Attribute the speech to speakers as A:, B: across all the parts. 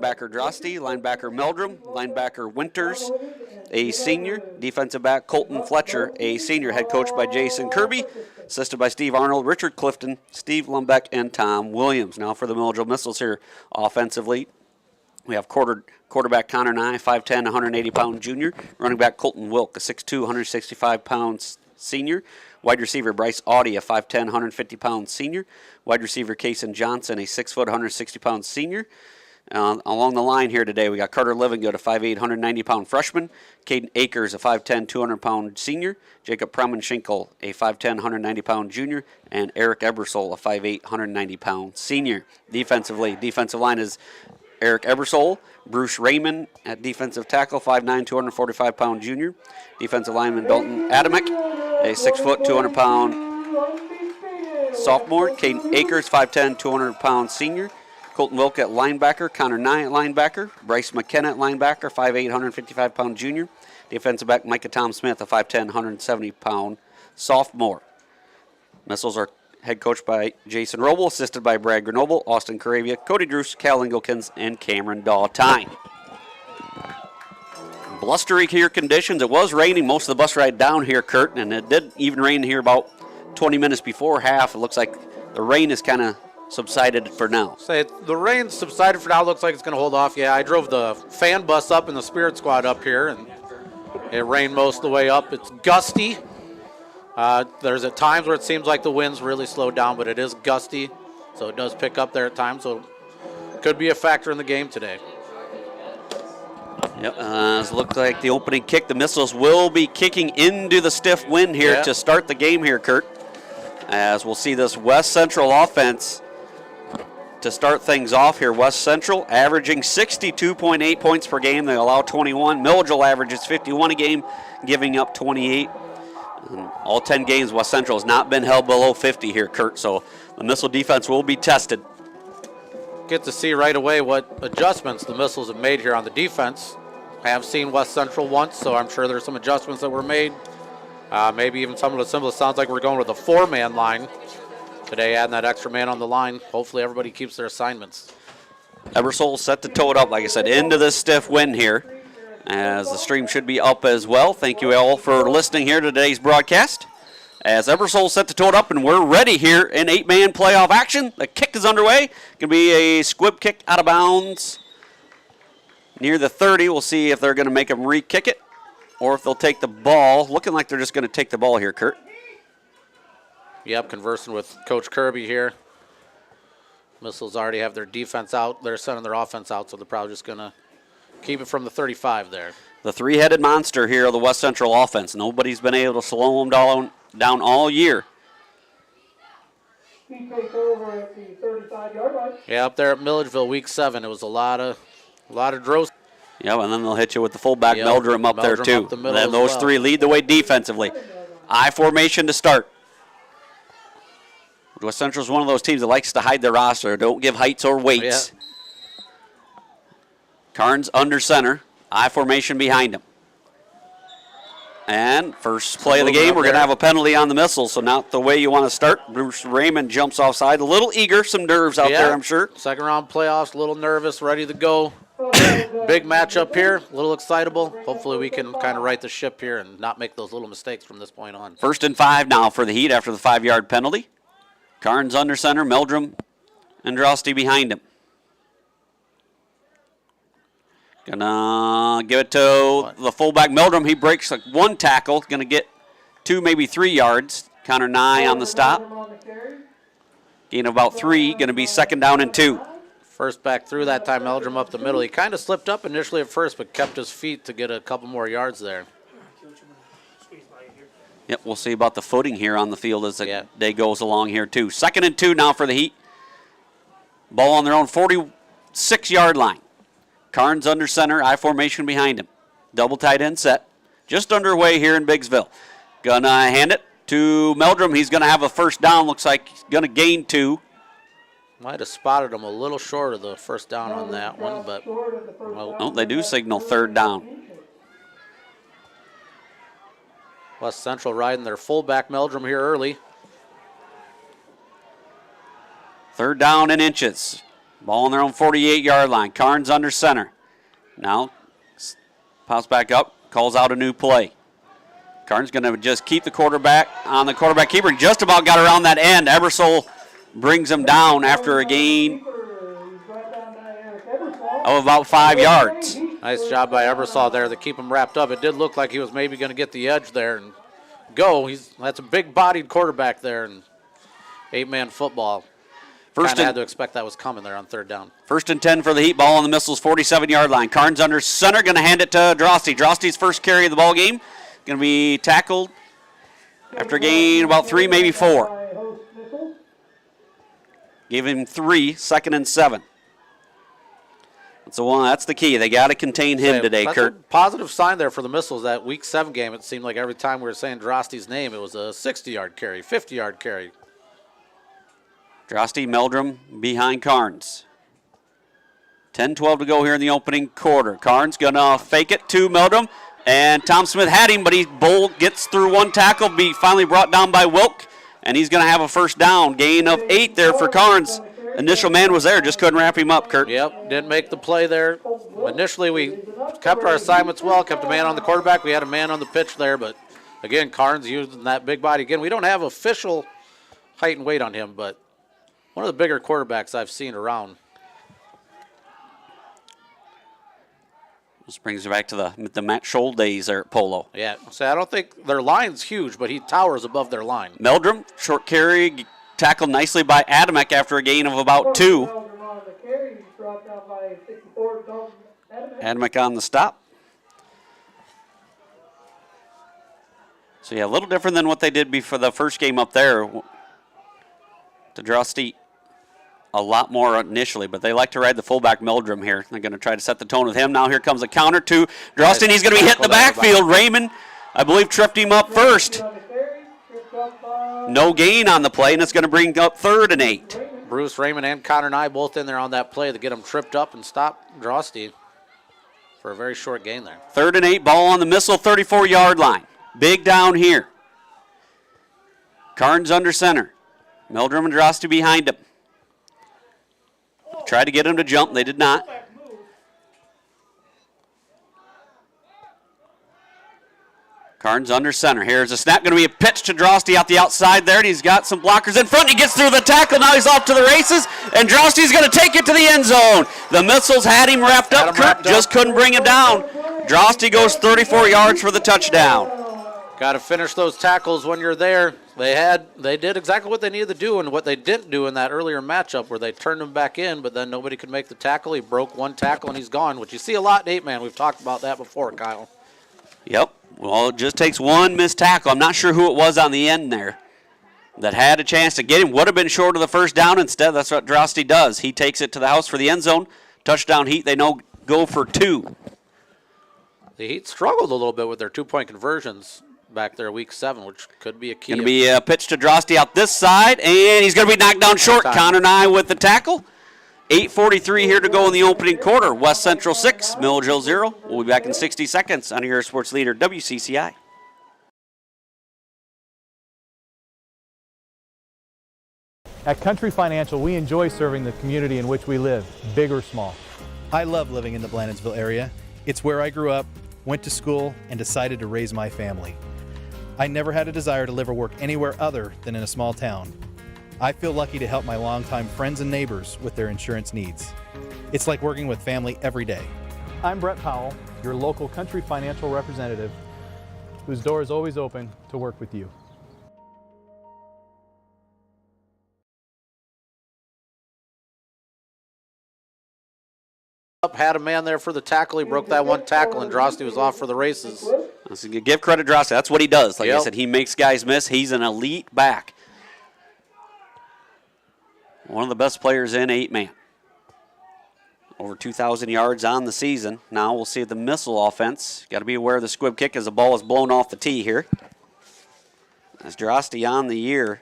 A: linebacker Drosty, linebacker Meldrum, linebacker Winters, a senior, defensive back Colton Fletcher, a senior, head coached by Jason Kirby, assisted by Steve Arnold, Richard Clifton, Steve Lumbeck, and Tom Williams. Now for the Milledgeville Missiles here offensively. We have quarterback Connor Nye, 5'10", 180-pound junior. Running back Colton Wilk, a 6'2", 165-pound senior. Wide receiver Bryce Audie, a 5'10", 150-pound senior. Wide receiver Kason Johnson, a 6', 160-pound senior. Along the line here today, we got Carter Livingood, a 5'8", 190-pound freshman. Caden Akers, a 5'10", 200-pound senior. Jacob Premenschinkel, a 5'10", 190-pound junior. And Eric Ebersol, a 5'8", 190-pound senior. Defensively, defensive line is Eric Ebersol, Bruce Raymond at defensive tackle, 5'9", 245-pound junior. Defensive lineman Dalton Adamick, a 6', 200-pound sophomore. Caden Akers, 5'10", 200-pound senior. Colton Wilk at linebacker, Connor Nye at linebacker, Bryce McKenna at linebacker, 5'8", 155-pound junior. Defensive back Micah Tom Smith, a 5'10", 170-pound sophomore. Missiles are head coached by Jason Roble, assisted by Brad Grenoble, Austin Caravia, Cody Druce, Cal Engelkins, and Cameron Daw-Tyne. Blustery here conditions. It was raining most of the bus ride down here, Kurt, and it did even rain here about 20 minutes before half. It looks like the rain is kind of subsided for now.
B: Say the rain subsided for now. Looks like it's going to hold off. Yeah, I drove the fan bus up and the Spirit Squad up here, and it rained most of the way up. It's gusty. There's at times where it seems like the wind's really slowed down, but it is gusty, so it does pick up there at times. So it could be a factor in the game today.
A: Yep, it looks like the opening kick. The Missiles will be kicking into the stiff wind here to start the game here, Kurt. As we'll see this West Central offense to start things off here. West Central averaging 62.8 points per game. They allow 21. Milledgeville averages 51 a game, giving up 28. All 10 games, West Central has not been held below 50 here, Kurt, so the Missile defense will be tested.
B: Get to see right away what adjustments the Missiles have made here on the defense. I have seen West Central once, so I'm sure there's some adjustments that were made. Maybe even some of the simplest. Sounds like we're going with a four-man line today, adding that extra man on the line. Hopefully everybody keeps their assignments. Ebersol
A: set to tow it up, like I said, into this stiff wind here, as the stream should be up as well. Thank you all for listening here to today's broadcast. As Ebersol set to tow it up, and we're ready here in 8-man playoff action. The kick is underway. Going to be a squib kick out of bounds near the 30. We'll see if they're going to make them re-kick it or if they'll take the ball. Looking like they're just going to take the ball here, Kurt.
B: Yep, conversing with Coach Kirby here. Missiles already have their defense out. They're sending their offense out, so they're probably just going to keep it from the 35 there.
A: The three-headed monster here of the West Central offense. Nobody's been able to slow them down all year.
C: He takes over at the 35-yard line.
B: Yeah, up there at Milledgeville, week 7, it was a lot of drows.
A: Yeah, and then they'll hit you with the fullback Meldrum up there too.
B: Up the
A: and then those three lead the way defensively. I formation to start. West Central is one of those teams that likes to hide their roster. Don't give heights or weights.
B: Yeah.
A: Carnes under center. I formation behind him. And first play of the game, we're going to have a penalty on the Missile, so not the way you want to start. Bruce Raymond jumps offside. A little eager, some nerves out there, I'm sure.
B: Second round playoffs, a little nervous, ready to go. Big matchup here, a little excitable. Hopefully we can kind of right the ship here and not make those little mistakes from this point on.
A: 1st and 5 now for the Heat after the 5-yard penalty. Carnes under center, Meldrum and Drosty behind him. Gonna give it to the fullback, Meldrum. He breaks like one tackle. Gonna get 2, maybe 3 yards. Connor Nye on the stop. Gain of about 3. Gonna be 2nd down and 2.
B: First back through that time, Meldrum up the middle. He kind of slipped up initially at first, but kept his feet to get a couple more yards there.
A: Yep, we'll see about the footing here on the field as the day goes along here too. 2nd and 2 now for the Heat. Ball on their own 46-yard line. Carnes under center, I formation behind him. Double tight end set. Just underway here in Biggsville. Gonna hand it to Meldrum. He's gonna have a 1st down. Looks like he's gonna gain 2.
B: Might have spotted him a little short of the 1st down on that one, but
A: no, they do signal 3rd down.
B: West Central riding their fullback Meldrum here early.
A: 3rd down and inches. Ball on their own 48-yard line. Carnes under center. Now pops back up, calls out a new play. Carnes going to just keep the quarterback on the quarterback keeper. Just about got around that end. Ebersol brings him down after a gain of about 5 yards.
B: Nice job by Ebersol there to keep him wrapped up. It did look like he was maybe going to get the edge there and go. That's a big-bodied quarterback there in 8-man football. First had to expect that was coming there on third down.
A: 1st and 10 for the Heat. Ball on the Missiles 47-yard line. Carnes under center, going to hand it to Drosty. Drosty's first carry of the ball game. Going to be tackled after a gain about 3, maybe 4. Gave him 3, 2nd and 7. So that's the key. They got to contain him today, Kurt.
B: A positive sign there for the Missiles. That Week 7 game, it seemed like every time we were saying Drosty's name, it was a 60-yard carry, 50-yard carry.
A: Drosty, Meldrum behind Carnes. 10-12 to go here in the opening quarter. Carnes going to fake it to Meldrum. And Tom Smith had him, but Bull gets through one tackle, be finally brought down by Wilk, and he's going to have a first down. Gain of 8 there for Carnes. Initial man was there, just couldn't wrap him up, Kurt.
B: Yep, didn't make the play there. Initially, we kept our assignments well, kept a man on the quarterback. We had a man on the pitch there, but again, Carnes using that big body. Again, we don't have official height and weight on him, but one of the bigger quarterbacks I've seen around.
A: This brings you back to the Matt Scholl days there at Polo.
B: Yeah, so I don't think their line's huge, but he towers above their line.
A: Meldrum, short carry, tackled nicely by Adamek after a gain of about 2. Adamek on the stop. So, yeah, a little different than what they did before the first game up there. To Drosty a lot more initially, but they like to ride the fullback Meldrum here. They're going to try to set the tone with him. Now here comes a counter to Drosty, and he's going to be hit in the backfield. Raymond, I believe, tripped him up first. No gain on the play, and it's going to bring up 3rd and 8.
B: Bruce Raymond and Connor Nye both in there on that play to get him tripped up and stop Drosty for a very short gain there.
A: 3rd and 8, ball on the Missile 34-yard line. Big down here. Carnes under center. Meldrum and Drosty behind him. Tried to get him to jump. They did not. Carnes under center. Here's a snap. Going to be a pitch to Drosty out the outside there, and he's got some blockers in front. He gets through the tackle. Now he's off to the races, and Drosty's going to take it to the end zone. The Missiles had him wrapped up. Kurt just couldn't bring it down. Drosty goes 34 yards for the touchdown.
B: Got to finish those tackles when you're there. They did exactly what they needed to do and what they didn't do in that earlier matchup where they turned him back in, but then nobody could make the tackle. He broke one tackle and he's gone, which you see a lot in 8-man. We've talked about that before, Kyle.
A: Yep. Well, it just takes one missed tackle. I'm not sure who it was on the end there that had a chance to get him. Would have been short of the first down. Instead, that's what Drosty does. He takes it to the house for the end zone. Touchdown Heat. They know go for 2.
B: The Heat struggled a little bit with their 2-point conversions back there Week 7, which could be a key.
A: Going to be a pitch to Drosty out this side, and he's going to be knocked down short. Connor Nye with the tackle. 8:43 here to go in the opening quarter. West Central 6, Milledgeville 0. We'll be back in 60 seconds on your sports leader, WCCI.
D: At Country Financial, we enjoy serving the community in which we live, big or small.
E: I love living in the Blandonsville area. It's where I grew up, went to school, and decided to raise my family. I never had a desire to live or work anywhere other than in a small town. I feel lucky to help my longtime friends and neighbors with their insurance needs. It's like working with family every day.
D: I'm Brett Powell, your local Country Financial representative, whose door is always open to work with you.
B: Had a man there for the tackle. He broke that one tackle, and Drosty was off for the races.
A: Give credit to Drosty. That's what he does. Like I said, he makes guys miss. He's an elite back. One of the best players in 8-man. Over 2,000 yards on the season. Now we'll see the Missile offense. Got to be aware of the squib kick as the ball is blown off the tee here. As Drosty on the year.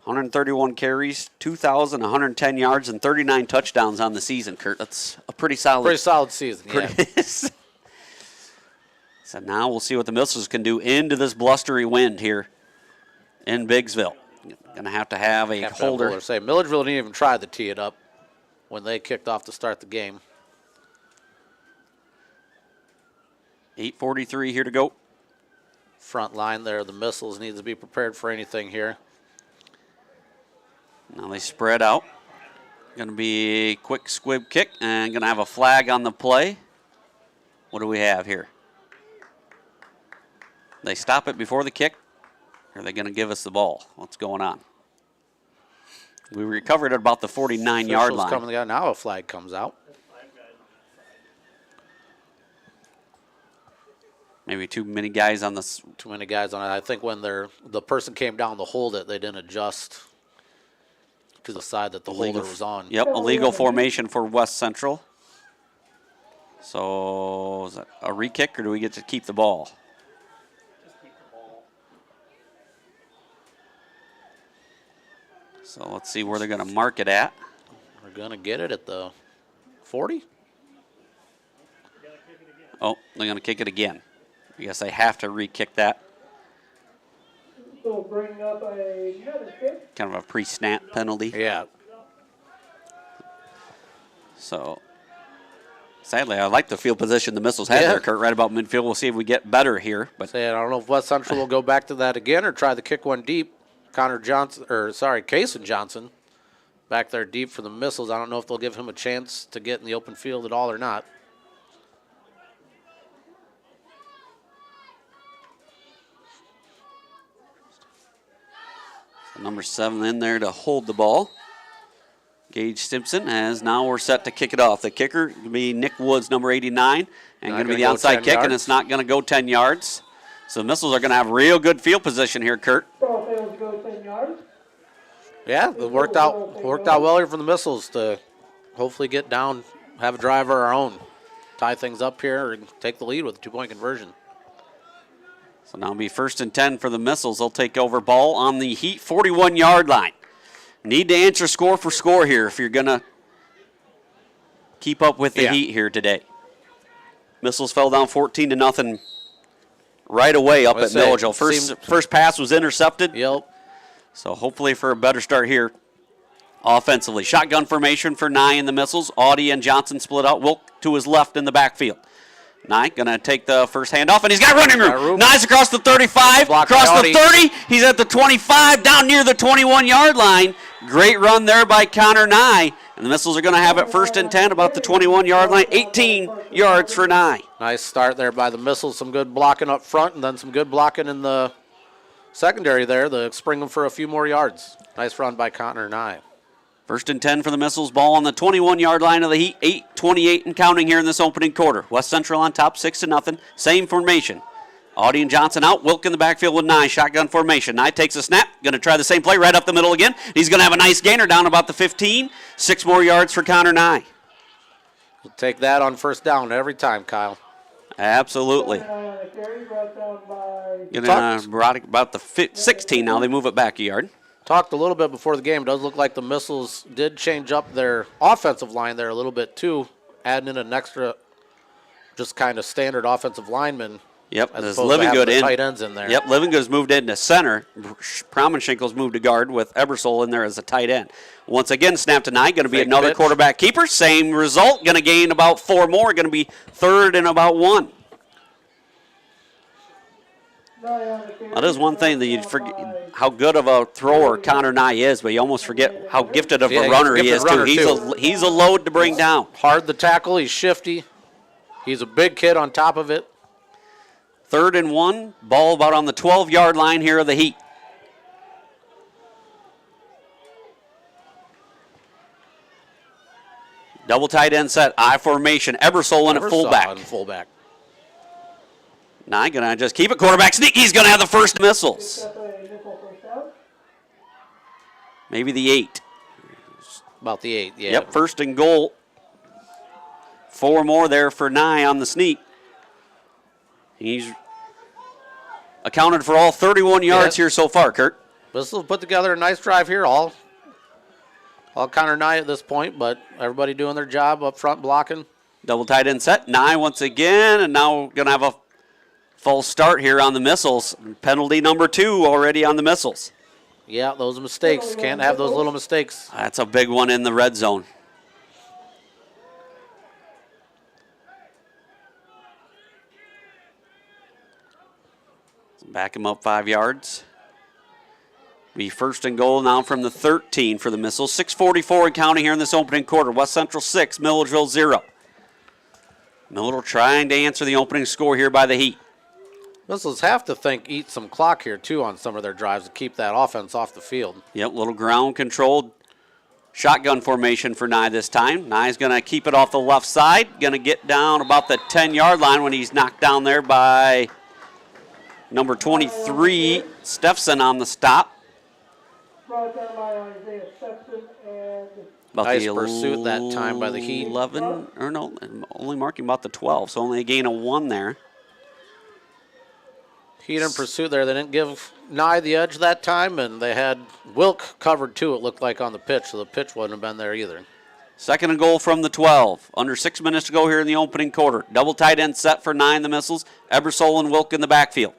A: 131 carries, 2,110 yards, and 39 touchdowns on the season, Kurt. That's a pretty solid
B: season, yeah.
A: So now we'll see what the Missiles can do into this blustery wind here in Biggsville. Going to have a holder.
B: Milledgeville didn't even try to tee it up. when they kicked off to start the game.
A: 8:43 here to go.
B: Front line there, the Missiles needs to be prepared for anything here.
A: Now they spread out. Going to be a quick squib kick and going to have a flag on the play. What do we have here? They stop it before the kick, or are they going to give us the ball? What's going on? We recovered at about the 49-yard line.
B: Coming out. Now a flag comes out.
A: Maybe too many guys on this.
B: Too many guys on it. I think when the person came down to hold it, they didn't adjust to the side that the holder was on.
A: Yep, illegal formation for West Central. So is that a re-kick, or do we get to keep the ball? So let's see where they're going to mark it at.
B: We're going to get it at the 40.
A: Oh, they're going to kick it again. I guess they have to re-kick that.
C: So bring up another kick.
A: Kind of a pre-snap penalty.
B: Yeah.
A: So sadly, I like the field position the Missiles had there, Kurt, right about midfield. We'll see if we get better here. But
B: I don't know if West Central will go back to that again or try to kick one deep. Kaysen Johnson back there deep for the Missiles. I don't know if they'll give him a chance to get in the open field at all or not.
A: So number 7 in there to hold the ball. Gage Simpson, as now we're set to kick it off. The kicker will be Nick Woods, number 89, and going to be the outside kick, and it's not going to go 10 yards. So the Missiles are going to have real good field position here, Kurt.
C: Ball fails to go 10 yards.
B: Yeah, it worked out well here for the Missiles to hopefully get down, have a drive of our own, tie things up here, and take the lead with a 2-point conversion.
A: So now it'll be 1st and 10 for the Missiles. They'll take over ball on the Heat 41-yard line. Need to answer score for score here if you're going to keep up with the Heat here today. Missiles fell down 14-0 right away up at Milledgeville. First pass was intercepted.
B: Yep.
A: So hopefully for a better start here offensively. Shotgun formation for Nye and the Missiles. Audie and Johnson split out. Wilk to his left in the backfield. Nye going to take the first handoff, and he's got running room. Nye's across the 35, across the 30. He's at the 25, down near the 21-yard line. Great run there by Connor Nye. And the Missiles are going to have it 1st and 10, about the 21-yard line. 18 yards for Nye.
B: Nice start there by the Missiles. Some good blocking up front, and then some good blocking in the secondary there to spring them for a few more yards. Nice run by Connor Nye.
A: 1st and 10 for the Missiles. Ball on the 21-yard line of the Heat. 8:28 and counting here in this opening quarter. West Central on top, 6-0. Same formation. Audie and Johnson out. Wilk in the backfield with Nye. Shotgun formation. Nye takes a snap. Going to try the same play right up the middle again. He's going to have a nice gainer down about the 15. 6 more yards for Connor Nye.
B: We'll take that on 1st down every time, Kyle.
A: Absolutely. Brought about the 16 now. They move it back a yard.
B: Talked a little bit before the game. It does look like the Missiles did change up their offensive line there a little bit too, adding in an extra just kind of standard offensive lineman.
A: Yep, there's Livingood in.
B: Tight ends in there.
A: Yep, Livingood's moved into center. Promenshinkle's moved to guard with Ebersole in there as a tight end. Once again, snap to Nye. Going to be another quarterback keeper. Same result. Going to gain about 4 more. Going to be 3rd and about 1. That is one thing that you forget how good of a thrower Connor Nye is, but you almost forget how gifted of a runner he is too. He's a load to bring down.
B: Hard to tackle. He's shifty. He's a big kid on top of it.
A: 3rd and 1. Ball about on the 12-yard line here of the Heat. Double tight end set. I formation. Ebersole in at fullback. Nye going to just keep it. Quarterback sneak. He's going to have the first Missiles. Maybe the 8.
B: About the 8, yeah.
A: Yep, 1st and goal. 4 more there for Nye on the sneak. He's accounted for all 31 yards here so far, Kurt.
B: Missiles put together a nice drive here. All Connor Nye at this point, but everybody doing their job up front blocking.
A: Double tight end set. Nye once again, and now going to have a false start here on the Missiles. Penalty number 2 already on the Missiles.
B: Yeah, those are mistakes. Can't have those little mistakes.
A: That's a big one in the red zone. Back him up 5 yards. Be first and goal now from the 13 for the Missiles. 6:44 and counting here in this opening quarter. West Central 6, Milledgeville 0. Milledgeville trying to answer the opening score here by the Heat.
B: Missiles have to eat some clock here, too, on some of their drives to keep that offense off the field.
A: Yep, little ground controlled shotgun formation for Nye this time. Nye's going to keep it off the left side. Going to get down about the 10-yard line when he's knocked down there by number 23, Steffson on the stop.
C: Brought down by Isaiah Steffson and
A: About
B: Nice
A: the
B: pursuit that time by the Heat.
A: 11, or no, only marking about the 12, so only a gain of 1 there.
B: Heat in pursuit there. They didn't give Nye the edge that time, and they had Wilk covered too, it looked like, on the pitch, so the pitch wouldn't have been there either.
A: Second and goal from the 12. Under 6 minutes to go here in the opening quarter. Double tight end set for Nye, the Missiles. Ebersol and Wilk in the backfield.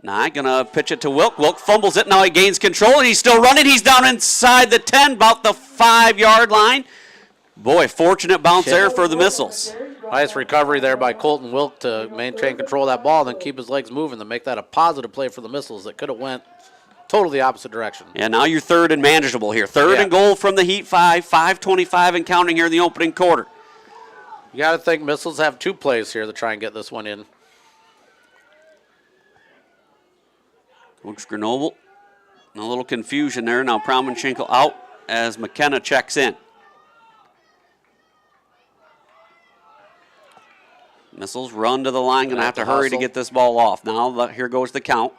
A: Nye going to pitch it to Wilk. Wilk fumbles it. Now he gains control, and he's still running. He's down inside the 10, about the 5-yard line. Boy, fortunate bounce there for the Missiles.
B: Nice recovery there by Colton Wilk to maintain control of that ball and then keep his legs moving to make that a positive play for the Missiles that could have went totally opposite direction.
A: Yeah, now you're third and manageable here. Third and goal from the Heat 5, 5:25 and counting here in the opening quarter.
B: You got to think Missiles have 2 plays here to try and get this one in.
A: Coach Grenoble, a little confusion there. Now Prowman-Schinkel out as McKenna checks in. Missiles run to the line, going to have to hurry to get this ball off. Now here goes the count.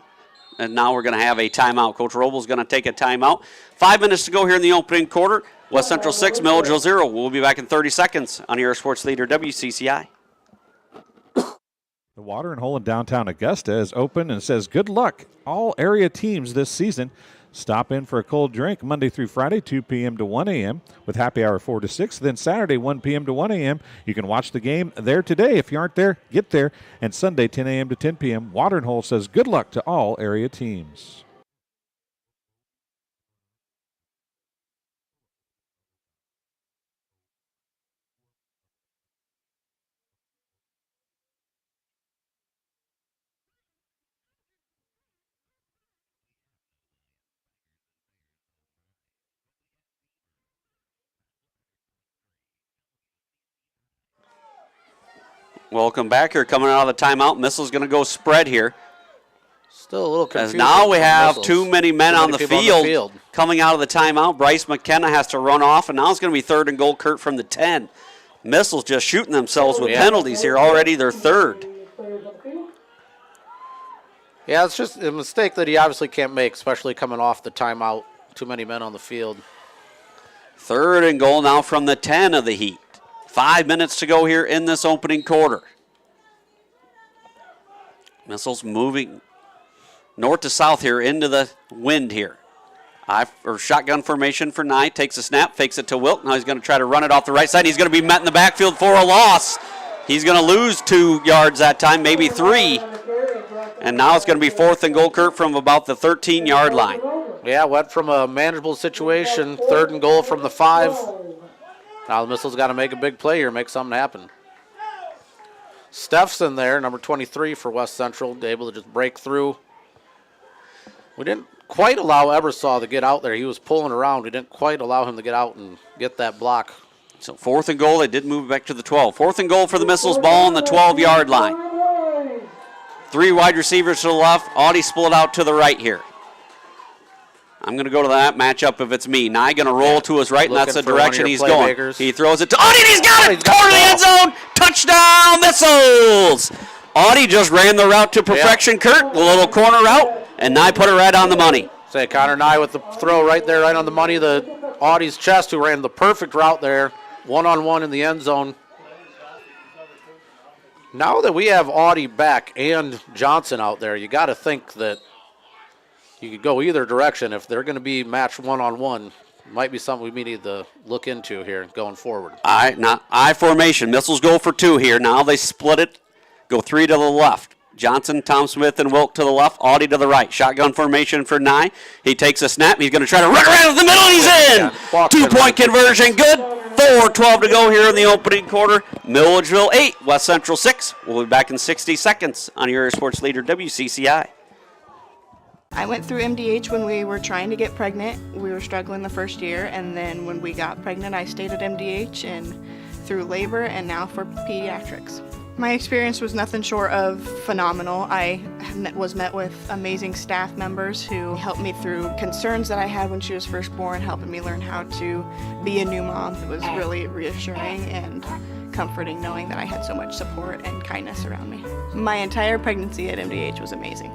A: And now we're going to have a timeout. Coach Robles going to take a timeout. 5 minutes to go here in the opening quarter. West Central 6, Milledgeville 0. We'll be back in 30 seconds on your sports leader, WCCI.
F: The Watering Hole in downtown Augusta is open and says good luck all area teams this season. Stop in for a cold drink Monday through Friday, 2 p.m. to 1 a.m. with happy hour 4 to 6. Then Saturday, 1 p.m. to 1 a.m. You can watch the game there today. If you aren't there, get there. And Sunday, 10 a.m. to 10 p.m. Watering Hole says good luck to all area teams.
A: Welcome back here. Coming out of the timeout, Missile's going to go spread here.
B: Still a little
A: As
B: confusing.
A: now we have
B: Missiles.
A: too many men on the
B: people
A: field coming out of the timeout. Bryce McKenna has to run off, and now it's going to be third and goal, Kurt, from the 10. Missiles just shooting themselves with penalties here already. They're third.
B: Yeah, it's just a mistake that he obviously can't make, especially coming off the timeout. Too many men on the field.
A: Third and goal now from the 10 of the Heat. 5 minutes to go here in this opening quarter. Missiles moving north to south here into the wind here. Shotgun formation for Nye. Takes a snap, fakes it to Wilk. Now he's going to try to run it off the right side. He's going to be met in the backfield for a loss. He's going to lose 2 yards that time, maybe 3. And now it's going to be fourth and goal, Kurt, from about the 13-yard line.
B: Yeah, went from a manageable situation, third and goal from the 5. Now the Missiles got to make a big play here, make something happen. Steffson there, number 23 for West Central, able to just break through. We didn't quite allow Ebersol to get out there. He was pulling around. We didn't quite allow him to get out and get that block.
A: So fourth and goal, they did move back to the 12. Fourth and goal for the Missiles, ball on the 12-yard line. 3 wide receivers to the left. Audie split out to the right here. I'm going to go to that matchup if it's me. Nye going to roll to his right, and that's the direction he's going. He throws it to Audie, and he's got it! Corner of the end zone! Touchdown, Missiles! Audie just ran the route to perfection, Kurt. A little corner route, and Nye put it right on the money.
B: Say Connor Nye with the throw right there, right on the money. The Audie's chest, who ran the perfect route there, one-on-one in the end zone. Now that we have Audie back and Johnson out there, you got to think that you could go either direction. If they're going to be matched one-on-one, it might be something we need to look into here going forward.
A: I formation. Missiles go for 2 here. Now they split it, go 3 to the left. Johnson, Tom Smith, and Wilk to the left, Audie to the right. Shotgun formation for Nye. He takes a snap. He's going to try to run around the middle, and he's in. 2-point conversion, good. 4:12 to go here in the opening quarter. Milledgeville 8, West Central 6. We'll be back in 60 seconds on your sports leader, WCCI.
G: I went through MDH when we were trying to get pregnant. We were struggling the first year, and then when we got pregnant, I stayed at MDH and through labor and now for pediatrics. My experience was nothing short of phenomenal. I was met with amazing staff members who helped me through concerns that I had when she was first born, helping me learn how to be a new mom. It was really reassuring and comforting knowing that I had so much support and kindness around me. My entire pregnancy at MDH was amazing.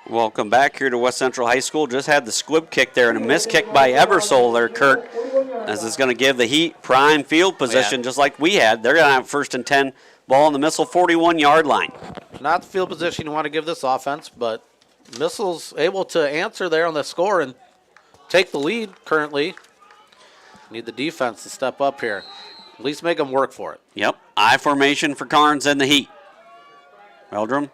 A: Welcome back here to West Central High School. Just had the squib kick there and a missed kick by Ebersole there, Kurt, as it's going to give the Heat prime field position just like we had. They're going to have 1st and 10, ball on the Missile 41-yard line.
B: Not the field position you want to give this offense, but Missile's able to answer there on the score and take the lead currently. Need the defense to step up here. At least make them work for it.
A: Yep, I formation for Carnes and the Heat. Meldrum.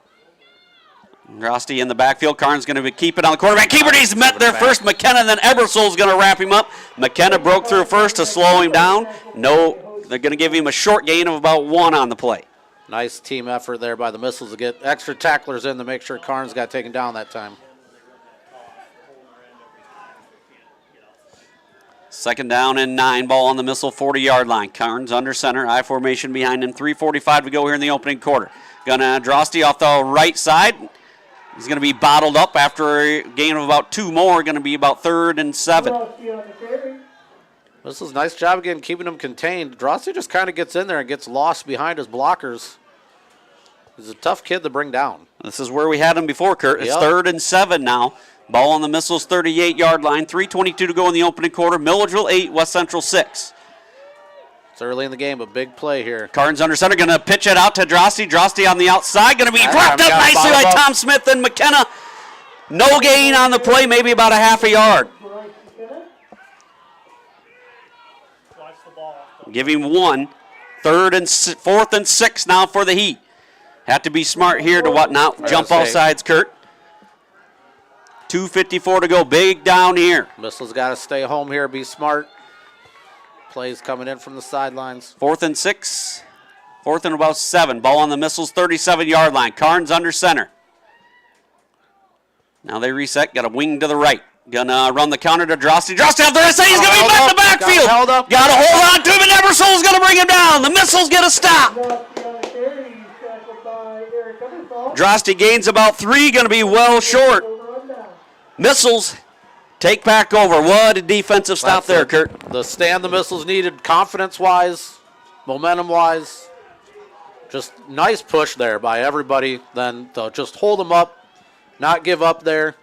A: Drosty in the backfield. Carnes going to be keeping on the quarterback. Keeper needs met there first. McKenna, then Ebersole's going to wrap him up. McKenna broke through first to slow him down. No, they're going to give him a short gain of about 1 on the play.
B: Nice team effort there by the Missiles to get extra tacklers in to make sure Carnes got taken down that time.
A: 2nd down and 9, ball on the Missile 40-yard line. Carnes under center, I formation behind him. 3:45 to go here in the opening quarter. Gonna Drosty off the right side. He's going to be bottled up after a gain of about 2 more. Going to be about 3rd and 7.
B: This is a nice job again keeping him contained. Drosty just kind of gets in there and gets lost behind his blockers. He's a tough kid to bring down.
A: This is where we had him before, Kurt. It's
B: Yep.
A: 3rd and 7 now. Ball on the Missiles 38-yard line. 3:22 to go in the opening quarter. Milledgeville 8, West Central 6.
B: It's early in the game, a big play here.
A: Carnes under center, going to pitch it out to Drosty. Drosty on the outside, going to be
B: That
A: wrapped
B: time
A: up
B: got
A: nicely by
B: bottled up.
A: Tom Smith and McKenna. No gain on the play, maybe about a half a yard. Give him 1. 4th and 6 now for the Heat. Have to be smart here to not jump off sides, Kurt. 2:54 to go, big down here.
B: Missiles got to stay home here, be smart. Plays coming in from the sidelines.
A: 4th and 6. 4th and about 7. Ball on the Missiles 37-yard line. Carnes under center. Now they reset. Got a wing to the right. Gonna run the counter to Drosty. Drosty out there. He's going to be met in the backfield. Got to hold on to him, and Ebersole's going to bring him down. The Missiles get a stop. Drosty gains about 3. Going to be well short. Missiles take back over. What a defensive stop there, Kurt.
B: The stand the Missiles needed, confidence-wise, momentum-wise. Just nice push there by everybody. Then to just hold them up, not give up there.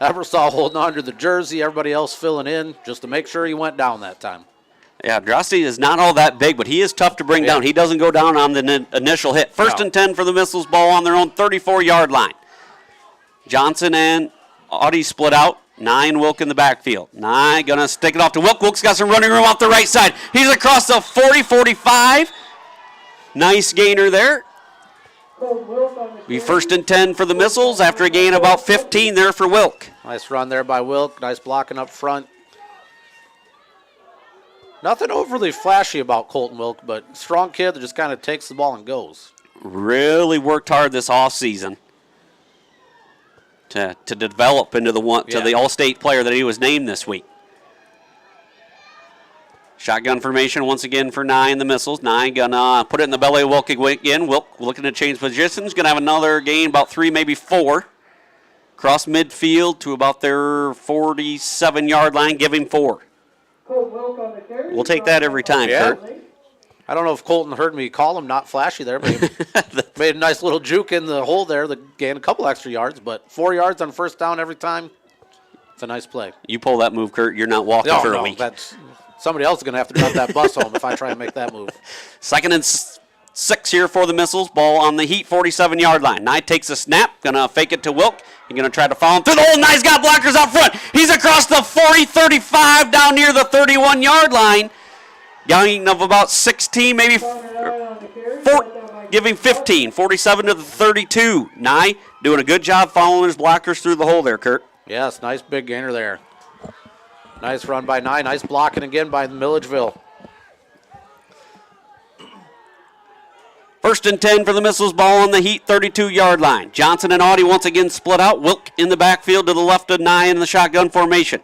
B: Ebersole holding on to the jersey, everybody else filling in just to make sure he went down that time.
A: Yeah, Drosty is not all that big, but he is tough to bring down. He doesn't go down on the initial hit. 1st and 10 for the Missiles, ball on their own 34-yard line. Johnson and Audie split out. 9, Wilk in the backfield. 9, going to stick it off to Wilk. Wilk's got some running room off the right side. He's across the 40, 45. Nice gainer there. Be 1st and 10 for the Missiles after a gain about 15 there for Wilk.
B: Nice run there by Wilk. Nice blocking up front. Nothing overly flashy about Colton Wilk, but strong kid that just kind of takes the ball and goes.
A: Really worked hard this offseason to develop into the All-State player that he was named this week. Shotgun formation once again for 9, the Missiles. 9 gonna put it in the belly of Wilk again. Wilk looking to change positions. Gonna have another gain, about 3, maybe 4. Cross midfield to about their 47-yard line. Give him 4. We'll take that every time, Kurt.
B: I don't know if Colton heard me call him not flashy there, but he made a nice little juke in the hole there that gained a couple extra yards, but 4 yards on 1st down every time. It's a nice play.
A: You pull that move, Kurt, you're not walking for a week.
B: Somebody else is going to have to drive that bus home if I try and make that move.
A: 2nd and 6 here for the Missiles. Ball on the Heat 47-yard line. Nye takes a snap, gonna fake it to Wilk. He's gonna try to follow him through the hole. Nye's got blockers out front. He's across the 40, 35 down near the 31-yard line. Gain of about 16, maybe giving 15, 47 to the 32. Nye doing a good job following his blockers through the hole there, Kurt.
B: Yes, nice big gainer there. Nice run by Nye. Nice blocking again by Milledgeville.
A: 1st and 10 for the Missiles. Ball on the Heat 32-yard line. Johnson and Audie once again split out. Wilk in the backfield to the left of Nye in the shotgun formation.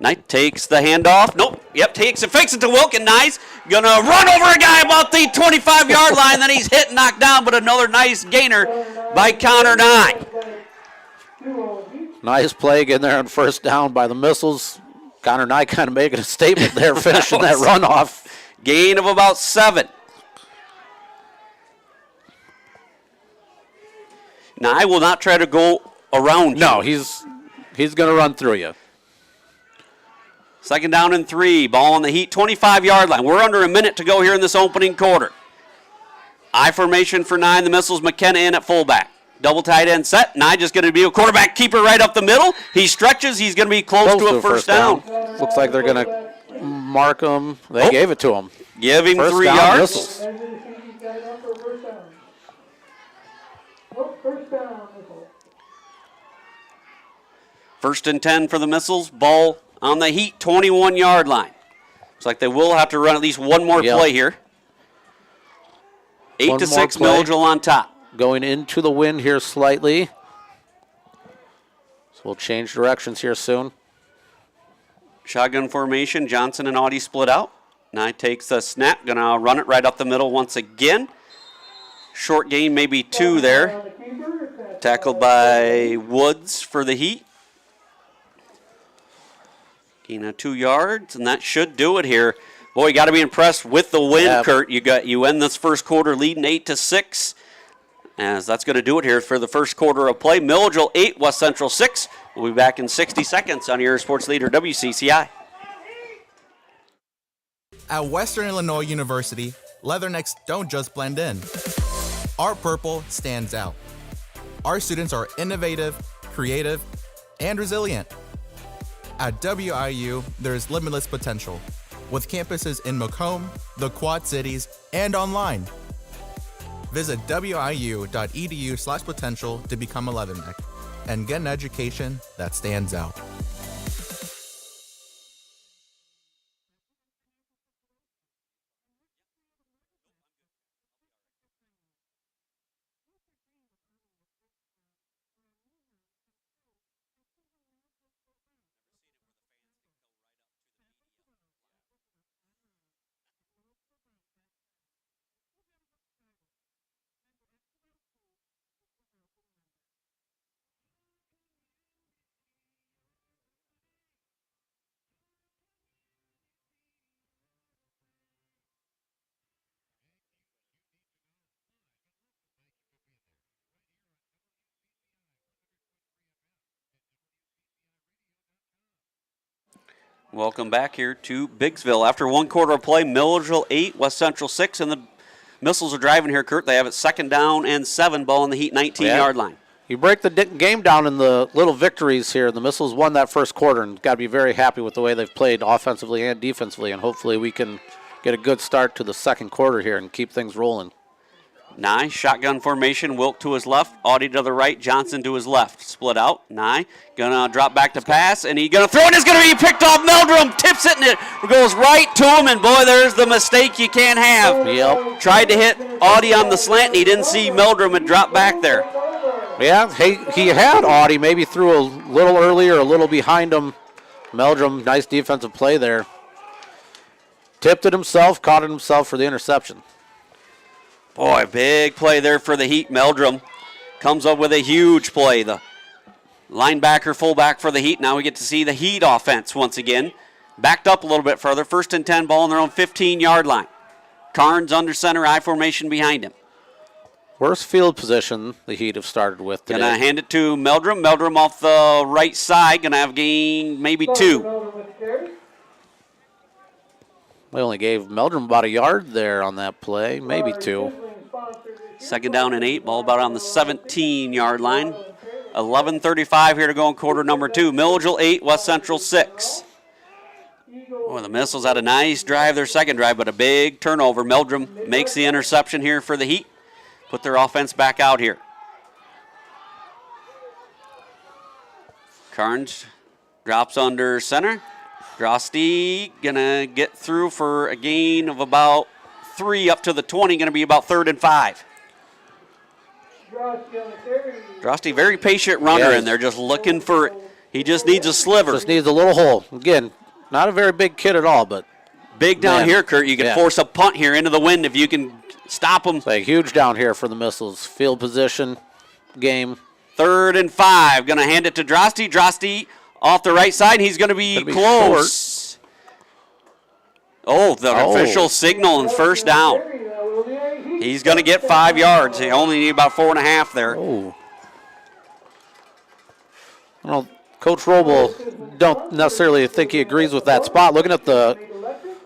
A: Nye takes the handoff. Nope. Yep, takes it, fakes it to Wilk, and Nye's going to run over a guy about the 25-yard line. Then he's hit and knocked down, but another nice gainer by Connor Nye.
B: Nice play again there on 1st down by the Missiles. Connor Nye kind of making a statement there, finishing that runoff.
A: Gain of about 7. Nye will not try to go around you.
B: No, he's going to run through you.
A: 2nd down and 3. Ball on the Heat 25-yard line. We're under a minute to go here in this opening quarter. I formation for Nye. The Missiles. McKenna in at fullback. Double tight end set. Nye just going to be a quarterback keeper right up the middle. He stretches. He's going to be close to a first down.
B: Looks like they're going to mark him. They gave it to him.
A: Give him
B: First
A: 3
B: down,
A: yards.
B: Missiles.
A: First and 10 for the Missiles. Ball on the Heat 21-yard line. Looks like they will have to run at least one more play here. 8-6 Milledgeville on top.
B: Going into the wind here slightly. So we'll change directions here soon.
A: Shotgun formation. Johnson and Audie split out. Nye takes the snap. Going to run it right up the middle once again. Short gain, maybe 2 there. Tackled by Woods for the Heat. Gain of 2 yards, and that should do it here. Boy, you got to be impressed with the win,
B: Yep.
A: Kurt. You end this first quarter leading 8-6. As that's going to do it here for the first quarter of play. Milledgeville 8, West Central 6. We'll be back in 60 seconds on your sports leader, WCCI.
H: At Western Illinois University, Leathernecks don't just blend in. Our purple stands out. Our students are innovative, creative, and resilient. At WIU, there's limitless potential, with campuses in Macomb, the Quad Cities, and online. Visit wiu.edu/potential to become a Leatherneck and get an education that stands out.
A: Welcome back here to Biggsville. After one quarter of play, Milledgeville 8, West Central 6, and the Missiles are driving here, Kurt. They have it 2nd down and 7, ball in the Heat 19-yard line.
B: You break the game down in the little victories here. The Missiles won that first quarter and got to be very happy with the way they've played offensively and defensively, and hopefully we can get a good start to the second quarter here and keep things rolling.
A: Nye, shotgun formation, Wilk to his left, Audie to the right, Johnson to his left. Split out, Nye, gonna drop back to pass, and he's gonna throw it, it's gonna be picked off, Meldrum tips it, and it goes right to him, and boy, there's the mistake you can't have.
B: Yep.
A: Tried to hit Audie on the slant, and he didn't see Meldrum and drop back there.
B: Yeah, he had Audie, maybe threw a little earlier, a little behind him. Meldrum, nice defensive play there. Tipped it himself, caught it himself for the interception.
A: Boy, big play there for the Heat. Meldrum comes up with a huge play. The linebacker, fullback for the Heat. Now we get to see the Heat offense once again. Backed up a little bit further. 1st and 10, ball on their own 15-yard line. Carnes under center, I formation behind him.
B: Worst field position the Heat have started with today.
A: Gonna hand it to Meldrum. Meldrum off the right side. Gonna have gain maybe 2.
B: We only gave Meldrum about a yard there on that play, maybe 2.
A: Second down and 8, ball about on the 17-yard line. 11:35 here to go in quarter number 2. Milledgeville 8, West Central 6. Boy, the Missiles had a nice drive, their second drive, but a big turnover. Meldrum makes the interception here for the Heat. Put their offense back out here. Carnes drops under center. Drosty gonna get through for a gain of about 3 up to the 20, gonna be about 3rd and 5. Drosty, very patient runner in there, just looking for, he just needs a sliver.
B: Just needs a little hole. Again, not a very big kid at all, but
A: big down here, Kurt. You can force a punt here into the wind if you can stop them.
B: It's like huge down here for the Missiles. Field position game.
A: 3rd and 5. Going to hand it to Drosty. Drosty off the right side. He's going to be close. The official signal and first down. He's going to get 5 yards. He only need about 4.5 there.
B: Well, Coach Roble don't necessarily think he agrees with that spot. Looking at the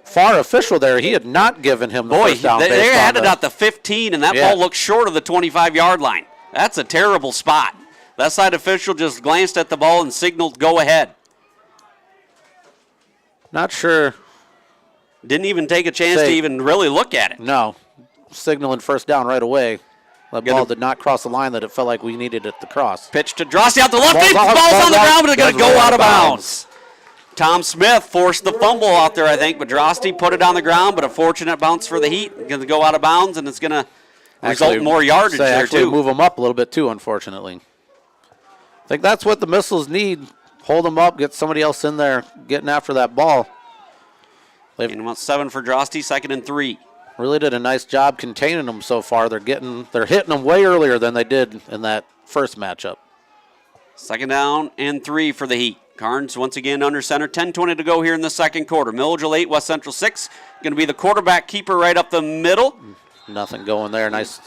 B: far official there, he had not given him the first down.
A: They had it at the 15, and that ball looked short of the 25-yard line. That's a terrible spot. That side official just glanced at the ball and signaled go ahead.
B: Not sure.
A: Didn't even take a chance to even really look at it.
B: No. Signaling first down right away. That ball did not cross the line that it felt like we needed it to cross.
A: Pitch to Drosty out the left. Ball's on the ground, but it's going to go out of bounds. Tom Smith forced the fumble out there, I think, but Drosty put it on the ground, but a fortunate bounce for the Heat. Going to go out of bounds, and it's going to result in more yardage there, too.
B: Move them up a little bit, too, unfortunately. I think that's what the Missiles need. Hold them up, get somebody else in there getting after that ball.
A: They've about 7 for Drosty, 2nd and 3.
B: Really did a nice job containing them so far. They're hitting them way earlier than they did in that first matchup.
A: 2nd down and 3 for the Heat. Carnes once again under center. 10:20 to go here in the second quarter. Milledgeville 8, West Central 6. Going to be the quarterback keeper right up the middle.
B: Nothing going there. Nice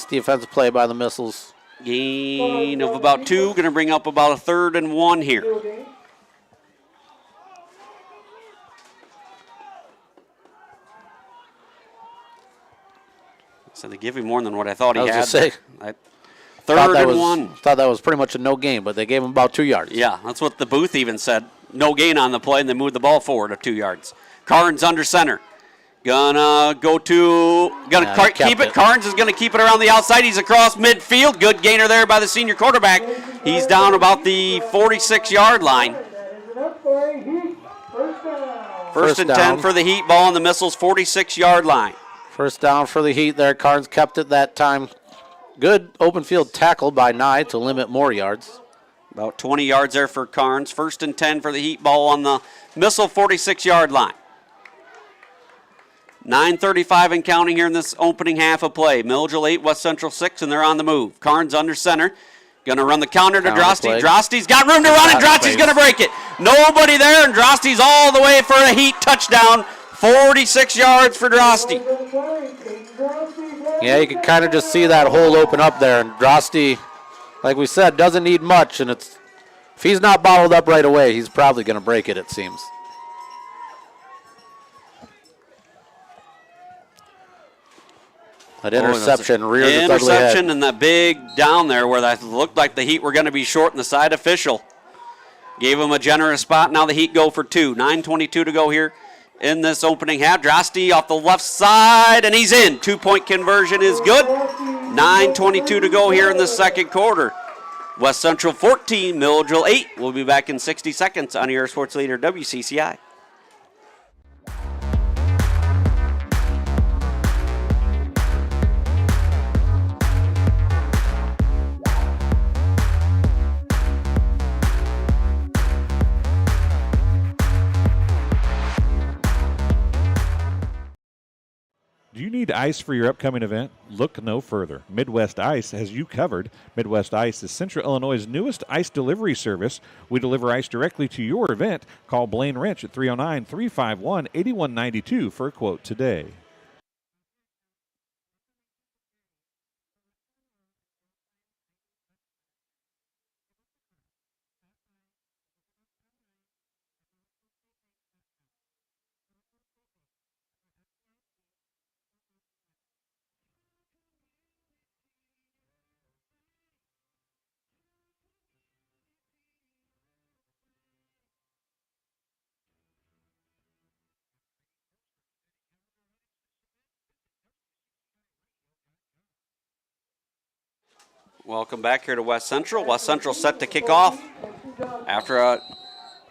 B: defensive play by the Missiles.
A: Gain of about 2. Going to bring up about a 3rd and 1 here. So they give him more than what I thought he had. 3rd and 1.
B: Thought that was pretty much a no gain, but they gave him about 2 yards.
A: Yeah, that's what the booth even said. No gain on the play, and they moved the ball forward of 2 yards. Carnes under center. Gonna keep it. Carnes is gonna keep it around the outside. He's across midfield. Good gainer there by the senior quarterback. He's down about the 46-yard line. First and 10 for the Heat. Ball on the Missiles' 46-yard line.
B: First down for the Heat there. Carnes kept it that time. Good open field tackle by Nye to limit more yards.
A: About 20 yards there for Carnes. 1st and 10 for the Heat. Ball on the Missile 46-yard line. 9:35 and counting here in this opening half of play. Milledgeville 8, West Central 6, and they're on the move. Carnes under center. Going to run the counter to Drosty. Drosty's got room to run, and Drosty's going to break it. Nobody there, and Drosty's all the way for a Heat touchdown. 46 yards for Drosty.
B: Yeah, you can kind of just see that hole open up there. And Drosty, like we said, doesn't need much. And if he's not bottled up right away, he's probably going to break it, it seems. That interception reared its ugly head.
A: Interception and that big down there where that looked like the Heat were going to be short, and the side official gave him a generous spot. Now the Heat go for 2. 9:22 to go here in this opening half. Drosty off the left side, and he's in. 2-point conversion is good. 9:22 to go here in the second quarter. West Central 14, Milledgeville 8. We'll be back in 60 seconds on your sports leader, WCCI.
F: Do you need ice for your upcoming event? Look no further. Midwest Ice has you covered. Midwest Ice is Central Illinois' newest ice delivery service. We deliver ice directly to your event. Call Blaine Wrench at 309-351-8192 for a quote today.
A: Welcome back here to West Central. West Central set to kick off after a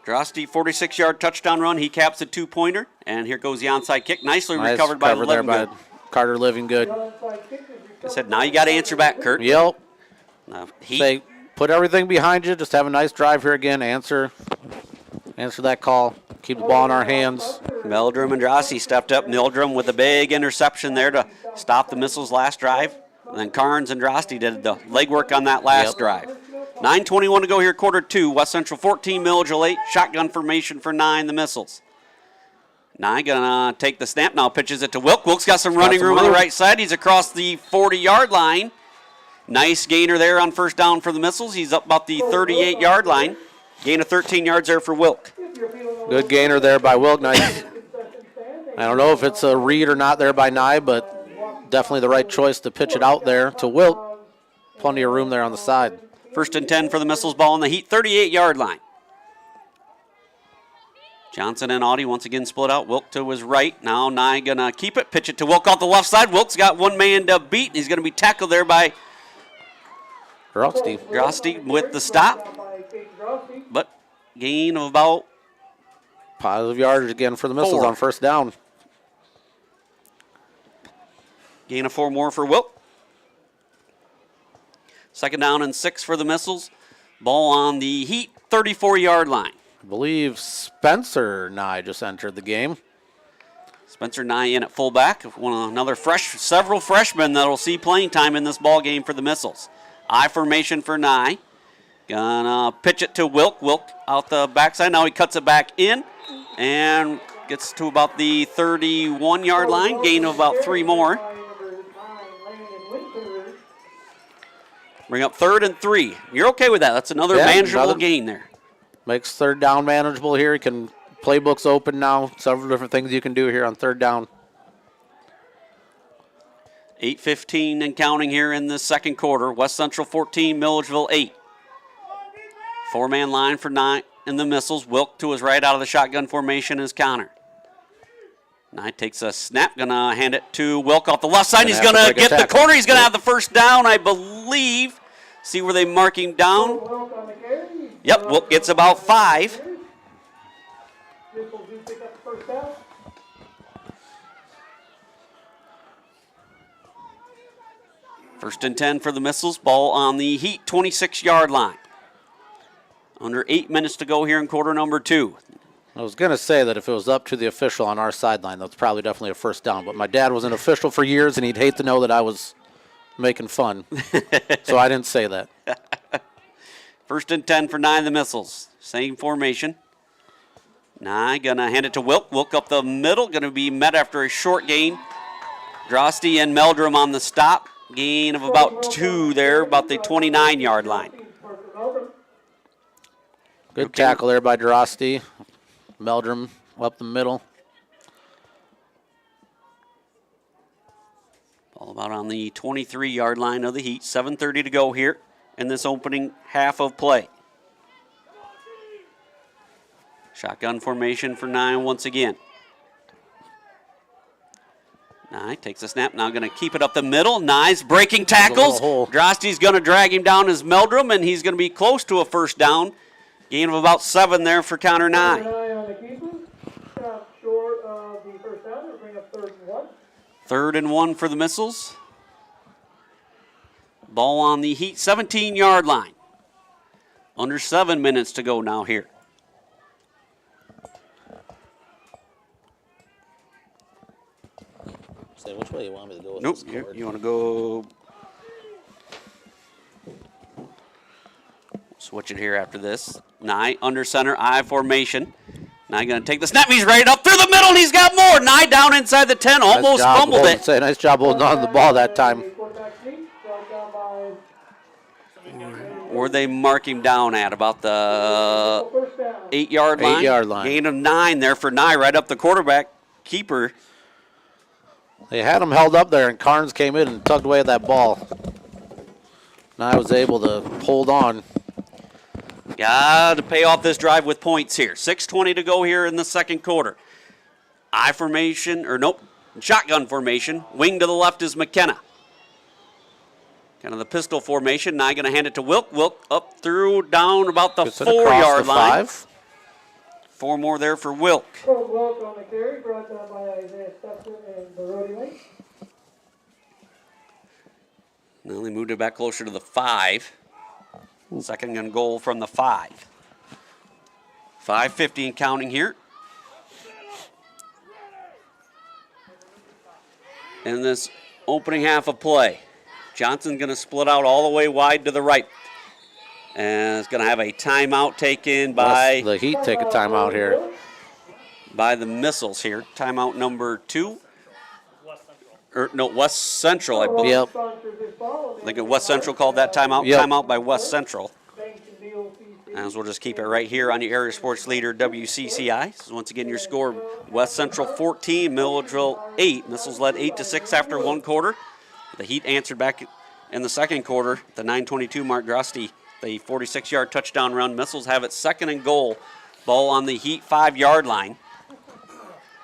A: Drosty 46-yard touchdown run. He caps a two-pointer, and here goes the onside kick. Nicely recovered by
B: there by
A: Livingood.
B: Carter Livingood.
A: I said, now you got to answer back, Kurt.
B: Yep.
A: Heat.
B: Say, put everything behind you. Just have a nice drive here again. Answer that call. Keep the ball in our hands.
A: Meldrum and Drosty stepped up. Meldrum with a big interception there to stop the Missiles' last drive. And then Carnes and Drosty did the legwork on that last drive. 9:21 to go here, quarter two. West Central 14, Milledgeville 8. Shotgun formation for 9, the Missiles. 9 gonna take the snap now, pitches it to Wilk. Wilk's got some running room on the right side. He's across the 40-yard line. Nice gainer there on first down for the Missiles. He's up about the 38-yard line. Gain of 13 yards there for Wilk.
B: Good gainer there by Wilk. Nice. I don't know if it's a read or not there by Nye, but definitely the right choice to pitch it out there to Wilk. Plenty of room there on the side.
A: First and 10 for the Missiles, ball in the Heat 38-yard line. Johnson and Audie once again split out. Wilk to his right. Now Nye gonna keep it. Pitch it to Wilk off the left side. Wilk's got one man to beat. He's gonna be tackled there by Drosty with the stop. But gain of about
B: positive yardage again for the Missiles
A: 4
B: on first down.
A: Gain of 4 more for Wilk. Second down and 6 for the Missiles. Ball on the Heat 34-yard line.
B: I believe Spencer Nye just entered the game.
A: Spencer Nye in at fullback. Several freshmen that will see playing time in this ball game for the Missiles. I formation for Nye. Gonna pitch it to Wilk. Wilk out the backside. Now he cuts it back in and gets to about the 31-yard line. Gain of about 3 more. Bring up 3rd and 3. You're okay with that? That's another manageable gain there.
B: Makes third down manageable here. You can playbook's open now. Several different things you can do here on third down.
A: 8:15 and counting here in the second quarter. West Central 14, Milledgeville 8. 4-man line for 9 in the Missiles. Wilk to his right out of the shotgun formation is counter. Nye takes a snap, gonna hand it to Wilk off the left side. He's gonna get the corner. He's gonna have the first down, I believe. See where they mark him down. Yep, Wilk gets about 5. First and 10 for the Missiles. Ball on the Heat 26-yard line. Under 8 minutes to go here in quarter number 2.
B: I was going to say that if it was up to the official on our sideline, that's probably definitely a first down. But my dad was an official for years, and he'd hate to know that I was making fun. So I didn't say that.
A: First and 10 for 9, the Missiles. Same formation. Nye gonna hand it to Wilk. Wilk up the middle, gonna be met after a short gain. Drosty and Meldrum on the stop. Gain of about 2 there, about the 29-yard line.
B: Good tackle there by Drosty. Meldrum up the middle.
A: All about on the 23-yard line of the Heat. 7:30 to go here in this opening half of play. Shotgun formation for 9 once again. Nye takes a snap, now going to keep it up the middle. Nye's breaking tackles. Drosty's going to drag him down as Meldrum, and he's going to be close to a first down. Gain of about 7 there for counter Nye. Third and 1 for the Missiles. Ball on the Heat 17-yard line. Under 7 minutes to go now here.
B: Say, which way you want me to go with
A: Nope,
B: this
A: you want to go. Switch it here after this. Nye under center, I formation. Nye going to take the snap. He's right up through the middle, and he's got more. Nye down inside the 10, almost fumbled it.
B: Say, nice job holding on to the ball that time.
A: Where they mark him down at? About the 8-yard line.
B: 8-yard line.
A: Gain of 9 there for Nye, right up the quarterback keeper.
B: They had him held up there, and Carnes came in and tugged away at that ball. Nye was able to hold on.
A: Got to pay off this drive with points here. 6:20 to go here in the second quarter. I formation, or nope, shotgun formation. Wing to the left is McKenna. Kind of the pistol formation. Now going to hand it to Wilk. Wilk up through, down about the
B: Gets it across
A: 4-yard
B: the
A: line.
B: 5.
A: 4 more there for Wilk.
C: Wilk on the carry, brought down by Isaiah Stepson and Barodi Lane.
A: Now they moved it back closer to the 5. Second and goal from the 5. 5:50 and counting here. In this opening half of play, Johnson's going to split out all the way wide to the right. And it's going to have a timeout taken by
B: The Heat take a timeout here.
A: by the Missiles here. Timeout number 2. West Central, I believe.
B: Yep.
A: I think West Central called that timeout.
B: Yep.
A: Timeout by West Central. As we'll just keep it right here on your area sports leader, WCCI. So once again, your score, West Central 14, Milledgeville 8. Missiles led 8-6 after 1 quarter. The Heat answered back in the second quarter. The 9:22 mark, Grosty, the 46-yard touchdown run. Missiles have it 2nd and goal. Ball on the Heat 5-yard line.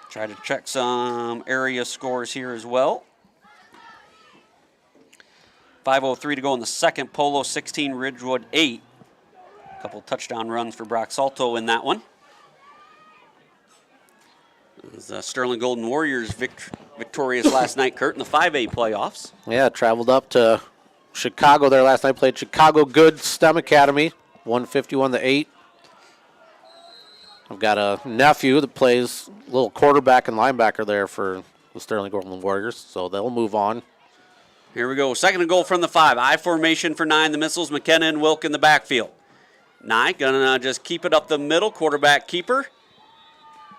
A: Try to check some area scores here as well. 5:03 to go in the second. Polo 16, Ridgewood 8. A couple touchdown runs for Brock Salto in that one. The Sterling Golden Warriors victorious last night, Kurt, in the 5A playoffs.
B: Yeah, traveled up to Chicago there last night. Played Chicago Good STEM Academy, 151-8. I've got a nephew that plays a little quarterback and linebacker there for the Sterling Golden Warriors, so they'll move on.
A: Here we go. 2nd and goal from the 5. I formation for 9. The Missiles, McKenna and Wilk in the backfield. Nye gonna just keep it up the middle. Quarterback keeper.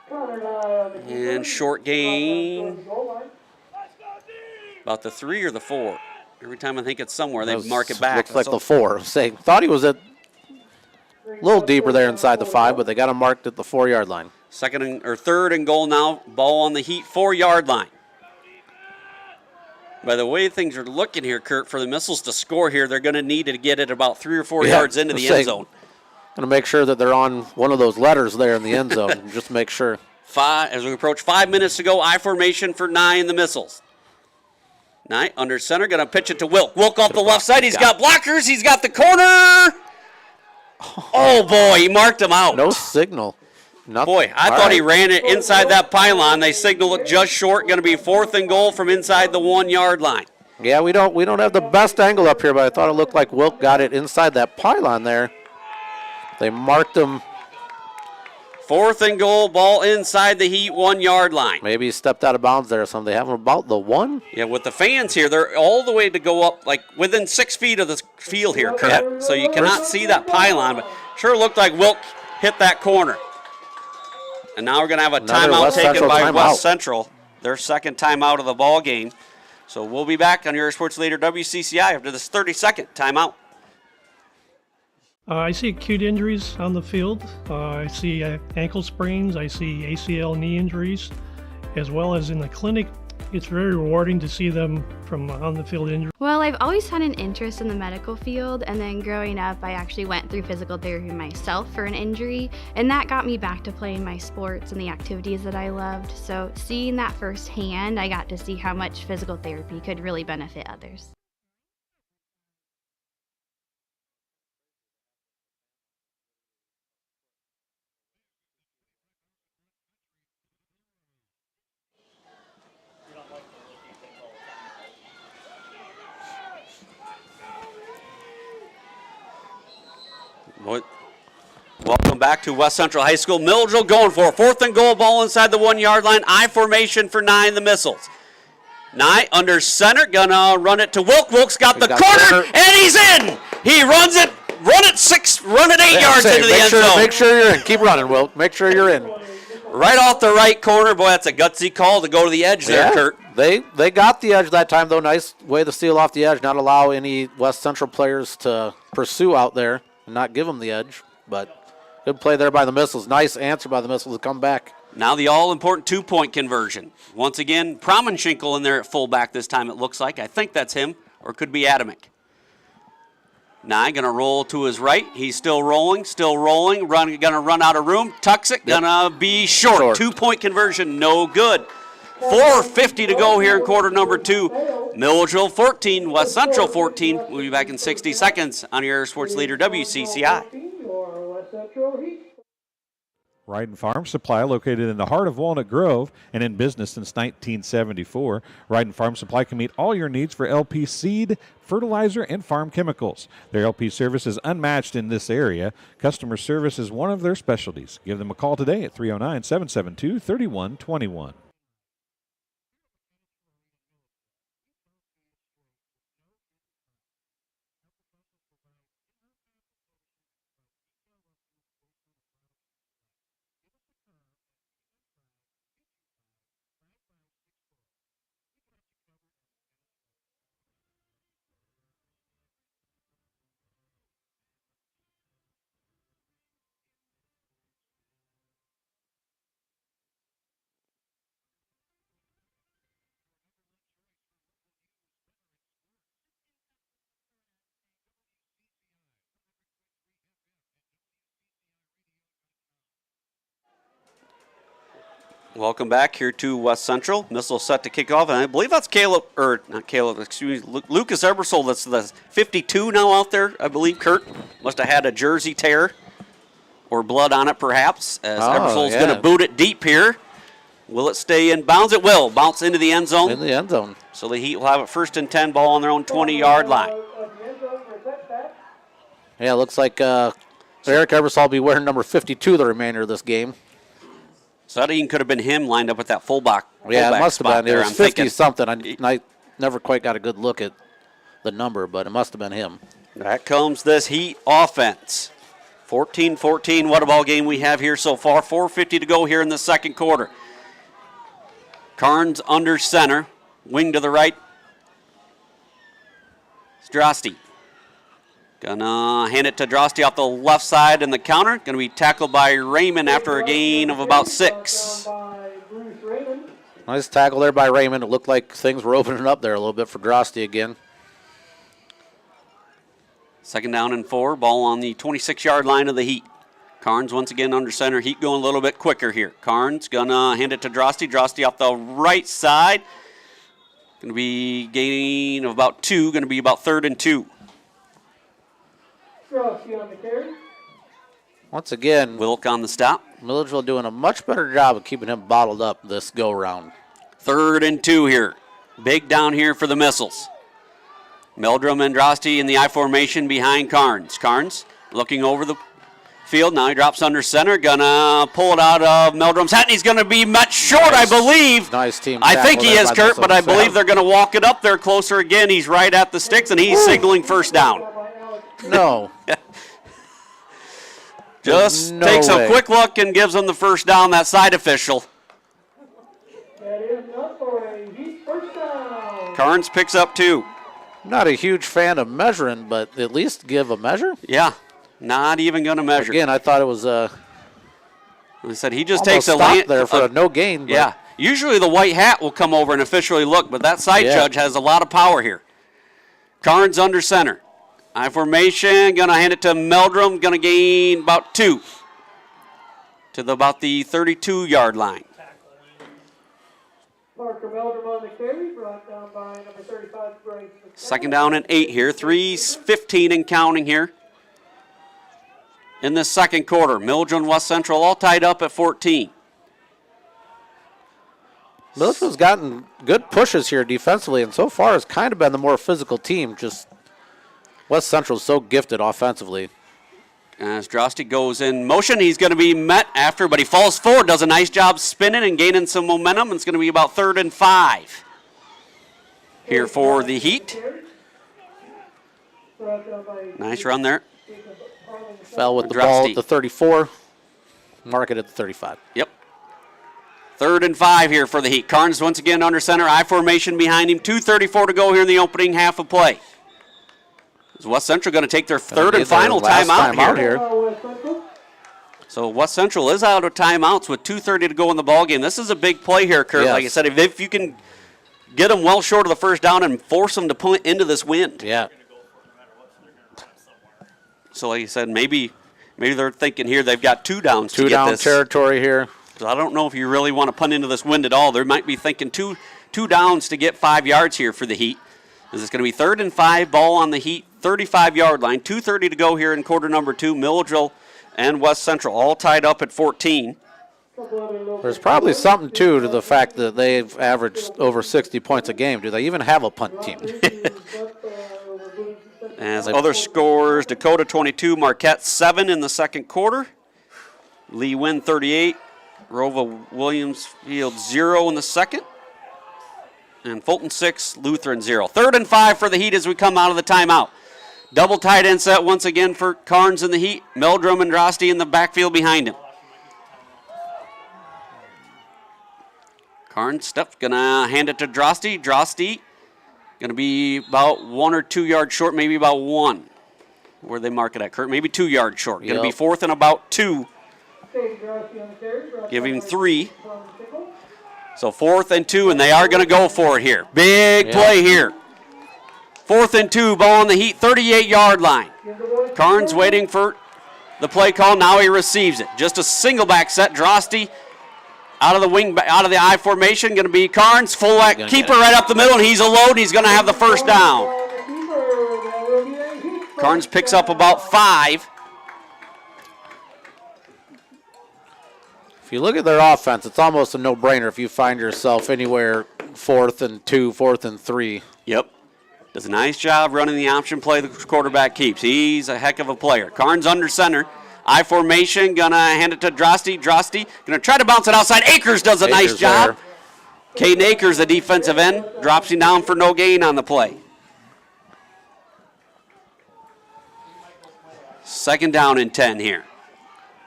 A: And short gain. About the 3 or the 4. Every time I think it's somewhere, they mark it back.
B: Looks like the 4. Thought he was at a little deeper there inside the 5, but they got him marked at the 4-yard line.
A: 3rd and goal now. Ball on the Heat 4-yard line. By the way things are looking here, Kurt, for the Missiles to score here, they're going to need to get it about 3 or 4 yards into the end zone.
B: Going to make sure that they're on one of those letters there in the end zone, just to make sure.
A: As we approach 5 minutes to go, I formation for 9, the Missiles. 9 under center, going to pitch it to Wilk. Wilk off the left side. He's got blockers. He's got the corner. Oh, boy, he marked him out.
B: No signal. Nothing.
A: Boy, I thought he ran it inside that pylon. They signaled it just short. Going to be 4th and goal from inside the 1-yard line.
B: Yeah, we don't have the best angle up here, but I thought it looked like Wilk got it inside that pylon there. They marked him.
A: 4th and goal, ball inside the Heat 1-yard line.
B: Maybe he stepped out of bounds there or something. They have him about the 1.
A: Yeah, with the fans here, they're all the way to go up, like within 6 feet of the field here, Kurt.
B: Yeah.
A: So you cannot see that pylon, but sure looked like Wilk hit that corner. And now we're going to have a timeout taken by West Central, their 2nd timeout of the ball game. So we'll be back on your sports leader WCCI after this 32nd timeout.
I: I see acute injuries on the field. I see ankle sprains. I see ACL knee injuries, as well as in the clinic. It's very rewarding to see them from on the field injuries.
J: Well, I've always had an interest in the medical field, and then growing up, I actually went through physical therapy myself for an injury, and that got me back to playing my sports and the activities that I loved. So seeing that firsthand, I got to see how much physical therapy could really benefit others.
A: Welcome back to West Central High School. Milledgeville going for it. 4th and goal, ball inside the 1-yard line. I formation for 9, the Missiles. 9 under center, gonna run it to Wilk. Wilk's got the corner, and he's in. He runs it, run it 8 yards into the end zone.
B: Make sure you're in. Keep running, Wilk. Make sure you're in.
A: Right off the right corner. Boy, that's a gutsy call to go to the edge there, Kurt.
B: They got the edge that time, though. Nice way to steal off the edge, not allow any West Central players to pursue out there and not give them the edge. But good play there by the Missiles. Nice answer by the Missiles to come back.
A: Now the all-important 2-point conversion. Once again, Promenschinkel in there at fullback this time, it looks like. I think that's him, or it could be Adamick. Nye going to roll to his right. He's still rolling. Going to run out of room. Tucks it. Going to be short. 2-point conversion, no good. 4:50 to go here in quarter number 2. Milledgeville 14, West Central 14. We'll be back in 60 seconds on your sports leader WCCI.
C: Your West Central Heat.
F: Ryden Farm Supply, located in the heart of Walnut Grove and in business since 1974. Ryden Farm Supply can meet all your needs for LP seed, fertilizer, and farm chemicals. Their LP service is unmatched in this area. Customer service is one of their specialties. Give them a call today at 309-772-3121.
A: Welcome back here to West Central. Missile set to kick off, and I believe that's Lucas Ebersol. That's the 52 now out there, I believe. Kurt must have had a jersey tear or blood on it, perhaps, as Ebersol's going to boot it deep here. Will it stay in bounds? It will. Bounce into the end zone.
B: In the end zone.
A: So the Heat will have it 1st and 10, ball on their own 20-yard line.
B: Yeah, it looks like Eric Ebersol will be wearing number 52 the remainder of this game.
A: So that even could have been him lined up at that fullback.
B: Yeah, it must have been. It was 50-something. I never quite got a good look at the number, but it must have been him.
A: That comes this Heat offense. 14-14, what a ball game we have here so far. 4:50 to go here in the second quarter. Carnes under center, wing to the right. Strasti. Gonna hand it to Drosty off the left side in the counter. Gonna be tackled by Raymond after a gain of about 6.
B: Nice tackle there by Raymond. It looked like things were opening up there a little bit for Drosty again.
A: 2nd down and 4. Ball on the 26-yard line of the Heat. Carnes once again under center. Heat going a little bit quicker here. Carnes gonna hand it to Drosty. Drosty off the right side. Gonna be gain of about 2. Gonna be about 3rd and 2.
B: Once again,
A: Wilk on the stop.
B: Milledgeville doing a much better job of keeping him bottled up this go-round.
A: 3rd and 2 here. Big down here for the Missiles. Meldrum and Drosty in the I formation behind Carnes. Carnes looking over the field. Now he drops under center. Gonna pull it out of Meldrum's hat. And he's gonna be met short, I believe.
B: Nice team.
A: I think he is, Kurt, but I believe they're gonna walk it up there closer again. He's right at the sticks, and he's signaling 1st down.
B: No.
A: Just takes a quick look and gives them the 1st down, that side official.
C: That is not for a Heat 1st down.
A: Carnes picks up 2.
B: Not a huge fan of measuring, but at least give a measure.
A: Yeah, not even going to measure.
B: Again, I thought it was
A: I said he just
B: takes
A: takes
B: a stop there for a no gain. But
A: yeah, usually the white hat will come over and officially look, but that side judge has a lot of power here. Carnes under center. I formation, gonna hand it to Meldrum, gonna gain about 2 to about the 32-yard line.
C: Parker Meldrum on the carry, brought down by number 35, Bryce.
A: 2nd down and 8 here, 3:15 and counting here in the second quarter. Milledgeville and West Central all tied up at 14.
B: Milledgeville's gotten good pushes here defensively, and so far has kind of been the more physical team. Just West Central's so gifted offensively.
A: As Drosty goes in motion, he's going to be met after, but he falls forward, does a nice job spinning and gaining some momentum. It's going to be about 3rd and 5 here for the Heat. Nice run there.
B: Fell with the ball at the 34. Mark it at the 35.
A: Yep. 3rd and 5 here for the Heat. Carnes once again under center. I formation behind him. 2:34 to go here in the opening half of play. Is West Central going to take their 3rd and final timeout here? So West Central is out of timeouts with 2:30 to go in the ballgame. This is a big play here, Kurt.
B: Yes.
A: Like I said, if you can get them well short of the 1st down and force them to punt into this wind.
B: Yeah.
A: So like I said, maybe they're thinking here they've got 2 downs to get this.
B: 2 down territory here.
A: So I don't know if you really want to punt into this wind at all. They might be thinking two downs to get 5 yards here for the Heat. This is going to be 3rd and 5, ball on the Heat 35-yard line. 2:30 to go here in quarter number 2. Milledgeville and West Central all tied up at 14.
B: There's probably something, too, to the fact that they've averaged over 60 points a game. Do they even have a punt team?
A: As other scores, Dakota 22, Marquette 7 in the second quarter. Lee Wynn 38, Rova Williamsfield 0 in the second. And Fulton 6, Lutheran 0. 3rd and 5 for the Heat as we come out of the timeout. Double tight end set once again for Carnes in the Heat. Meldrum and Drosty in the backfield behind him. Carnes steps, gonna hand it to Drosty. Drosty gonna be about 1 or 2 yards short, maybe about 1. Where they mark it at, Kurt? Maybe 2 yards short. Gonna be 4th and about 2. Giving 3. So 4th and 2, and they are going to go for it here. Big play here. 4th and 2, ball on the Heat, 38-yard line. Carnes waiting for the play call. Now he receives it. Just a single back set. Drosty out of the wing, out of the I formation. Going to be Carnes, fullback keeper right up the middle, and he's alone. He's going to have the first down. Carnes picks up about 5.
B: If you look at their offense, it's almost a no-brainer if you find yourself anywhere 4th and 2, 4th and 3.
A: Yep. Does a nice job running the option play the quarterback keeps. He's a heck of a player. Carnes under center. I formation, gonna hand it to Drosty. Drosty gonna try to bounce it outside. Akers does a nice job. Caden Akers, the defensive end, drops him down for no gain on the play. 2nd down and 10 here.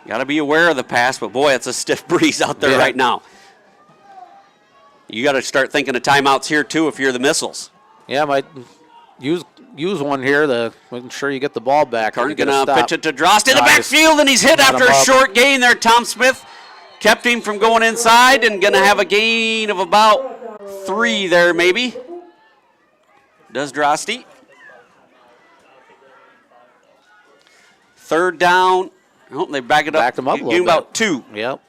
A: Got to be aware of the pass, but boy, it's a stiff breeze out there right now. You got to start thinking of timeouts here too if you're the Missiles.
B: Yeah, might use one here to make sure you get the ball back.
A: Carnes gonna pitch it to Drost in the backfield, and he's hit after a short gain there. Tom Smith kept him from going inside, and gonna have a gain of about 3 there maybe. Does Drosty. 3rd down. Oh, they back it up.
B: Backed him up a little bit.
A: About 2.
B: Yep.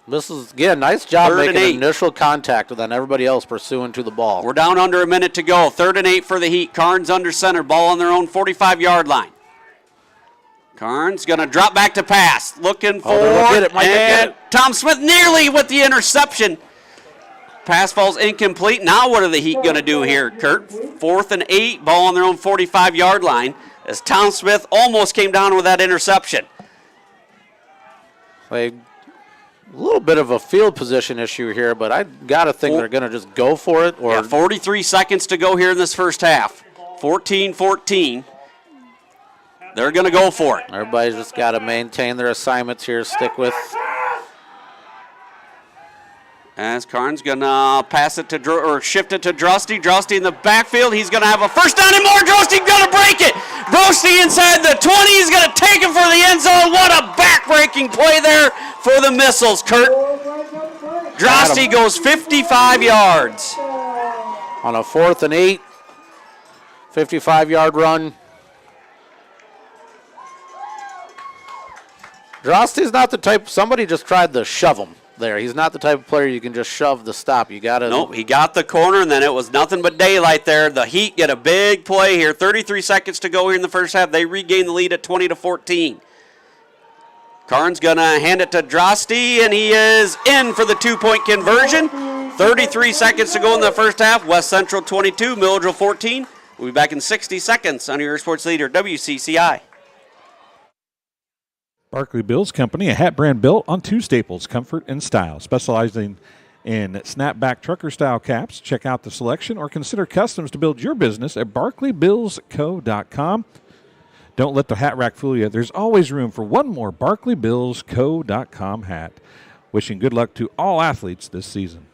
B: This is, again, nice job
A: 3rd
B: making initial contact with then everybody else pursuing to the ball.
A: We're down under a minute to go. 3rd and 8 for the Heat. Carnes under center. Ball on their own 45-yard line. Carnes going to drop back to pass. Looking for and Tom Smith nearly with the interception. Pass falls incomplete. Now what are the Heat going to do here, Kurt? 4th and 8. Ball on their own 45-yard line as Tom Smith almost came down with that interception.
B: A little bit of a field position issue here, but I got to think they're going to just go for it. Or
A: 43 seconds to go here in this first half. 14-14. They're going to go for it.
B: Everybody's just got to maintain their assignments here, stick with.
A: As Carnes going to pass it to, or shift it to Drosty. Drosty in the backfield. He's going to have a first down and more. Drosty going to break it. Drosty inside the 20. He's going to take him for the end zone. What a back-breaking play there for the Missiles, Kurt. Drosty goes 55 yards.
B: On a 4th and 8, 55-yard run. Drosty's not the type, somebody just tried to shove him there. He's not the type of player you can just shove the stop. You got to.
A: Nope, he got the corner, and then it was nothing but daylight there. The Heat get a big play here. 33 seconds to go here in the first half. They regain the lead at 20-14. Carnes going to hand it to Drosty, and he is in for the 2-point conversion. 33 seconds to go in the first half. West Central 22, Milledgeville 14. We'll be back in 60 seconds on your sports leader, WCCI.
F: Barkley Bills Company, a hat brand built on 2 staples, comfort and style, specializing in snapback trucker-style caps. Check out the selection or consider customs to build your business at barkleybillsco.com. Don't let the hat rack fool you. There's always room for one more barkleybillsco.com hat. Wishing good luck to all athletes this season.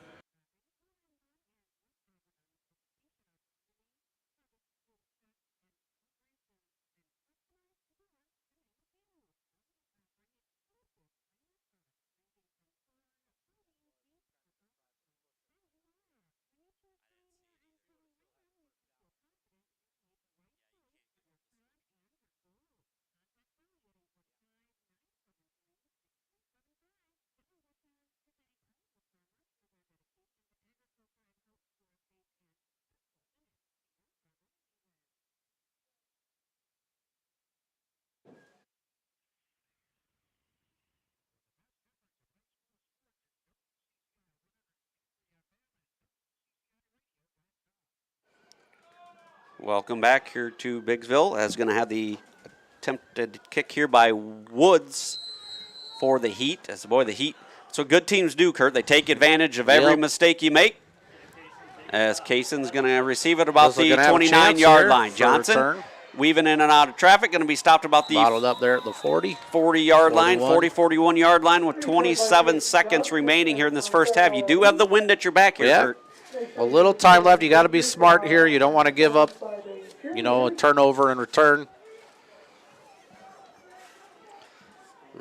A: Welcome back here to Biggsville. As going to have the attempted kick here by Woods for the Heat. As boy, the Heat. So good teams do, Kurt. They take advantage of every mistake you make. As Kayson's going to receive it about the 29-yard line. Johnson weaving in and out of traffic. Going to be stopped about the
B: bottled up there at the
A: 40-yard line, 41-yard line with 27 seconds remaining here in this first half. You do have the wind at your back here, Kurt.
B: A little time left. You got to be smart here. You don't want to give up, a turnover in return.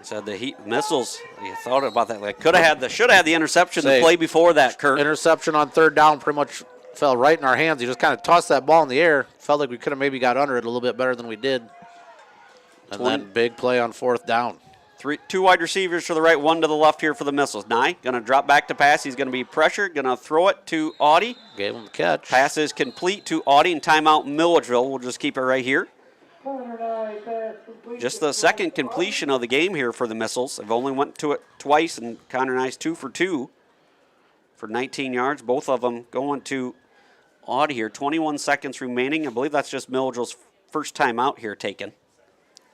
A: Said the Heat missiles. You thought about that. Like should have had the interception the play before that, Kurt.
B: Interception on third down pretty much fell right in our hands. You just kind of tossed that ball in the air. Felt like we could have maybe got under it a little bit better than we did. And then big play on fourth down.
A: Two wide receivers to the right, one to the left here for the missiles. Nye going to drop back to pass. He's going to be pressured. Going to throw it to Audie.
B: Gave him the catch.
A: Pass is complete to Audie and timeout Milledgeville. We'll just keep it right here. Just the second completion of the game here for the missiles. They've only went to it twice, and Connor Nye's 2 for 2 for 19 yards. Both of them going to Audie here. 21 seconds remaining. I believe that's just Milledgeville's first time out here taken.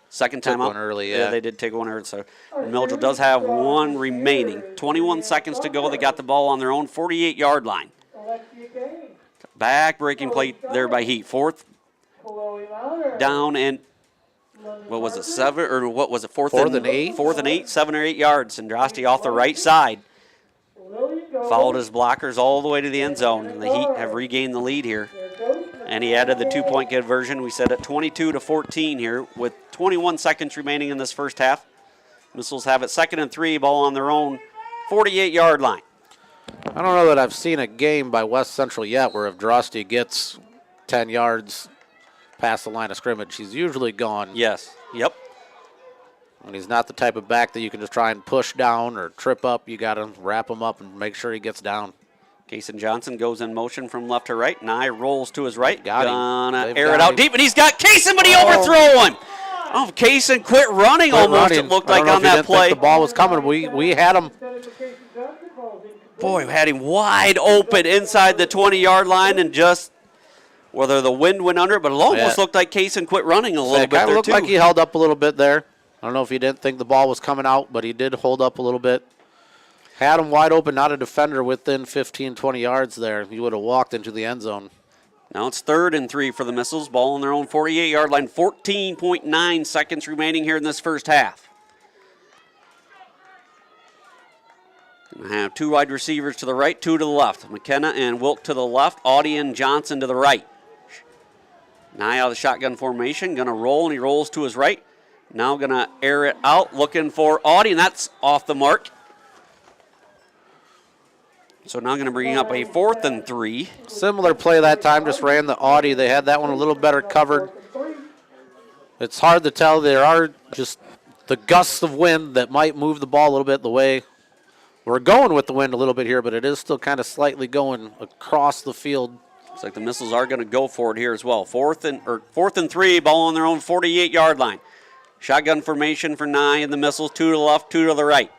A: Second time out.
B: One early,
A: yeah, they did take one early. So Milledgeville does have one remaining. 21 seconds to go. They got the ball on their own 48-yard line. Back-breaking play there by Heat. Fourth down and what was it, 7 or what was it, fourth and 8? 4th and 8, 7 or 8 yards. And Drosty off the right side. Followed his blockers all the way to the end zone. And the Heat have regained the lead here. And he added the 2-point conversion. We said at 22-14 here with 21 seconds remaining in this first half. Missiles have it 2nd and 3, ball on their own 48-yard line.
B: I don't know that I've seen a game by West Central yet where if Drosty gets 10 yards past the line of scrimmage, he's usually gone.
A: Yes. Yep.
B: And he's not the type of back that you can just try and push down or trip up. You got to wrap him up and make sure he gets down.
A: Kayson Johnson goes in motion from left to right. Nye rolls to his right.
B: Gonna
A: air it out deep, and he's got Kayson, but he overthrew one. Oh, Kayson quit running almost, it looked like on that play.
B: The ball was coming. We had him.
A: Boy, we had him wide open inside the 20-yard line, and just whether the wind went under it, but it almost looked like Kayson quit running a little bit there, too.
B: It looked like he held up a little bit there. I don't know if he didn't think the ball was coming out, but he did hold up a little bit. Had him wide open, not a defender within 15, 20 yards there. He would have walked into the end zone.
A: Now it's 3rd and 3 for the missiles. Ball on their own 48-yard line. 14.9 seconds remaining here in this first half. Gonna have 2 wide receivers to the right, 2 to the left. McKenna and Wilk to the left. Audie and Johnson to the right. Nye out of the shotgun formation. Going to roll, and he rolls to his right. Now going to air it out, looking for Audie, and that's off the mark. So now going to bring up a 4th and 3.
B: Similar play that time, just ran the Audie. They had that one a little better covered. It's hard to tell. There are just the gusts of wind that might move the ball a little bit the way we're going with the wind a little bit here, but it is still kind of slightly going across the field.
A: Looks like the missiles are going to go for it here as well. 4th and 3, ball on their own 48-yard line. Shotgun formation for Nye and the missiles, 2 to the left, 2 to the right.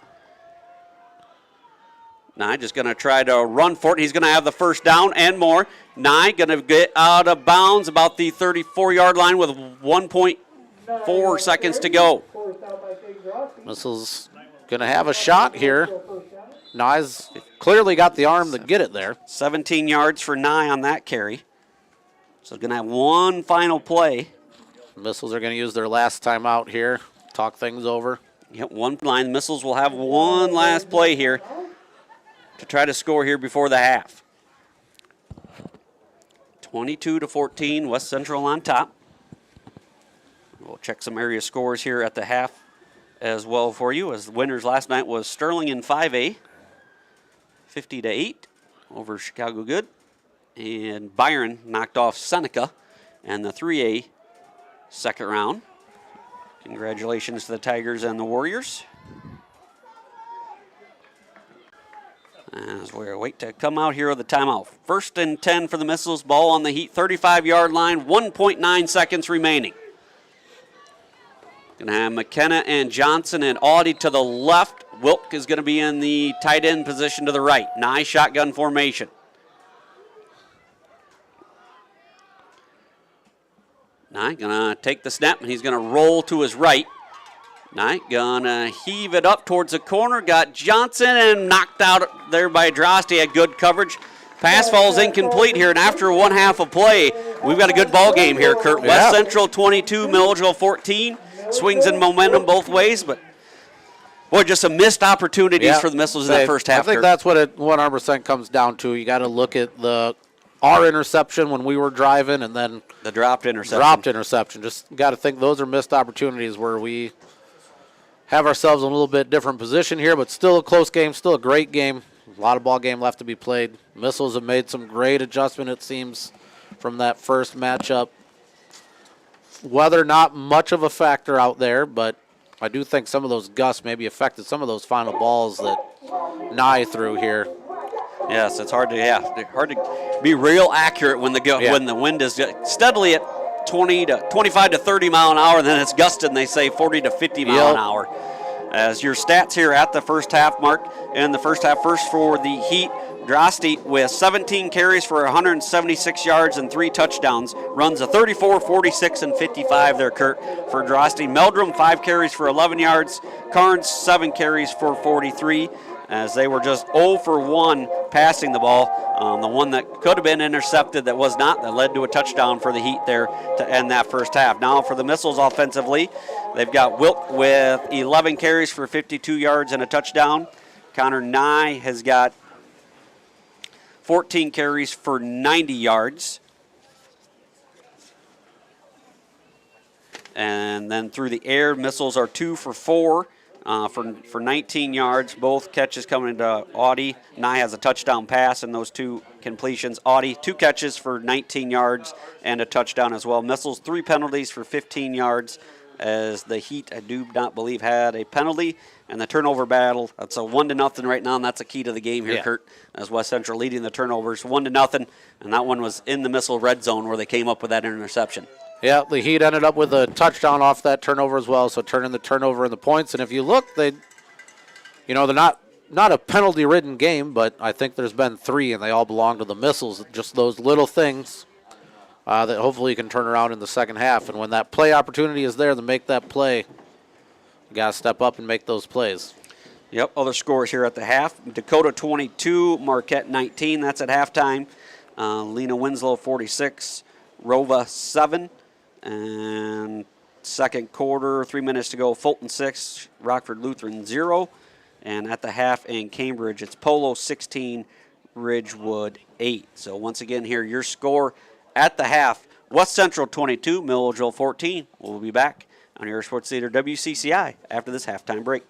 A: Nye just going to try to run for it. He's going to have the first down and more. Nye going to get out of bounds about the 34-yard line with 1.4 seconds to go.
B: Missiles going to have a shot here. Nye's clearly got the arm to get it there.
A: 17 yards for Nye on that carry. So going to have one final play.
B: Missiles are going to use their last time out here. Talk things over.
A: Yep, one line. Missiles will have one last play here to try to score here before the half. 22-14, West Central on top. We'll check some area scores here at the half as well for you, as the winners last night was Sterling in 5A, 50-8 over Chicago Good, and Byron knocked off Seneca and the 3A second round. Congratulations to the Tigers and the Warriors. As we wait to come out here with the timeout. 1st and 10 for the missiles. Ball on the Heat 35-yard line. 1.9 seconds remaining. Going to have McKenna and Johnson and Audie to the left. Wilk is going to be in the tight end position to the right. Nice shotgun formation. Nye gonna take the snap, and he's gonna roll to his right. Nye gonna heave it up towards the corner. Got Johnson and knocked out there by Drosty. Had good coverage. Pass falls incomplete here, and after 1/2 of play, we've got a good ball game here, Kurt.
B: Yeah.
A: West Central 22, Milledgeville 14. Swings and momentum both ways, but boy, just some missed opportunities for the Missiles in that first half.
B: I think
A: Kurt.
B: that's what it 100% comes down to. You got to look at our interception when we were driving, and then
A: the dropped interception.
B: Just got to think those are missed opportunities where we have ourselves in a little bit different position here, but still a close game, still a great game. A lot of ball game left to be played. Missiles have made some great adjustment, it seems, from that first matchup. Weather not much of a factor out there, but I do think some of those gusts maybe affected some of those final balls that Nye threw here.
A: Yes, it's hard to be real accurate when the wind is steadily at 25 to 30 mile an hour, and then it's gusted and they say 40 to 50 mile an hour. As your stats here at the first half, Mark, in the first half, first for the Heat, Drosty with 17 carries for 176 yards and 3 touchdowns, runs a 34, 46, and 55 there, Kurt, for Drosty. Meldrum, 5 carries for 11 yards. Carnes, 7 carries for 43, as they were just 0 for 1 passing the ball. The one that could have been intercepted that was not, that led to a touchdown for the Heat there to end that first half. Now for the Missiles offensively, they've got Wilk with 11 carries for 52 yards and a touchdown. Connor Nye has got 14 carries for 90 yards. And then through the air, Missiles are 2 for 4 for 19 yards. Both catches coming to Audie. Nye has a touchdown pass in those 2 completions. Audie, 2 catches for 19 yards and a touchdown as well. Missiles, 3 penalties for 15 yards, as the Heat, I do not believe, had a penalty. And the turnover battle, that's a 1-0 right now, and that's a key to the game here, Kurt, as West Central leading the turnovers 1-0, and that one was in the Missile red zone where they came up with that interception.
B: Yeah, the Heat ended up with a touchdown off that turnover as well, so turning the turnover into points. And if you look, they're not a penalty-ridden game, but I think there's been 3, and they all belong to the Missiles. Just those little things that hopefully you can turn around in the second half. And when that play opportunity is there to make that play, you got to step up and make those plays.
A: Yep, other scores here at the half. Dakota 22, Marquette 19. That's at halftime. Lena Winslow 46, Rova 7. And second quarter, 3 minutes to go, Fulton 6, Rockford Lutheran 0. And at the half in Cambridge, it's Polo 16, Ridgewood 8. So once again here, your score at the half, West Central 22, Milledgeville 14. We'll be back on your Sports Theater WCCI after this halftime break.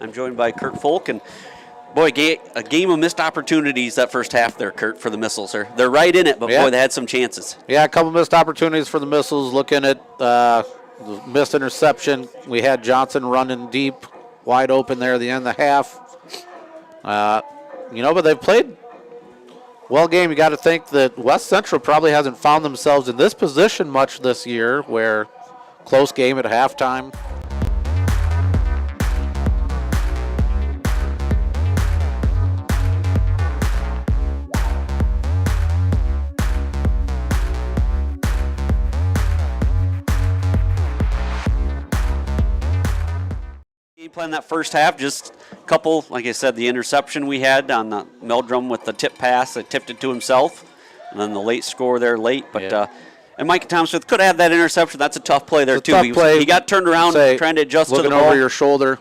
A: I'm joined by Kurt Folk, and boy, a game of missed opportunities that first half there, Kurt, for the Missiles. They're right in it, but boy, they had some chances.
B: Yeah, a couple missed opportunities for the Missiles. Looking at the missed interception, we had Johnson running deep, wide open there at the end of the half. But they've played well game. You got to think that West Central probably hasn't found themselves in this position much this year, where close game at halftime.
A: Playing that first half, just a couple, like I said, the interception we had on the Meldrum with the tip pass that tipped it to himself, and then the late score there late. But and Mike Thompson could have had that interception. That's a tough play there, too. He got turned around trying to adjust to the ball.
B: Looking over your shoulder.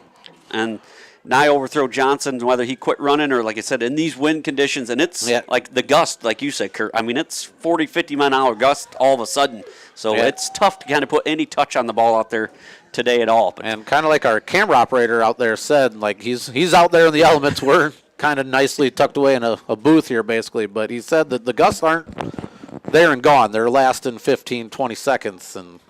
A: And Nye overthrow Johnson, whether he quit running or, like I said, in these wind conditions, and it's like the gust, like you said, Kurt. I mean, it's 40, 50-mile-an-hour gust all of a sudden. So it's tough to kind of put any touch on the ball out there today at all.
B: And kind of like our camera operator out there said, like he's out there in the elements. We're kind of nicely tucked away in a booth here, basically. But he said that the gusts aren't there and gone. They're lasting 15, 20 seconds, and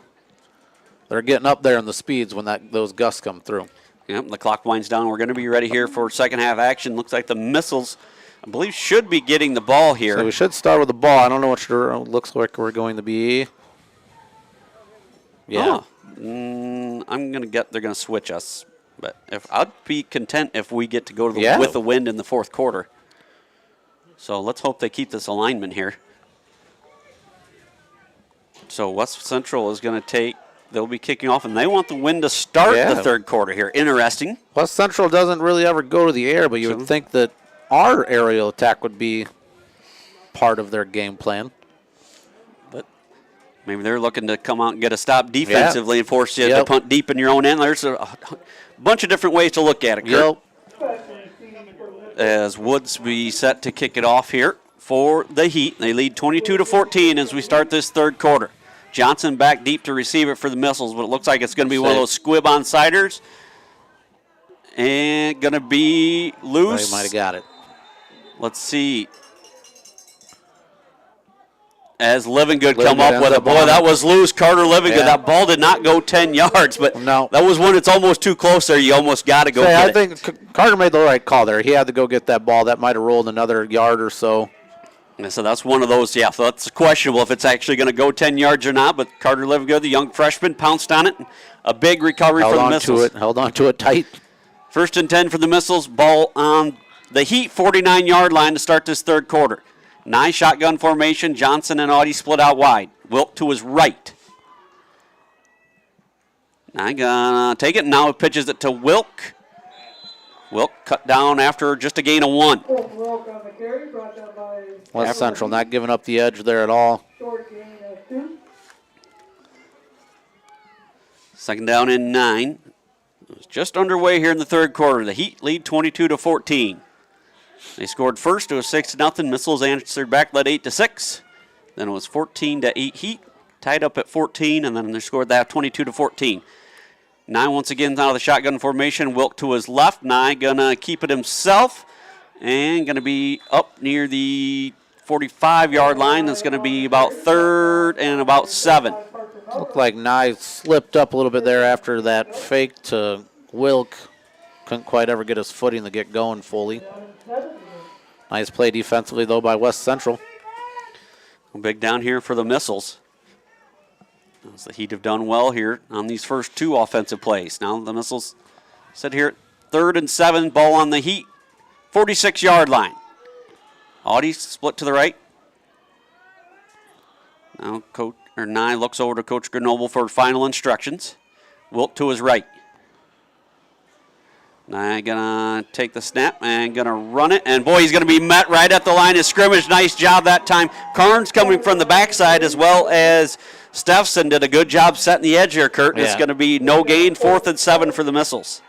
B: they're getting up there in the speeds when those gusts come through.
A: Yep, the clock winds down. We're going to be ready here for second half action. Looks like the Missiles, I believe, should be getting the ball here.
B: So we should start with the ball. I don't know what it looks like we're going to be. Yeah.
A: Oh. I'm going to get they're going to switch us. But I'd be content if we get to go to with the wind in the fourth quarter. So let's hope they keep this alignment here. So West Central is going to they'll be kicking off, and they want the wind to start the third quarter here. Interesting.
B: West Central doesn't really ever go to the air, but you would think that our aerial attack would be part of their game plan.
A: Maybe they're looking to come out and get a stop defensively and force you to punt deep in your own end. There's a bunch of different ways to look at it, Kurt. As Woods be set to kick it off here for the Heat. They lead 22-14 as we start this third quarter. Johnson back deep to receive it for the Missiles, but it looks like it's going to be one of those squib onssiders. And going to be loose.
B: They might have got it.
A: Let's see. As Livingood come up with it. Boy, that was loose. Carter Livingood.
B: Yeah.
A: That ball did not go 10 yards, but that was one that's almost too close there. You almost got to go get it.
B: I think Carter made the right call there. He had to go get that ball. That might have rolled another yard or so.
A: And so that's one of those, so that's questionable if it's actually going to go 10 yards or not, but Carter Livingood, the young freshman, pounced on it. A big recovery for the Missiles.
B: Held on to it tight.
A: First and 10 for the Missiles. Ball on the Heat 49-yard line to start this third quarter. Nice shotgun formation. Johnson and Audie split out wide. Wilk to his right. Now gonna take it. Now it pitches it to Wilk. Wilk cut down after just a gain of 1.
B: West Central not giving up the edge there at all.
A: Second down and 9. It's just underway here in the third quarter. The Heat lead 22-14. They scored first. It was 6-0. Missiles answered back, led 8-6. Then it was 14-8 Heat, tied up at 14, and then they scored that 22-14. Nye once again out of the shotgun formation. Wilk to his left. Nye gonna keep it himself, and gonna be up near the 45-yard line. That's gonna be about third and about 7.
B: Looked like Nye slipped up a little bit there after that fake to Wilk. Couldn't quite ever get his footing to get going fully. Nice play defensively, though, by West Central.
A: Big down here for the Missiles. As the Heat have done well here on these first 2 offensive plays. Now the Missiles sit here at 3rd and 7, ball on the Heat, 46-yard line. Audie split to the right. Now Nye looks over to Coach Grenoble for final instructions. Wilk to his right. Nye gonna take the snap and gonna run it, and boy, he's gonna be met right at the line of scrimmage. Nice job that time. Carnes coming from the backside, as well as Steffson did a good job setting the edge here, Kurt. It's gonna be no gain, 4th and 7 for the Missiles.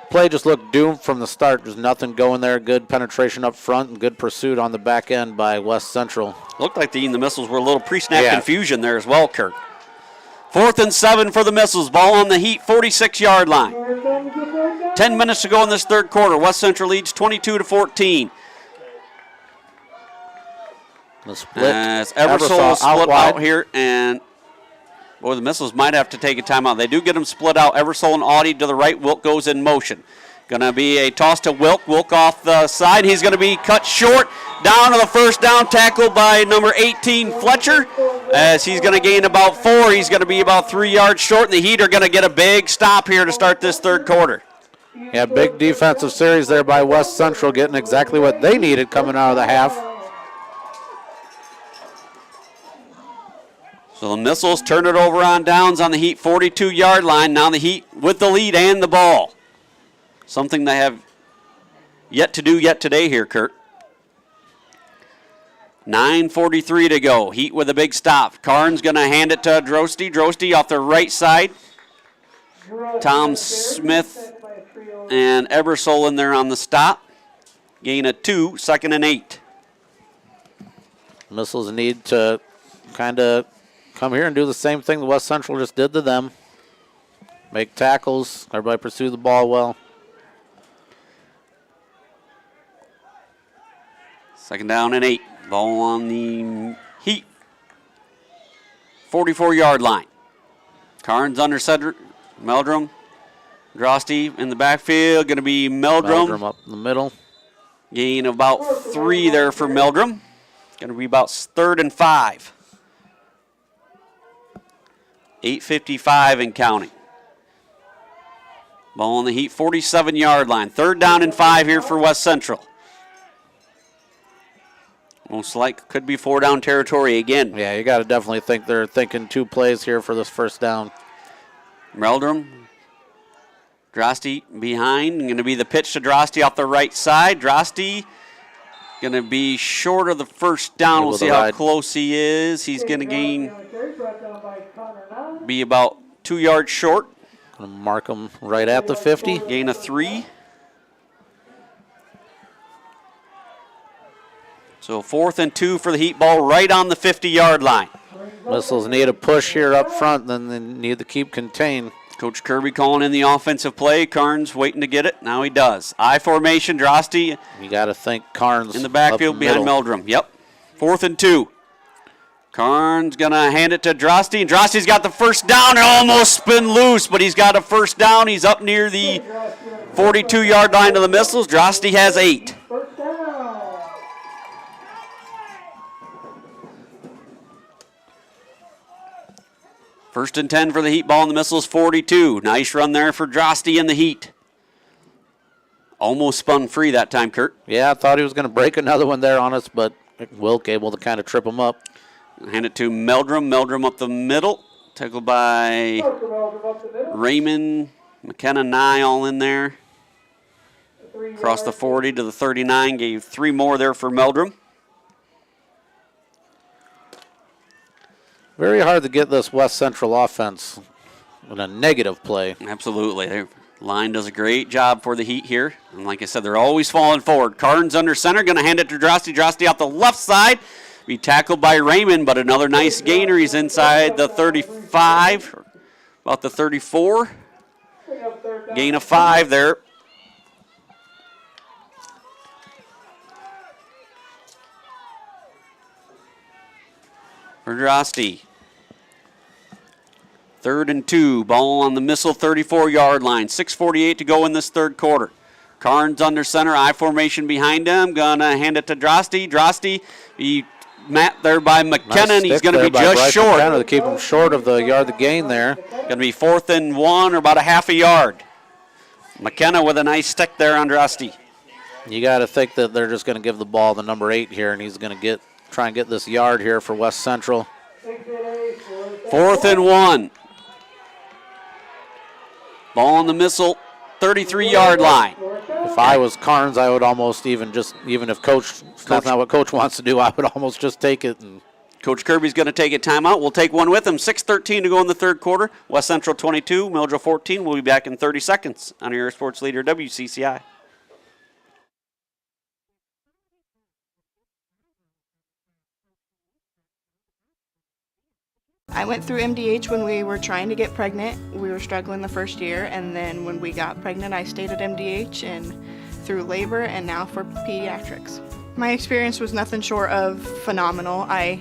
B: Play just looked doomed from the start. There's nothing going there. Good penetration up front and good pursuit on the back end by West Central.
A: Looked like the Missiles were a little pre-snap confusion there as well, Kurt. 4th and 7 for the Missiles. Ball on the Heat, 46-yard line. 10 minutes to go in this third quarter. West Central leads 22-14.
B: The split.
A: As Eversole split out here, and boy, the Missiles might have to take a timeout. They do get them split out. Eversole and Audie to the right. Wilk goes in motion. Going to be a toss to Wilk. Wilk off the side. He's going to be cut short. Down to the first down, tackled by number 18, Fletcher. As he's going to gain about 4. He's going to be about 3 yards short, and the Heat are going to get a big stop here to start this third quarter.
B: Yeah, big defensive series there by West Central, getting exactly what they needed coming out of the half.
A: So the Missiles turn it over on downs on the Heat 42-yard line. Now the Heat with the lead and the ball. Something they have yet to do yet today here, Kurt. 9:43 to go. Heat with a big stop. Karn's going to hand it to Drosty. Drosty off the right side. Tom Smith and Ebersole in there on the stop. Gain of 2, 2nd and 8.
B: Missiles need to kind of come here and do the same thing that West Central just did to them. Make tackles. Everybody pursue the ball well.
A: 2nd down and 8. Ball on the Heat 44-yard line. Karn's under center. Meldrum. Drosty in the backfield. Going to be Meldrum.
B: Meldrum up in the middle.
A: Gain of about 3 there for Meldrum. Going to be about 3rd and 5. 8:55 and counting. Ball on the Heat 47-yard line. 3rd down and 5 here for West Central. Most like could be 4-down territory again.
B: Yeah, you got to definitely think they're thinking 2 plays here for this first down.
A: Meldrum. Drosty behind. Going to be the pitch to Drosty off the right side. Drosty going to be short of the first down. We'll see how close he is. He's going to be about 2 yards short.
B: Going to mark him right at the 50.
A: Gain of 3. So 4th and 2 for the Heat, ball right on the 50-yard line.
B: Missiles need a push here up front, then they need to keep contained.
A: Coach Kirby calling in the offensive play. Karn's waiting to get it. Now he does. I formation, Drosty.
B: You got to think Karn's
A: in the backfield behind Meldrum. Yep. 4th and 2. Karn's going to hand it to Drosty, and Drosty's got the first down and almost spin loose, but he's got a first down. He's up near the 42-yard line of the Missiles. Drosty has 8. First and 10 for the Heat, ball in the Missiles 42. Nice run there for Drosty in the Heat. Almost spun free that time, Kurt.
B: Yeah, I thought he was going to break another one there on us, but Wilk able to kind of trip him up.
A: Hand it to Meldrum. Meldrum up the middle. Tackled by Raymond, McKenna, Nye all in there. Across the 40 to the 39. Gave 3 more there for Meldrum.
B: Very hard to get this West Central offense in a negative play.
A: Absolutely. Their line does a great job for the Heat here. And like I said, they're always falling forward. Karn's under center. Going to hand it to Drosty. Drosty out the left side. Be tackled by Raymond, but another nice gainer. He's inside the 35, about the 34. Gain of 5 there. For Drosty. 3rd and 2. Ball on the Missile 34-yard line. 6:48 to go in this third quarter. Karn's under center. I formation behind him. Gonna hand it to Drosty. Drosty, he mapped there by McKenna. Nice, he's going to be just short.
B: McKenna to keep him short of the yard to gain there.
A: Going to be 4th and 1 or about a half a yard. McKenna with a nice stick there on Drosty.
B: You got to think that they're just going to give the ball to number 8 here, and he's going to try and get this yard here for West Central.
A: 4th and 1. Ball on the Missile, 33-yard line.
B: If I was Karns, I would almost even if Coach, that's not what Coach wants to do, I would almost just take it. And
A: Coach Kirby's going to take a timeout. We'll take one with him. 6:13 to go in the third quarter. West Central 22, Milledgeville 14. We'll be back in 30 seconds on your sports leader, WCCI.
G: I went through MDH when we were trying to get pregnant. We were struggling the first year, and then when we got pregnant, I stayed at MDH and through labor and now for pediatrics. My experience was nothing short of phenomenal. I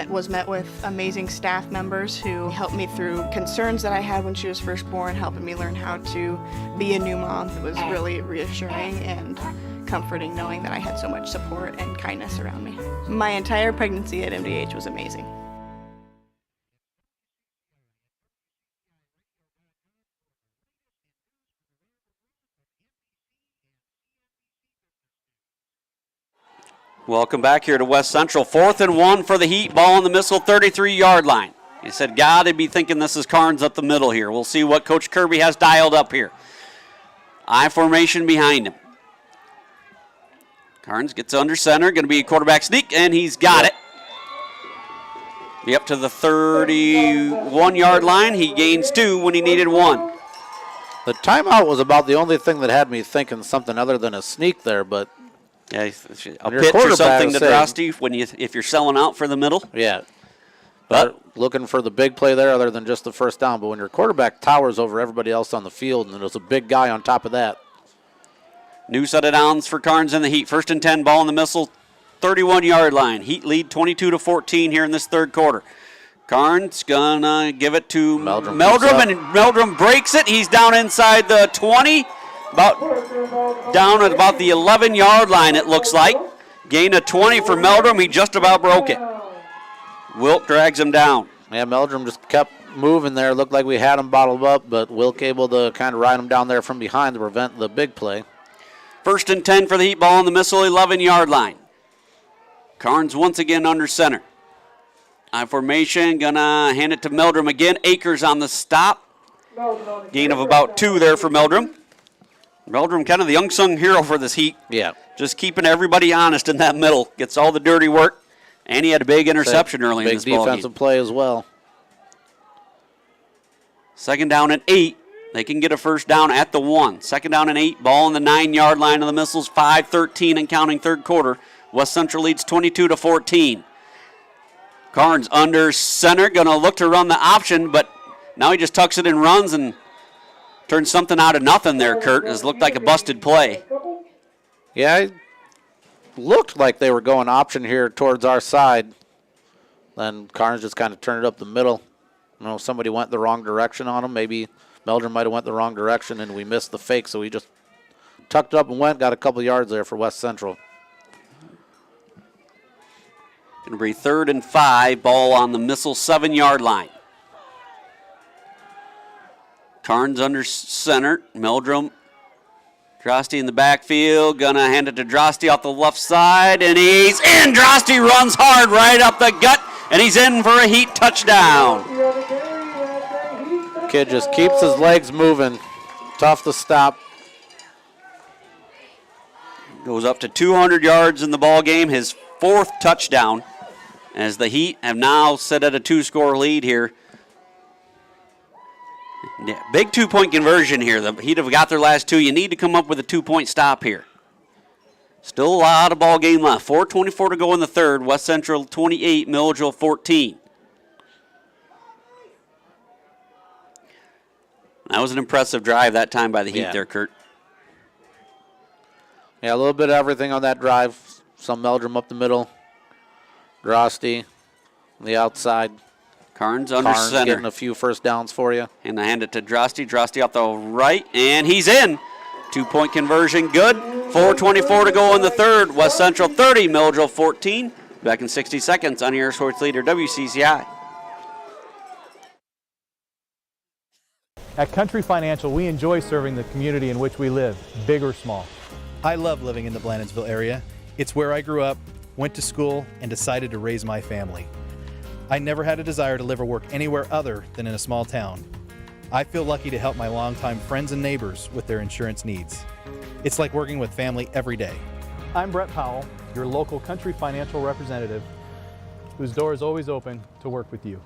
G: was met with amazing staff members who helped me through concerns that I had when she was first born, helping me learn how to be a new mom. It was really reassuring and comforting knowing that I had so much support and kindness around me. My entire pregnancy at MDH was amazing.
A: Welcome back here to West Central. 4th and 1 for the Heat. Ball on the Missile 33-yard line. He said, God, I'd be thinking this is Carnes up the middle here. We'll see what Coach Kirby has dialed up here. I formation behind him. Carnes gets under center. Going to be a quarterback sneak, and he's got it. Be up to the 31-yard line. He gains 2 when he needed 1.
B: The timeout was about the only thing that had me thinking something other than a sneak there, but
A: yeah, a pitch or something to Drosty if you're selling out for the middle.
B: Yeah. But looking for the big play there other than just the first down. But when your quarterback towers over everybody else on the field and there's a big guy on top of that.
A: New set of downs for Carnes and the Heat. 1st and 10, ball on the Missile, 31-yard line. Heat lead 22-14 here in this third quarter. Carnes gonna give it to Meldrum, and Meldrum breaks it. He's down inside the 20. Down at about the 11-yard line, it looks like. Gain of 20 for Meldrum. He just about broke it. Wilk drags him down.
B: Yeah, Meldrum just kept moving there. Looked like we had him bottled up, but Wilk able to kind of ride him down there from behind to prevent the big play.
A: 1st and 10 for the Heat. Ball on the Missile, 11-yard line. Carnes once again under center. I formation, gonna hand it to Meldrum again. Akers on the stop. Gain of about 2 there for Meldrum. Meldrum kind of the unsung hero for this Heat.
B: Yeah.
A: Just keeping everybody honest in that middle. Gets all the dirty work. And he had a big interception early in this ball game.
B: Big defensive play as well.
A: 2nd down and 8. They can get a first down at the 1. 2nd down and 8. Ball on the 9-yard line of the Missiles. 5:13 and counting third quarter. West Central leads 22-14. Carnes under center. Going to look to run the option, but now he just tucks it and runs and turns something out of nothing there, Kurt. It looked like a busted play.
B: Yeah, it looked like they were going option here towards our side. Then Carnes just kind of turned it up the middle. You know, somebody went the wrong direction on him. Maybe Meldrum might have went the wrong direction and we missed the fake, so he just tucked up and went, got a couple yards there for West Central.
A: Going to be 3rd and 5, ball on the Missile 7-yard line. Carnes under center. Meldrum, Drosty in the backfield. Gonna hand it to Drosty off the left side, and he's in. Drosty runs hard right up the gut, and he's in for a Heat touchdown.
B: Kid just keeps his legs moving. Tough to stop.
A: Goes up to 200 yards in the ball game. His 4th touchdown, as the Heat have now set at a 2-score lead here. Yeah, big 2-point conversion here. The Heat have got their last 2. You need to come up with a 2-point stop here. Still a lot of ball game left. 4:24 to go in the third. West Central 28, Milledgeville 14. That was an impressive drive that time by the Heat there, Kurt.
B: Yeah, a little bit of everything on that drive. Some Meldrum up the middle. Drosty on the outside.
A: Carnes under center.
B: Getting a few first downs for you.
A: And I hand it to Drosty. Drosty off the right, and he's in. 2-point conversion, good. 4:24 to go in the third. West Central 30, Milledgeville 14. Back in 60 seconds on your sports leader, WCCI.
D: At Country Financial, we enjoy serving the community in which we live, big or small.
E: I love living in the Milledgeville area. It's where I grew up, went to school, and decided to raise my family. I never had a desire to live or work anywhere other than in a small town. I feel lucky to help my longtime friends and neighbors with their insurance needs. It's like working with family every day.
D: I'm Brett Powell, your local Country Financial representative, whose door is always open to work with you.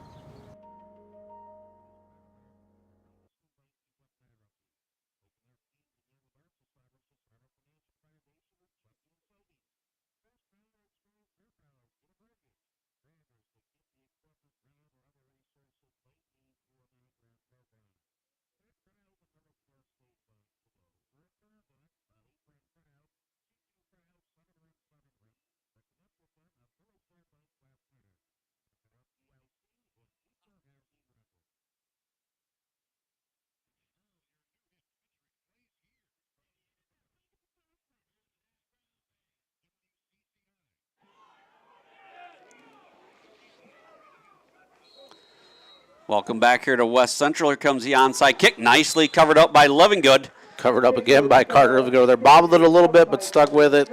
A: Welcome back here to West Central. Here comes the onside kick. Nicely covered up by Livingood.
B: Covered up again by Carter Livingood. They bobbled it a little bit, but stuck with it.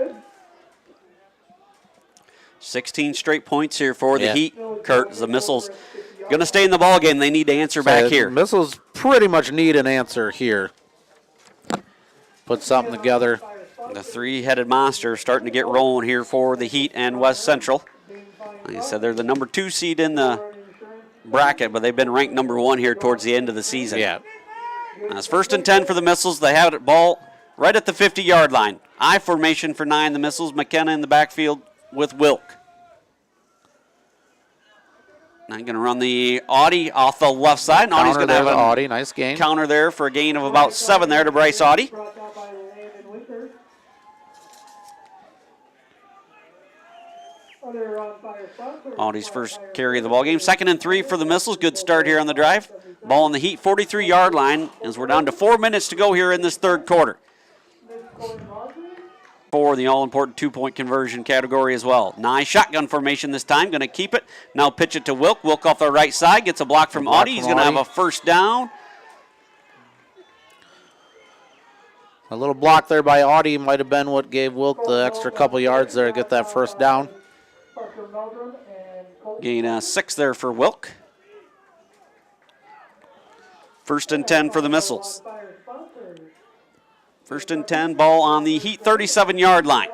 A: 16 straight points here for the Heat. Kurt, the Missiles going to stay in the ball game. They need to answer back here.
B: Missiles pretty much need an answer here. Put something together.
A: The three-headed monster starting to get rolling here for the Heat and West Central. Like I said, they're the number 2 seed in the bracket, but they've been ranked number 1 here towards the end of the season.
B: Yeah.
A: Now it's 1st and 10 for the Missiles. They have it ball right at the 50-yard line. I formation for 9, the Missiles. McKenna in the backfield with Wilk. Now going to run the Audie off the left side. And Audie's going to have an
B: Audie. Nice gain.
A: Counter there for a gain of about 7 there to Bryce Audie. Audie's first carry of the ball game. 2nd and 3 for the Missiles. Good start here on the drive. Ball on the Heat 43-yard line as we're down to 4 minutes to go here in this third quarter. For the all-important 2-point conversion category as well. Nye shotgun formation this time. Going to keep it. Now pitch it to Wilk. Wilk off the right side. Gets a block from Audie. He's going to have a first down.
B: A little block there by Audie might have been what gave Wilk the extra couple yards there to get that first down.
A: Gain 6 there for Wilk. 1st and 10 for the Missiles. 1st and 10, ball on the Heat 37-yard line.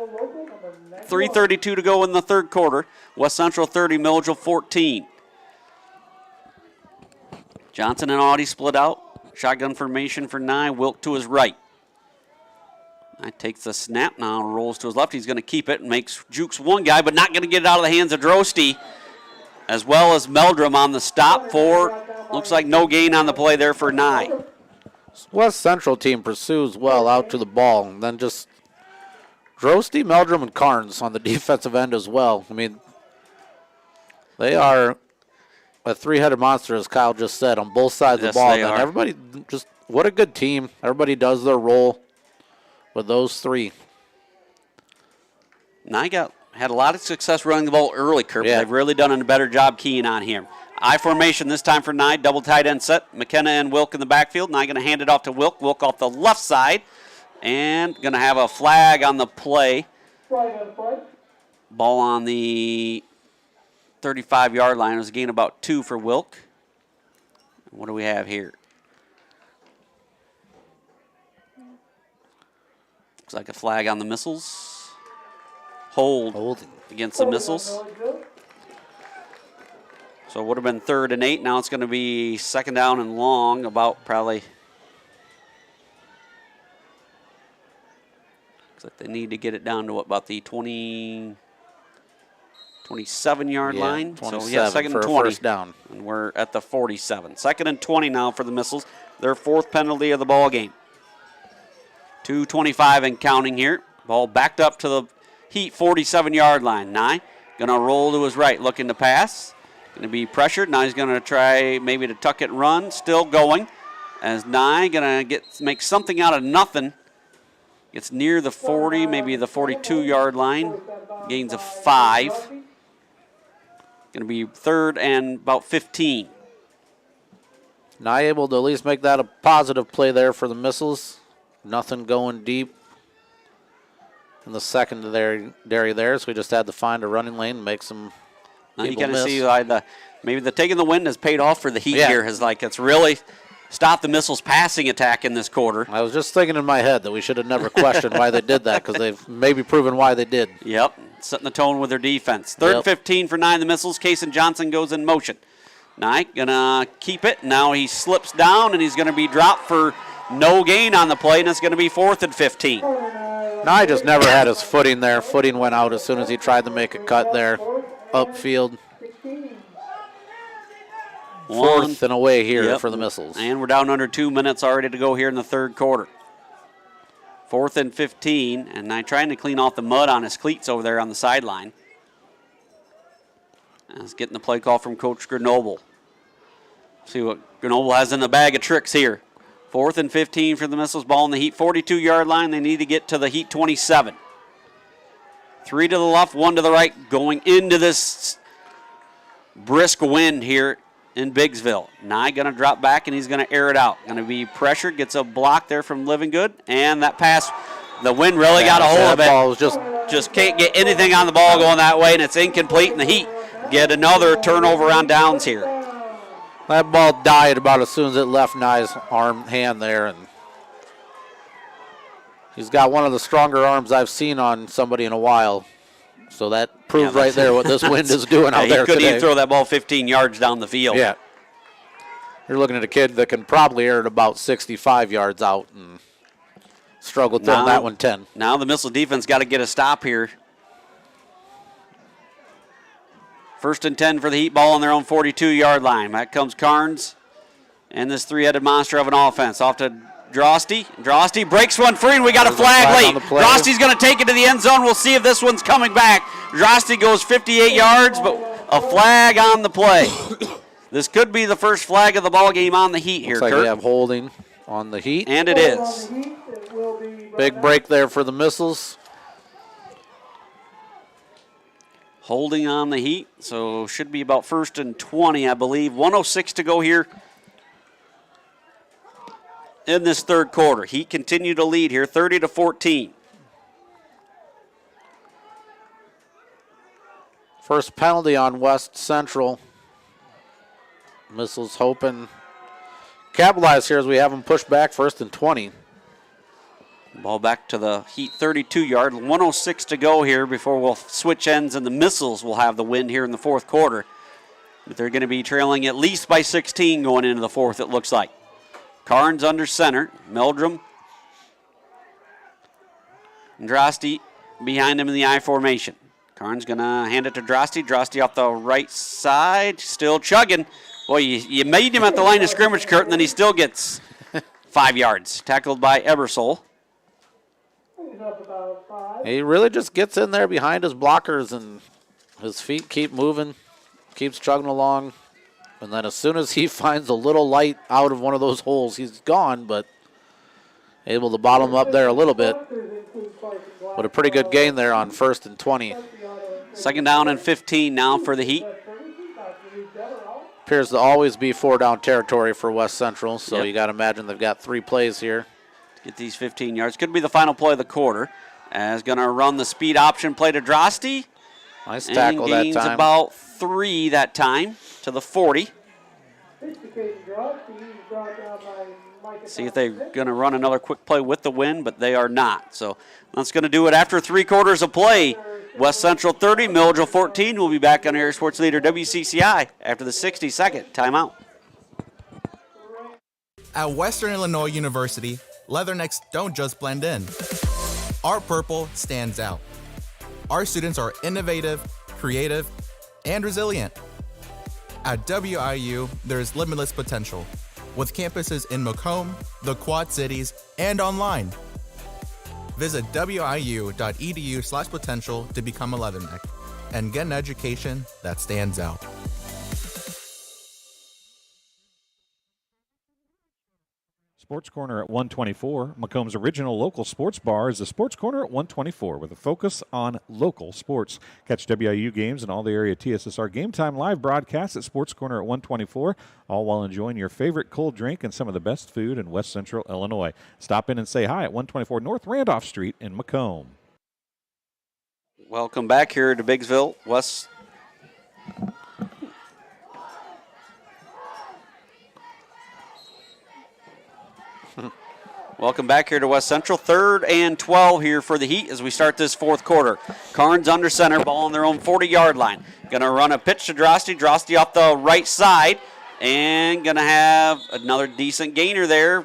A: 3:32 to go in the third quarter. West Central 30, Milledgeville 14. Johnson and Audie split out. Shotgun formation for 9. Wilk to his right. That takes the snap now, rolls to his left. He's going to keep it and makes jukes one guy, but not going to get it out of the hands of Drosty, as well as Meldrum on the stop for, looks like no gain on the play there for 9.
B: West Central team pursues well out to the ball, and then just Drosty, Meldrum, and Carnes on the defensive end as well. I mean, they are a three-headed monster, as Kyle just said, on both sides of the ball. And everybody just, what a good team. Everybody does their role with those three.
A: Nye had a lot of success running the ball early, Kurt. Yeah. They've really done a better job keying on him. I formation this time for Nye, double tight end set. McKenna and Wilk in the backfield. Nye going to hand it off to Wilk. Wilk off the left side. And going to have a flag on the play. Ball on the 35-yard line. It was a gain about 2 for Wilk. What do we have here? Looks like a flag on the Missiles. Holding against the Missiles. So it would have been 3rd and 8. Now it's going to be 2nd down and long, about probably. Looks like they need to get it down to what, about the 27-yard line. So yeah, 2nd and 20.
B: First down.
A: And we're at the 47. 2nd and 20 now for the Missiles. Their 4th penalty of the ball game. 2:25 and counting here. Ball backed up to the Heat 47-yard line. Nye going to roll to his right, looking to pass. Going to be pressured. Now he's going to try maybe to tuck it and run. Still going. As Nye going to make something out of nothing. Gets near the 40, maybe the 42-yard line. Gains of 5. Going to be 3rd and about 15.
B: Nye able to at least make that a positive play there for the Missiles. Nothing going deep in the secondary there, so we just had to find a running lane and make some.
A: Now you kind of see maybe the taking the wind has paid off for the Heat here. It's really stopped the Missiles' passing attack in this quarter.
B: I was just thinking in my head that we should have never questioned why they did that, because they've maybe proven why they did.
A: Yep, setting the tone with their defense. 3rd and 15 for 9, the Missiles. Cason Johnson goes in motion. Nye gonna keep it. Now he slips down and he's gonna be dropped for no gain on the play, and it's going to be 4th and 15.
B: Nye just never had his footing there. Footing went out as soon as he tried to make a cut there upfield. 4th and away here for the Missiles.
A: And we're down under 2 minutes already to go here in the third quarter. 4th and 15, and Nye trying to clean off the mud on his cleats over there on the sideline. He's getting the play call from Coach Grenoble. See what Grenoble has in the bag of tricks here. 4th and 15 for the Missiles. Ball in the Heat 42-yard line. They need to get to the Heat 27. 3 to the left, 1 to the right, going into this brisk wind here in Biggsville. Nye going to drop back, and he's going to air it out. Going to be pressured, gets a block there from Living Good, and that pass, the wind really got a hold of it.
B: Ball was
A: just can't get anything on the ball going that way, and it's incomplete, and the Heat get another turnover on downs here.
B: That ball died about as soon as it left Nye's hand there, and he's got one of the stronger arms I've seen on somebody in a while. So that proves right there what this wind is doing out there today.
A: He couldn't even throw that ball 15 yards down the field.
B: Yeah. You're looking at a kid that can probably air it about 65 yards out and struggled throwing that one 10.
A: Now the Missile defense got to get a stop here. 1st and 10 for the Heat, ball on their own 42-yard line. Back comes Carnes and this three-headed monster of an offense. Off to Drosty. Drosty breaks one free, and we got a flag late. Drosty's going to take it to the end zone. We'll see if this one's coming back. Drosty goes 58 yards, but a flag on the play. This could be the first flag of the ball game on the Heat here,
B: Looks like
A: Kurt.
B: we have holding on the Heat.
A: And it is.
B: Big break there for the Missiles.
A: Holding on the Heat, so should be about 1st and 20, I believe. 1:06 to go here in this third quarter. Heat continue to lead here, 30-14.
B: First penalty on West Central. Missiles hoping capitalize here as we have them pushed back 1st and 20.
A: Ball back to the Heat 32-yard. 1:06 to go here before we'll switch ends, and the Missiles will have the win here in the fourth quarter. But they're going to be trailing at least by 16 going into the fourth, it looks like. Carnes under center. Meldrum. And Drosty behind him in the I formation. Carnes going to hand it to Drosty. Drosty off the right side. Still chugging. Boy, you made him at the line of scrimmage, Kurt, and then he still gets 5 yards. Tackled by Ebersol.
B: He really just gets in there behind his blockers, and his feet keep moving, keeps chugging along. And then as soon as he finds a little light out of one of those holes, he's gone, but able to bottom up there a little bit. But a pretty good gain there on 1st and 20.
A: 2nd down and 15 now for the Heat.
B: Appears to always be 4-down territory for West Central, so you got to imagine they've got 3 plays here.
A: Get these 15 yards. Could be the final play of the quarter. As going to run the speed option play to Drosty.
B: Nice tackle that time.
A: Gains about 3 that time to the 40. See if they're going to run another quick play with the win, but they are not. So that's going to do it after 3 quarters of play. West Central 30, Milledgeville 14. We'll be back on Area Sports Leader WCCI after the 60-second timeout.
H: At Western Illinois University, Leathernecks don't just blend in. Our purple stands out. Our students are innovative, creative, and resilient. At WIU, there's limitless potential, with campuses in Macomb, the Quad Cities, and online. Visit wiu.edu/potential to become a Leatherneck and get an education that stands out.
F: Sports Corner at 124. Macomb's original local sports bar is the Sports Corner at 124 with a focus on local sports. Catch WIU games and all the area TSSR Game Time live broadcasts at Sports Corner at 124, all while enjoying your favorite cold drink and some of the best food in West Central Illinois. Stop in and say hi at 124 North Randolph Street in Macomb.
A: Welcome back here to Biggsville. Welcome back here to West Central. 3rd and 12 here for the Heat as we start this fourth quarter. Carnes under center, ball on their own 40-yard line. Going to run a pitch to Drosty. Drosty off the right side, and going to have another decent gainer there.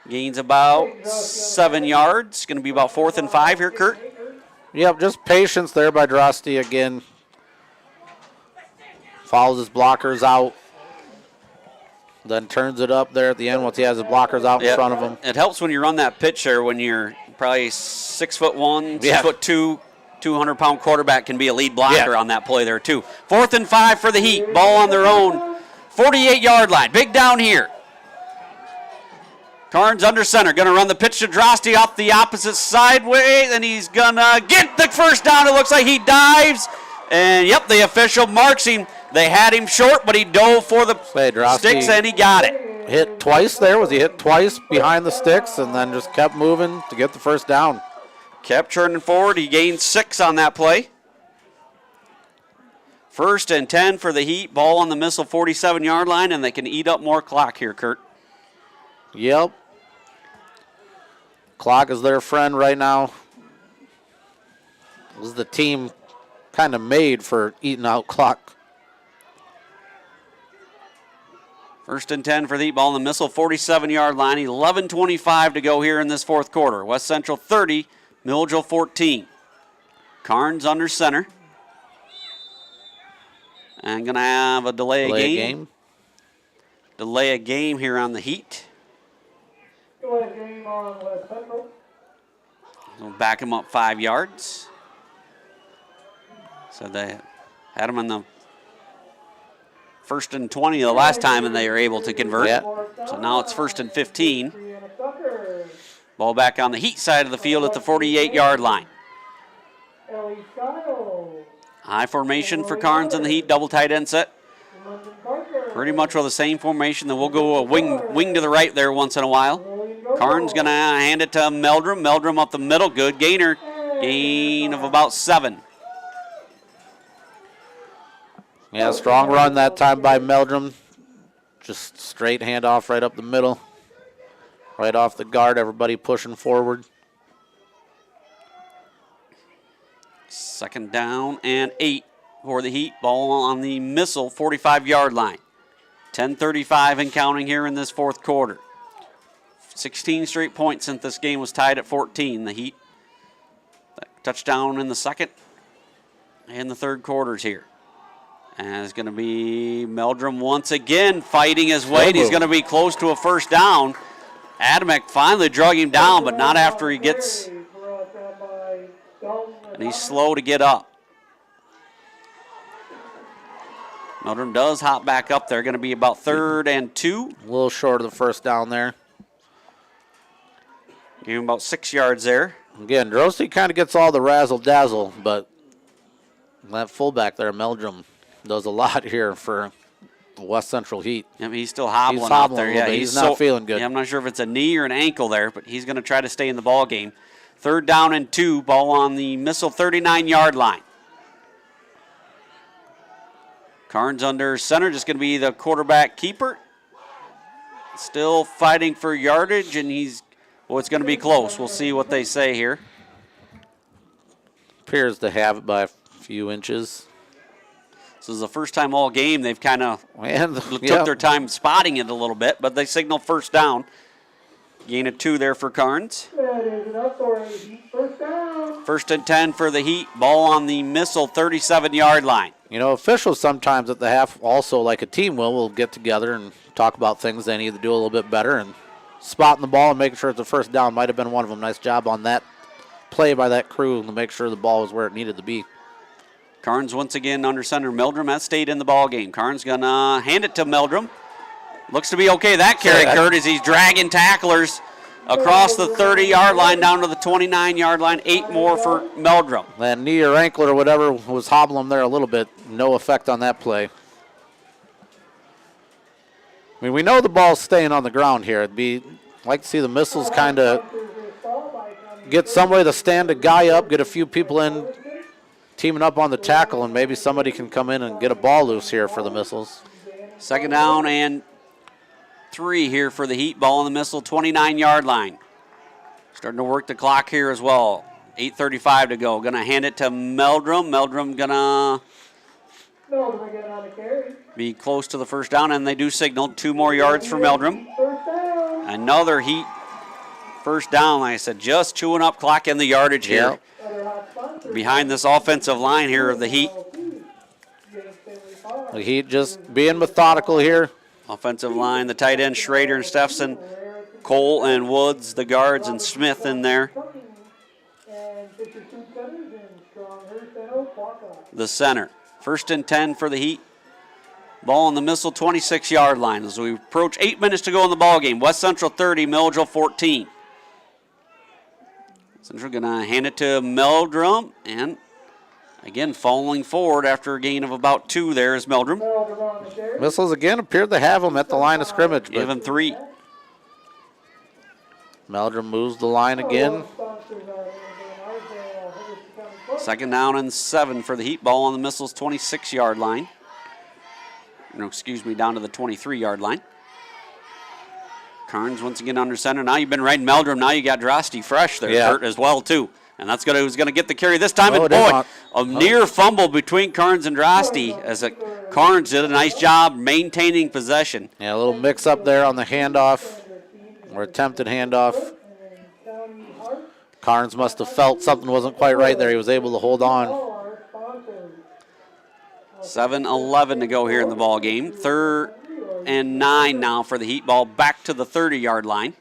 A: Gains about 7 yards. Going to be about 4th and 5 here, Kurt.
B: Yep, just patience there by Drosty again. Follows his blockers out. Then turns it up there at the end once he has his blockers out in front of him.
A: It helps when you run that pitch there when you're probably 6'1", 6'2", 200-pound quarterback can be a lead blocker on that play there too. 4th and 5 for the Heat. Ball on their own 48-yard line. Big down here. Carnes under center. Going to run the pitch to Drosty off the opposite sideway. And he's going to get the first down. It looks like he dives. And, yep, the official marks him. They had him short, but he dove for the sticks, and he got it.
B: Hit twice there. Was he hit twice behind the sticks and then just kept moving to get the first down?
A: Kept turning forward. He gained 6 on that play. 1st and 10 for the Heat. Ball on the missile 47-yard line, and they can eat up more clock here, Kurt.
B: Yep. Clock is their friend right now. This is the team kind of made for eating out clock.
A: 1st and 10 for the Heat. Ball on the missile 47-yard line. 11:25 to go here in this fourth quarter. West Central 30, Milledgeville 14. Carnes under center. And going to have a delay game. Delay a game here on the Heat.
C: Delay game on West Central.
A: We'll back him up 5 yards. So they had him on the 1st and 20 the last time, and they were able to convert.
B: Yeah.
A: So now it's 1st and 15. Ball back on the Heat side of the field at the 48-yard line. High formation for Carnes and the Heat, double tight end set. Pretty much with the same formation. Then we'll go a wing to the right there once in a while. Carnes going to hand it to Meldrum. Meldrum up the middle, good gainer. Gain of about 7.
B: Yeah, strong run that time by Meldrum. Just straight handoff right up the middle. Right off the guard, everybody pushing forward.
A: 2nd down and 8 for the Heat. Ball on the missile, 45-yard line. 10:35 and counting here in this fourth quarter. 16 straight points since this game was tied at 14. The Heat touchdown in the second and the third quarters here. And it's going to be Meldrum once again fighting his weight. He's going to be close to a first down. Adamek finally drug him down, but not after he gets, and he's slow to get up. Meldrum does hop back up there. Going to be about 3rd and 2.
B: A little short of the first down there.
A: Give him about 6 yards there.
B: Again, Drosty kind of gets all the razzle-dazzle, but that fullback there, Meldrum, does a lot here for the West Central Heat.
A: Yeah, he's still hobbling,
B: he's
A: out there. Yeah,
B: he's not feeling good.
A: Yeah, I'm not sure if it's a knee or an ankle there, but he's going to try to stay in the ball game. 3rd down and 2, ball on the missile 39-yard line. Carnes under center, just going to be the quarterback keeper. Still fighting for yardage, and it's going to be close. We'll see what they say here.
B: Appears to have it by a few inches.
A: This is the first time all game they've kind of took their time spotting it a little bit, but they signal first down. Gain of 2 there for Carnes.
C: That is enough for a Heat first down.
A: 1st and 10 for the Heat. Ball on the missile 37-yard line.
B: You know, officials sometimes at the half, also like a team will get together and talk about things they need to do a little bit better. And spotting the ball and making sure it's a first down might have been one of them. Nice job on that play by that crew to make sure the ball was where it needed to be.
A: Carnes once again under center. Meldrum has stayed in the ball game. Carnes going to hand it to Meldrum. Looks to be okay. That carry, Kurt, as he's dragging tacklers across the 30-yard line down to the 29-yard line. 8 more for Meldrum.
B: That knee or ankle or whatever was hobbling there a little bit. No effect on that play. I mean, we know the ball's staying on the ground here. I'd like to see the missiles kind of get some way to stand a guy up, get a few people in, teaming up on the tackle, and maybe somebody can come in and get a ball loose here for the missiles.
A: 2nd down and 3 here for the Heat. Ball on the missile, 29-yard line. Starting to work the clock here as well. 8:35 to go. Going to hand it to Meldrum. Meldrum going to be close to the first down, and they do signal 2 more yards for Meldrum. Another Heat first down, like I said, just chewing up clock and the yardage here. Behind this offensive line here of the Heat.
B: The Heat just being methodical here.
A: Offensive line, the tight end, Schrader and Steffson, Cole and Woods, the guards, and Smith in there. The center. 1st and 10 for the Heat. Ball on the missile, 26-yard line. As we approach 8 minutes to go in the ball game. West Central 30, Milledgeville 14. Central going to hand it to Meldrum, and Again, falling forward after a gain of about 2 there is Meldrum.
B: Missiles again appeared to have them at the line of scrimmage.
A: Give him 3.
B: Meldrum moves the line again.
A: 2nd down and 7 for the Heat. Ball on the Missiles 26-yard line. No, excuse me, down to the 23-yard line. Carnes once again under center. Now you've been riding Meldrum. Now you got Drosty fresh there, Kurt, as well, too. And that's who's going to get the carry this time. And boy, a near fumble between Carnes and Drosty as Carnes did a nice job maintaining possession.
B: Yeah, a little mix up there on the handoff, or attempted handoff. Carnes must have felt something wasn't quite right there. He was able to hold on.
A: 7:11 to go here in the ball game. 3rd and 9 now for the Heat. Ball back to the 30-yard line.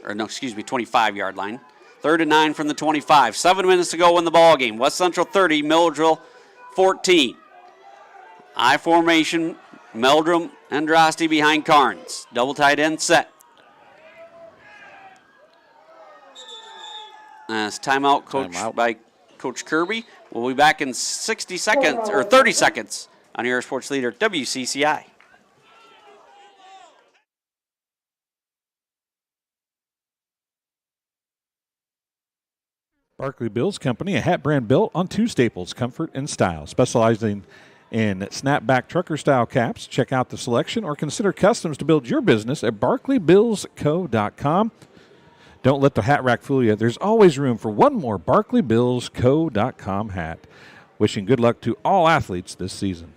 A: Or no, excuse me, 25-yard line. 3rd and 9 from the 25. 7 minutes to go in the ball game. West Central 30, Milledgeville 14. I formation, Meldrum and Drosty behind Carnes. Double tight end set. As timeout coached by Coach Kirby. We'll be back in 60 seconds, or 30 seconds on your sports leader, WCCI.
F: Barkley Bills Company, a hat brand built on 2 staples, comfort and style. Specializing in snapback trucker-style caps. Check out the selection or consider customs to build your business at barkleybillsco.com. Don't let the hat rack fool you. There's always room for one more barkleybillsco.com hat. Wishing good luck to all athletes this season.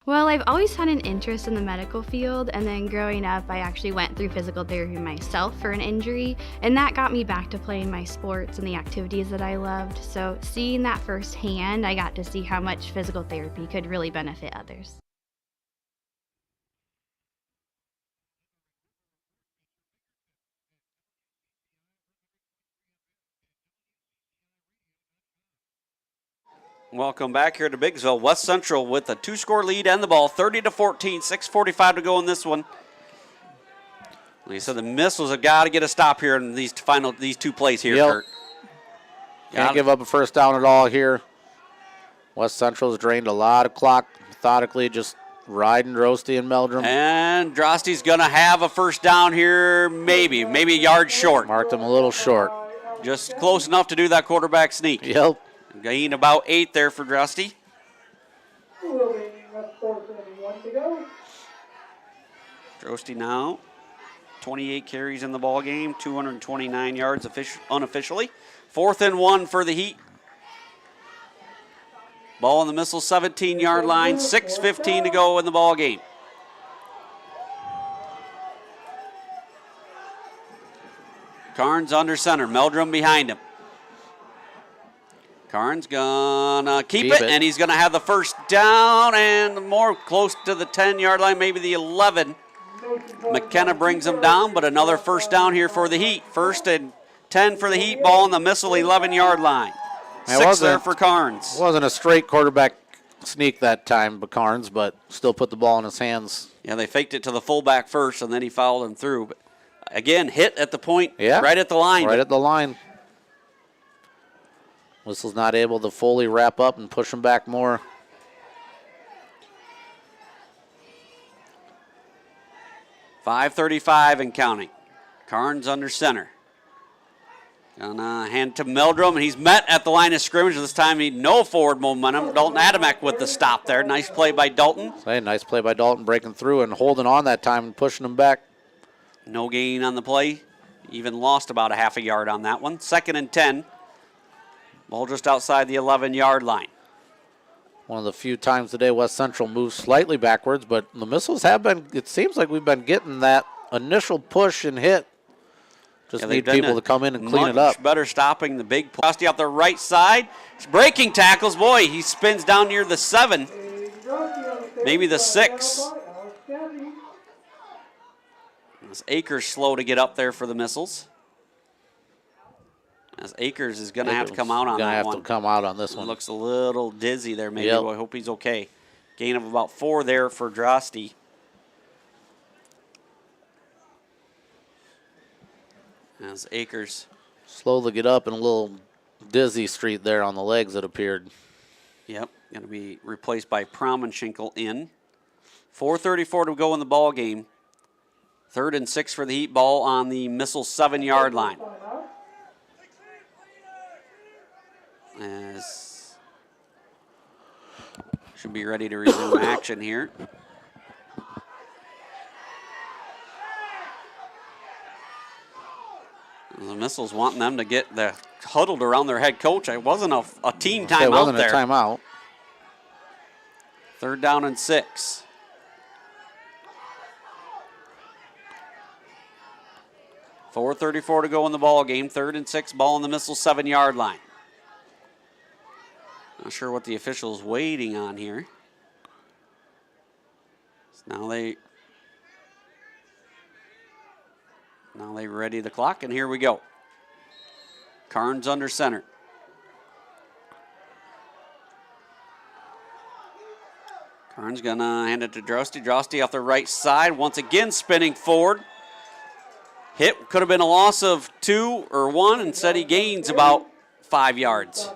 J: Well, I've always had an interest in the medical field, and then growing up, I actually went through physical therapy myself for an injury, and that got me back to playing my sports and the activities that I loved. So seeing that firsthand, I got to see how much physical therapy could really benefit others.
A: Welcome back here to Biggsville. West Central with a 2-score lead and the ball, 30-14, 6:45 to go in this one. Like I said, the Missiles have got to get a stop here in these 2 plays here, Kurt.
B: Can't give up a first down at all here. West Central's drained a lot of clock methodically, just riding Drosty and Meldrum.
A: And Drosty's going to have a first down here, maybe a yard short.
B: Marked him a little short.
A: Just close enough to do that quarterback sneak.
B: Yep.
A: Gain about 8 there for Drosty. Drosty now 28 carries in the ball game, 229 yards unofficially. 4th and 1 for the Heat. Ball on the Missile 17-yard line, 6:15 to go in the ball game. Carnes under center, Meldrum behind him. Carnes gonna keep it, and he's gonna have the first down and more close to the 10-yard line, maybe the 11. McKenna brings him down, but another first down here for the Heat. 1st and 10 for the Heat, ball on the Missile 11-yard line. 6 there for Carnes.
B: Wasn't a straight quarterback sneak that time by Carnes, but still put the ball in his hands.
A: Yeah, they faked it to the fullback first, and then he fouled him through. But again, hit at the point, right at the line.
B: Right at the line. Whistle's not able to fully wrap up and push him back more.
A: .535 and counting. Carnes under center. Gonna hand to Meldrum, and he's met at the line of scrimmage. This time he no forward momentum. Dalton Adamek with the stop there. Nice play by Dalton.
B: Nice play by Dalton, breaking through and holding on that time and pushing him back.
A: No gain on the play. Even lost about a half a yard on that one. 2nd and 10. Ball just outside the 11-yard line.
B: One of the few times today West Central moves slightly backwards, but the Missiles have been, it seems like we've been getting that initial push and hit. Just need people to come in and clean it up.
A: Much better stopping the big Drosty out the right side. He's breaking tackles. Boy, he spins down near the 7, maybe the 6. This Akers slow to get up there for the Missiles. As Akers is going to have to come out on that one.
B: Going to have to come out on this one.
A: Looks a little dizzy there maybe. Well, I hope he's okay. Gain of about 4 there for Drosty. As Akers
B: slowly get up and a little dizzy street there on the legs, it appeared.
A: Yep, going to be replaced by Promenschinkel in. 4:34 to go in the ball game. 3rd and 6 for the Heat, ball on the Missile 7-yard line. As should be ready to resume action here. The Missiles wanting them to get the huddled around their head coach. It wasn't a team timeout there.
B: It wasn't a timeout.
A: 3rd down and 6. $4:34 to go in the ball game. 3rd and 6, ball on the Missile 7-yard line. Not sure what the official's waiting on here. So now they ready the clock, and here we go. Carnes under center. Carnes gonna hand it to Drosty. Drosty off the right side, once again spinning forward. Hit could have been a loss of 2 or 1. Instead, he gains about 5 yards.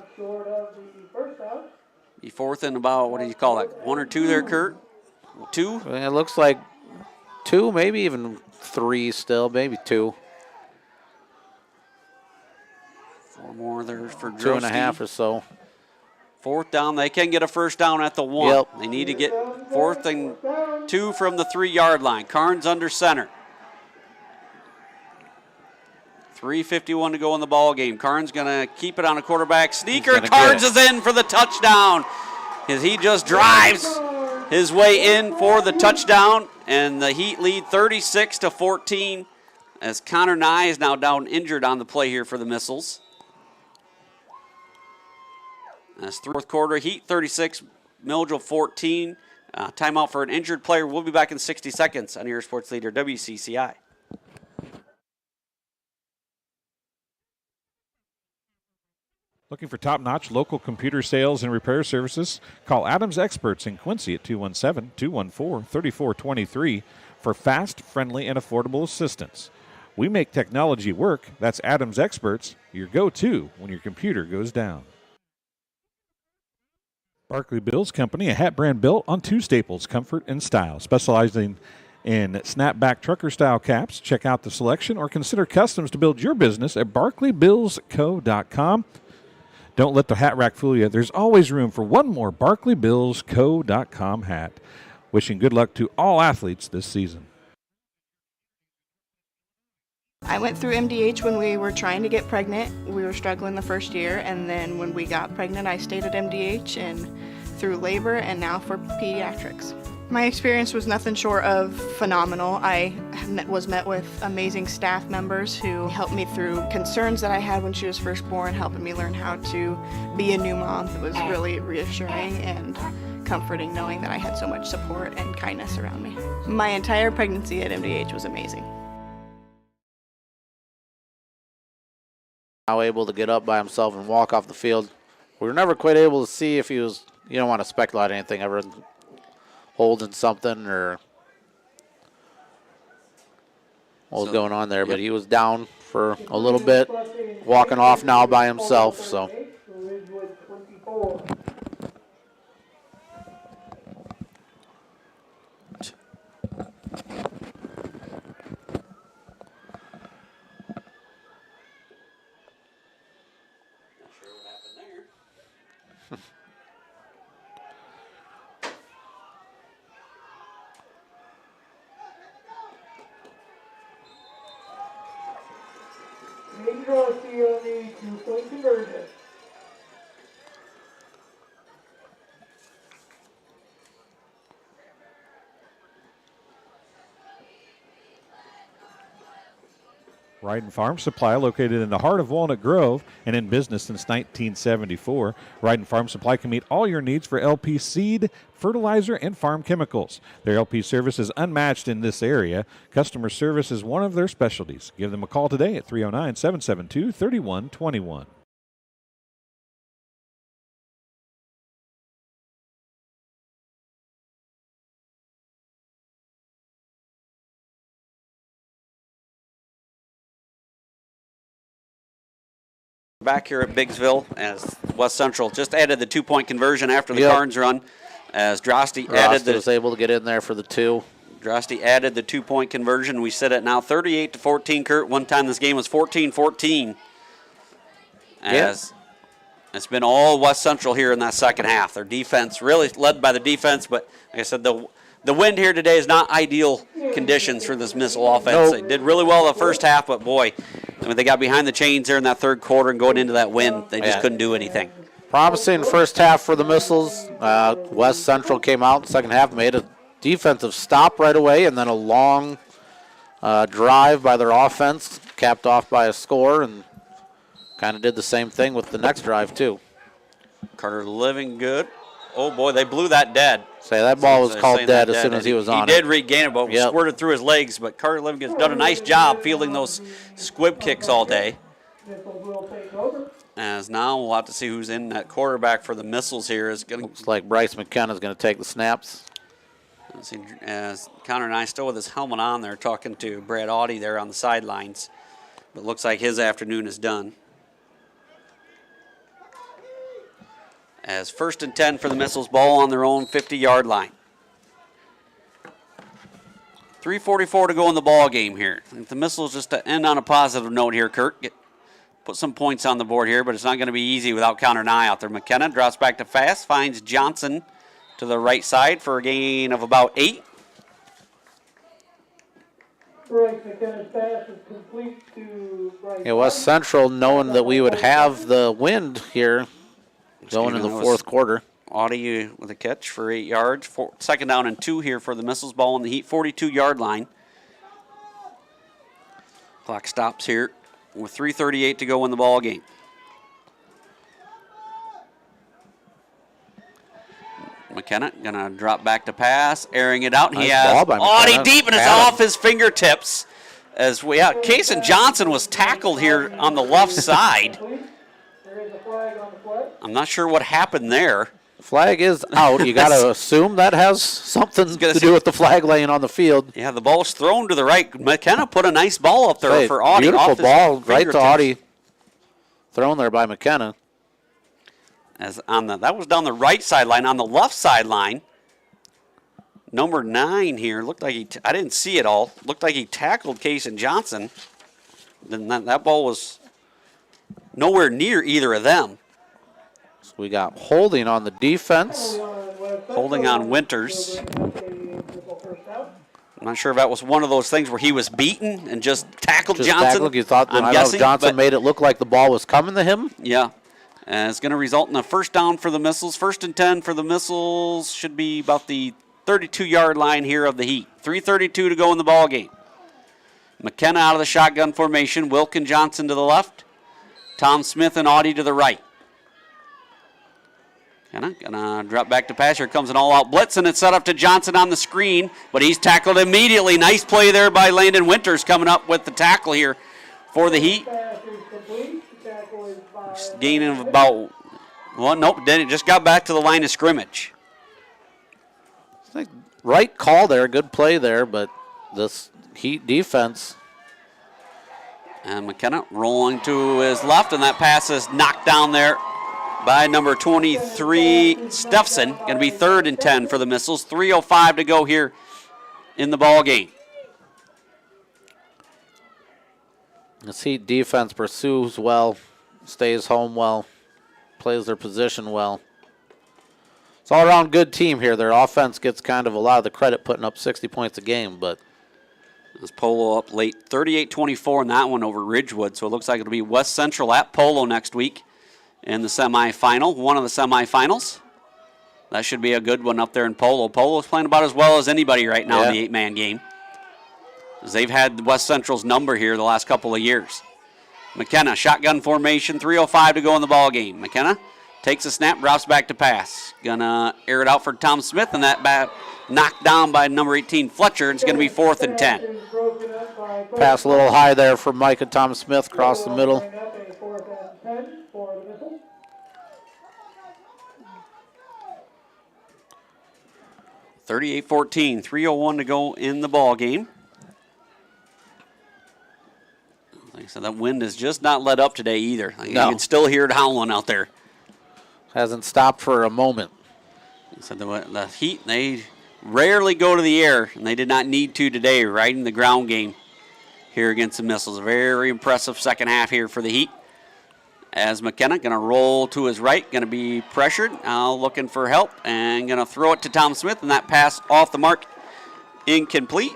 A: Be 4th and about, what do you call that? 1 or 2 there, Kurt? 2?
B: It looks like 2, maybe even 3 still, maybe 2.
A: 4 more there for Drosty.
B: 2.5 or so.
A: 4th down. They can get a first down at the 1.
B: Yep.
A: They need to get 4th and 2 from the 3-yard line. Carnes under center. 3:51 to go in the ball game. Carnes going to keep it on a quarterback sneaker. Carnes is in for the touchdown as he just drives his way in for the touchdown, and the Heat lead 36-14 as Connor Nye is now down injured on the play here for the Missiles. That's 4th quarter. Heat 36, Milledgeville 14. Timeout for an injured player. We'll be back in 60 seconds on your sports leader WCCI.
F: Looking for top-notch local computer sales and repair services? Call Adams Experts in Quincy at 217-214-3423 for fast, friendly, and affordable assistance. We make technology work. That's Adams Experts, your go-to when your computer goes down. Barkley Bills Company, a hat brand built on 2 staples, comfort and style, specializing in snapback trucker-style caps. Check out the selection or consider customs to build your business at barkleybillsco.com. Don't let the hat rack fool you. There's always room for one more barkleybillsco.com hat. Wishing good luck to all athletes this season.
G: I went through MDH when we were trying to get pregnant. We were struggling the first year, and then when we got pregnant, I stayed at MDH and through labor and now for pediatrics. My experience was nothing short of phenomenal. I was met with amazing staff members who helped me through concerns that I had when she was first born, helping me learn how to be a new mom. It was really reassuring and comforting knowing that I had so much support and kindness around me. My entire pregnancy at MDH was amazing.
B: Now able to get up by himself and walk off the field. We were never quite able to see if he was, you don't want to speculate anything, ever holding something or what was going on there, but he was down for a little bit, walking off now by himself, so.
C: Drosty on the 2-point conversion.
F: Ryden Farm Supply, located in the heart of Walnut Grove and in business since 1974. Ryden Farm Supply can meet all your needs for LP seed, fertilizer, and farm chemicals. Their LP service is unmatched in this area. Customer service is one of their specialties. Give them a call today at 309-772-3121.
A: back here at Biggsville as West Central just added the 2-point conversion after the
B: Yep.
A: Carnes run. As Drosty added
B: was able to get in there for the 2.
A: Drosty added the 2-point conversion. We sit at now 38-14, Kurt. One time this game was 14-14. As it's been all West Central here in that second half. Their defense really led by the defense, but like I said, the wind here today is not ideal conditions for this Missile offense. They did really well the first half, but boy, I mean, they got behind the chains there in that third quarter and going into that wind, they just couldn't do anything.
B: Promising first half for the Missiles. West Central came out in the second half, made a defensive stop right away, and then a long drive by their offense, capped off by a score, and kind of did the same thing with the next drive, too.
A: Carter Living good. Oh, boy, they blew that dead.
B: Say that ball was called dead as soon as he was on it.
A: He did regain it, but squirted through his legs. But Carter Living has done a nice job fielding those squib kicks all day. As now we'll have to see who's in that quarterback for the Missiles here.
B: Looks like Bryce McKenna is going to take the snaps.
A: Let's see, as Connor and I still with his helmet on there talking to Brad Audie there on the sidelines. But looks like his afternoon is done. As 1st and 10 for the Missiles, ball on their own 50-yard line. 3:44 to go in the ball game here. If the Missiles just to end on a positive note here, Kurt. Put some points on the board here, but it's not going to be easy without Connor Nye out there. McKenna drops back to fast, finds Johnson to the right side for a gain of about 8.
C: Bryce McKenna's pass is complete to Bryce.
B: Yeah, West Central, knowing that we would have the wind here going in the fourth quarter.
A: Audie with a catch for 8 yards. 2nd down and 2 here for the Missiles, ball in the Heat 42-yard line. Clock stops here with 3:38 to go in the ball game. McKenna gonna drop back to pass, airing it out.
B: Nice
A: He has
B: ball by
A: Audie
B: McKenna.
A: deep, and it's off his fingertips. As Kason Johnson was tackled here on the left side.
C: There is a flag on the play.
A: I'm not sure what happened there.
B: Flag is out. You got to assume that has something to do with the flag laying on the field.
A: Yeah, the ball's thrown to the right. McKenna put a nice ball up there for Audie.
B: Beautiful ball right to Audie. Thrown there by McKenna.
A: As that was down the right sideline. On the left sideline, number 9 here looked like I didn't see it all. Looked like he tackled Kason Johnson. Then that ball was nowhere near either of them.
B: So we got holding on the defense.
A: Holding on Winters. I'm not sure if that was one of those things where he was beaten and just tackled Johnson.
B: You thought that Johnson made it look like the ball was coming to him?
A: Yeah. And it's going to result in a 1st down for the Missiles. 1st and 10 for the Missiles. Should be about the 32-yard line here of the Heat. 3:32 to go in the ball game. McKenna out of the shotgun formation. Wilkin Johnson to the left. Tom Smith and Audie to the right. Gonna drop back to pass. Here comes an all-out blitz, and it's set up to Johnson on the screen, but he's tackled immediately. Nice play there by Landon Winters coming up with the tackle here for the Heat. Gaining of about, then it just got back to the line of scrimmage.
B: Right call there, good play there, but this Heat defense.
A: And McKenna rolling to his left, and that pass is knocked down there by number 23, Steffson. Going to be 3rd and 10 for the Missiles. 3:05 to go here in the ball game.
B: This Heat defense pursues well, stays home well, plays their position well. It's all around good team here. Their offense gets kind of a lot of the credit putting up 60 points a game, but
A: This Polo up late, 38-24 in that one over Ridgewood. So it looks like it'll be West Central at Polo next week in the semifinal, one of the semifinals. That should be a good one up there in Polo. Polo's playing about as well as anybody right now in the 8-man game, as they've had West Central's number here the last couple of years. McKenna, shotgun formation, 3:05 to go in the ball game. McKenna takes a snap, drops back to pass. Gonna air it out for Tom Smith, and that bat knocked down by number 18, Fletcher. It's gonna be 4th and 10.
B: Pass a little high there for Micah Tom Smith across the middle.
A: 38-14, 3:01 to go in the ball game. So that wind has just not let up today either.
B: No.
A: You can still hear it howling out there.
B: Hasn't stopped for a moment.
A: So the Heat, they rarely go to the air, and they did not need to today, right in the ground game here against the Missiles. A very impressive second half here for the Heat. As McKenna going to roll to his right, going to be pressured, looking for help, and going to throw it to Tom Smith, and that pass off the mark, incomplete.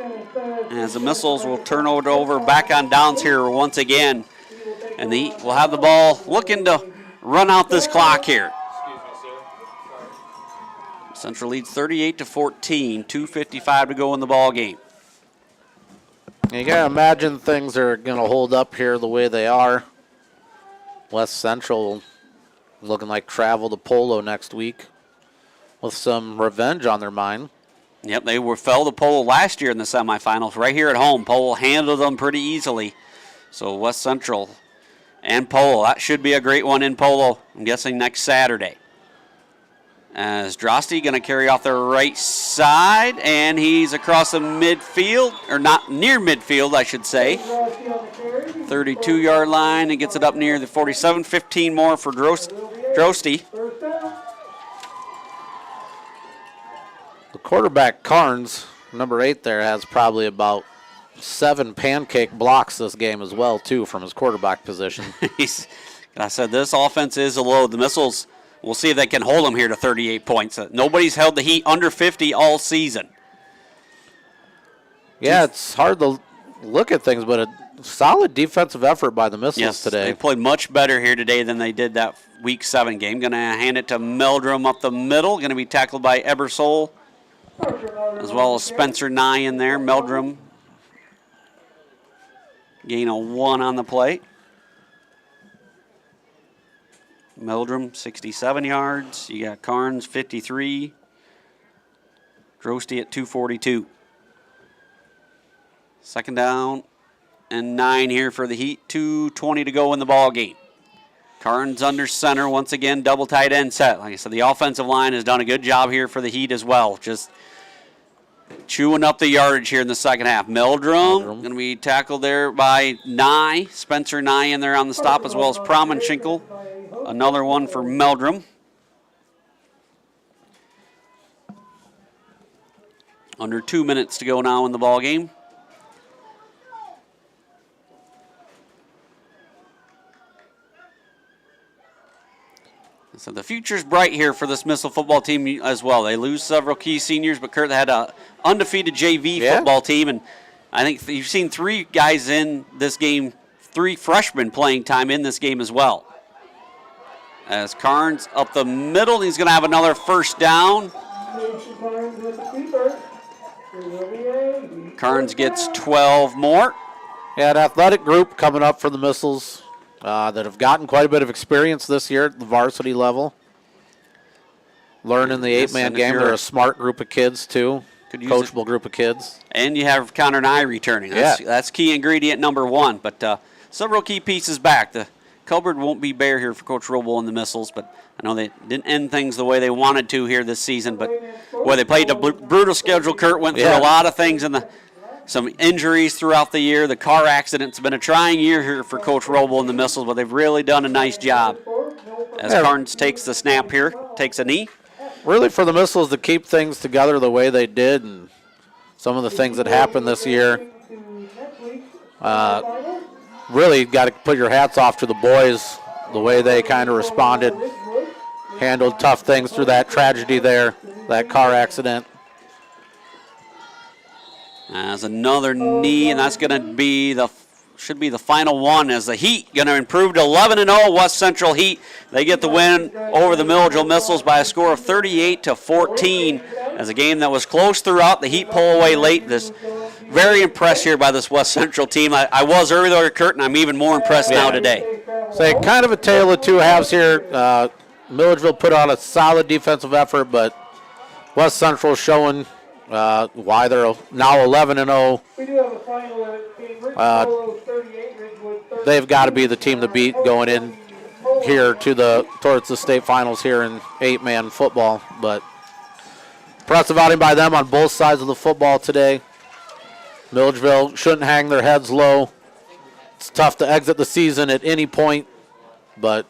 A: As the Missiles will turn it over back on downs here once again. And the Heat will have the ball looking to run out this clock here. Central leads 38-14, 2:55 to go in the ball game.
B: You got to imagine things are going to hold up here the way they are. West Central looking like travel to Polo next week with some revenge on their mind.
A: Yep, they fell to Polo last year in the semifinals right here at home. Polo handled them pretty easily. So West Central and Polo, that should be a great one in Polo, I'm guessing next Saturday. As Drosty going to carry off the right side, and he's across the midfield, or not near midfield, I should say. 32-yard line, and gets it up near the 47. 15 more for Drosty.
B: The quarterback, Carnes, number 8 there, has probably about 7 pancake blocks this game as well, too, from his quarterback position.
A: I said this offense is a load. The Missiles, we'll see if they can hold them here to 38 points. Nobody's held the Heat under 50 all season.
B: Yeah, it's hard to look at things, but a solid defensive effort by the Missiles today.
A: They played much better here today than they did that Week 7 game. Going to hand it to Meldrum up the middle. Going to be tackled by Ebersole, as well as Spencer Nye in there. Meldrum gain a 1 on the play. Meldrum, 67 yards. You got Carnes, 53. Drosty at 242. Second down and 9 here for the Heat. 2:20 to go in the ball game. Carnes under center once again, double tight end set. Like I said, the offensive line has done a good job here for the Heat as well. Just chewing up the yardage here in the second half. Meldrum going to be tackled there by Nye. Spencer Nye in there on the stop, as well as Promenschinkel. Another one for Meldrum. Under 2 minutes to go now in the ball game. So the future's bright here for this Missile football team as well. They lose several key seniors, but Kurt had an undefeated JV football team, and I think you've seen 3 guys in this game, 3 freshmen playing time in this game as well. As Carnes up the middle, he's going to have another first down. Carnes gets 12 more.
B: Yeah, an athletic group coming up for the Missiles that have gotten quite a bit of experience this year at the varsity level. Learning the 8-man game. They're a smart group of kids, too. Coachable group of kids.
A: And you have Connor Nye returning. That's key ingredient number 1. But several key pieces back. The cupboard won't be bare here for Coach Roble and the Missiles, but I know they didn't end things the way they wanted to here this season. But boy, they played a brutal schedule. Kurt went through a lot of things in some injuries throughout the year. The car accident's been a trying year here for Coach Roble and the Missiles, but they've really done a nice job. As Carnes takes the snap here, takes a knee.
B: Really for the Missiles to keep things together the way they did, and some of the things that happened this year. Really got to put your hats off to the boys, the way they kind of responded, handled tough things through that tragedy there, that car accident.
A: As another knee, and that's going to be should be the final one, as the Heat going to improve to 11-0. West Central Heat, they get the win over the Milledgeville Missiles by a score of 38-14. As a game that was close throughout, the Heat pull away late. Very impressed here by this West Central team. I was earlier, Kurt, and I'm even more impressed now today.
B: So kind of a tale of two halves here. Milledgeville put on a solid defensive effort, but West Central showing why they're now 11-0. They've got to be the team to beat going in here towards the state finals here in 8-man football. But impressive outing by them on both sides of the football today. Milledgeville shouldn't hang their heads low. It's tough to exit the season at any point, but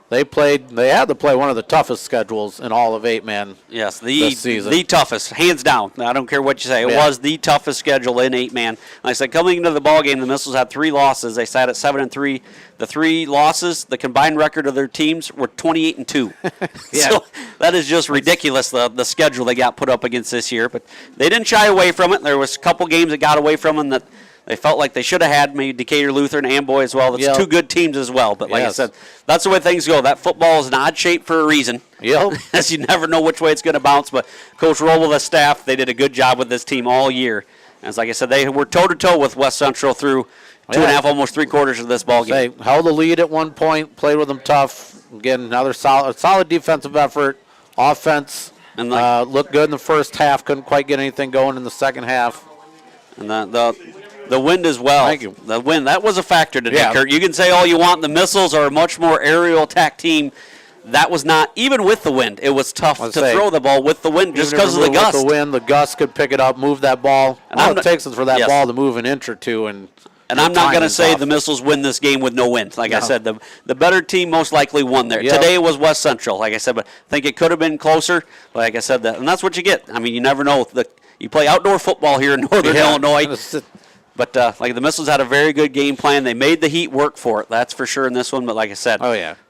B: they had to play one of the toughest schedules in all of 8-man.
A: Yes,
B: this season.
A: the toughest, hands down. I don't care what you say. It was the toughest schedule in 8-man. Like I said, coming into the ball game, the Missiles had 3 losses. They sat at 7-3. The 3 losses, the combined record of their teams were 28-2. So that is just ridiculous, the schedule they got put up against this year. But they didn't shy away from it. There was a couple games that got away from them that they felt like they should have had, maybe Decatur Lutheran, Amboy as well. That's 2 good teams as well. But like I said, that's the way things go. That football is an odd shape for a reason.
B: Yep.
A: As you never know which way it's going to bounce. But Coach Roble, the staff, they did a good job with this team all year. As like I said, they were toe-to-toe with West Central through 2.5, almost 3 quarters of this ball game.
B: They held the lead at one point, played with them tough. Again, another solid defensive effort. Offense
A: and
B: looked good in the first half. Couldn't quite get anything going in the second half.
A: And the wind as well.
B: Thank you.
A: The wind, that was a factor today, Kurt. You can say all you want. The Missiles are a much more aerial attack team. That was not, even with the wind, it was tough to throw the ball with the wind just because of the gust.
B: With the wind, the gust could pick it up, move that ball. All it takes is for that ball to move an inch or two. And
A: I'm not going to say the Missiles win this game with no wind. Like I said, the better team most likely won there. Today it was West Central, like I said, but I think it could have been closer. Like I said, and that's what you get. I mean, you never know. You play outdoor football here in Northern Illinois. But like the Missiles had a very good game plan. They made the Heat work for it, that's for sure in this one. But like I said,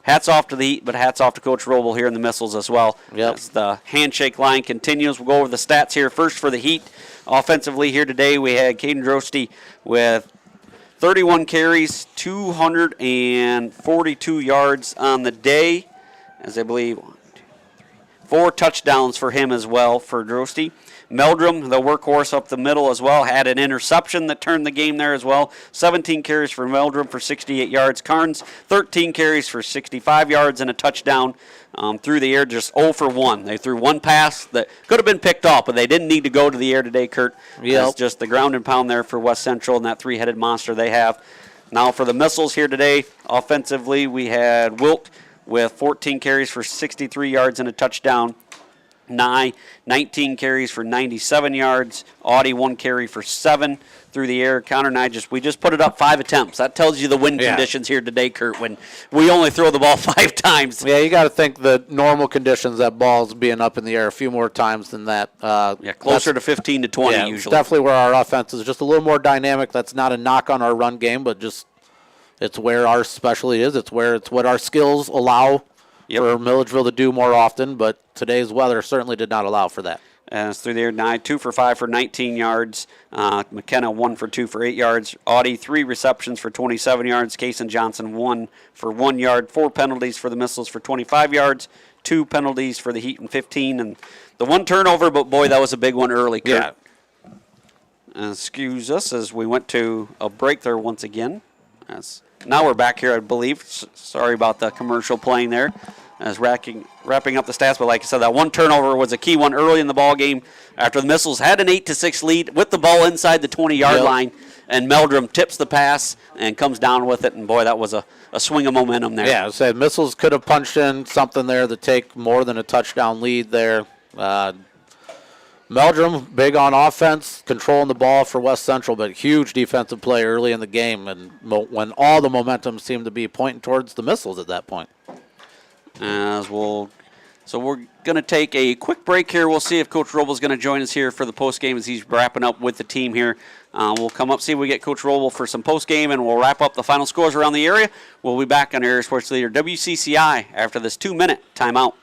A: hats off to the Heat, but hats off to Coach Roble here in the Missiles as well. As the handshake line continues, we'll go over the stats here. First for the Heat, offensively here today, we had Caden Drosty with 31 carries, 242 yards on the day, as I believe 4 touchdowns for him as well for Drosty. Meldrum, the workhorse up the middle as well, had an interception that turned the game there as well. 17 carries for Meldrum for 68 yards. Carnes, 13 carries for 65 yards and a touchdown through the air, just 0 for 1. They threw one pass that could have been picked off, but they didn't need to go to the air today, Kurt. It's just the ground and pound there for West Central and that 3-headed monster they have. Now for the Missiles here today, offensively, we had Wilt with 14 carries for 63 yards and a touchdown. Nye, 19 carries for 97 yards. Audie, 1 carry for 7 through the air. Connor and I we just put it up 5 attempts. That tells you the wind conditions here today, Kurt, when we only throw the ball 5 times.
B: Yeah, you got to think the normal conditions, that ball's being up in the air a few more times than that.
A: Closer to 15 to 20 usually.
B: It's definitely where our offense is just a little more dynamic. That's not a knock on our run game, but just it's where our specialty is. It's what our skills allow for Milledgeville to do more often, but today's weather certainly did not allow for that.
A: It's through there, 2 for 5 for 19 yards. McKenna, 1 for 2 for 8 yards. Audie, 3 receptions for 27 yards. Kaysen Johnson, 1 for 1 yard. 4 penalties for the Missiles for 25 yards. 2 penalties for the Heat and 15. And the 1 turnover, but boy, that was a big one early, Kurt. Excuse us as we went to a break there once again. Now we're back here, I believe. Sorry about the commercial playing there. As wrapping up the stats, but like I said, that 1 turnover was a key one early in the ball game after the Missiles had an 8-6 lead with the ball inside the 20-yard line, and Meldrum tips the pass and comes down with it, and boy, that was a swing of momentum there.
B: Yeah, I said Missiles could have punched in something there to take more than a touchdown lead there. Meldrum, big on offense, controlling the ball for West Central, but huge defensive play early in the game, and when all the momentum seemed to be pointing towards the Missiles at that point.
A: So we're going to take a quick break here. We'll see if Coach Roble is going to join us here for the postgame as he's wrapping up with the team here. We'll come up, see if we get Coach Roble for some postgame, and we'll wrap up the final scores around the area. We'll be back on Area Sports Leader WCCI after this 2-minute timeout.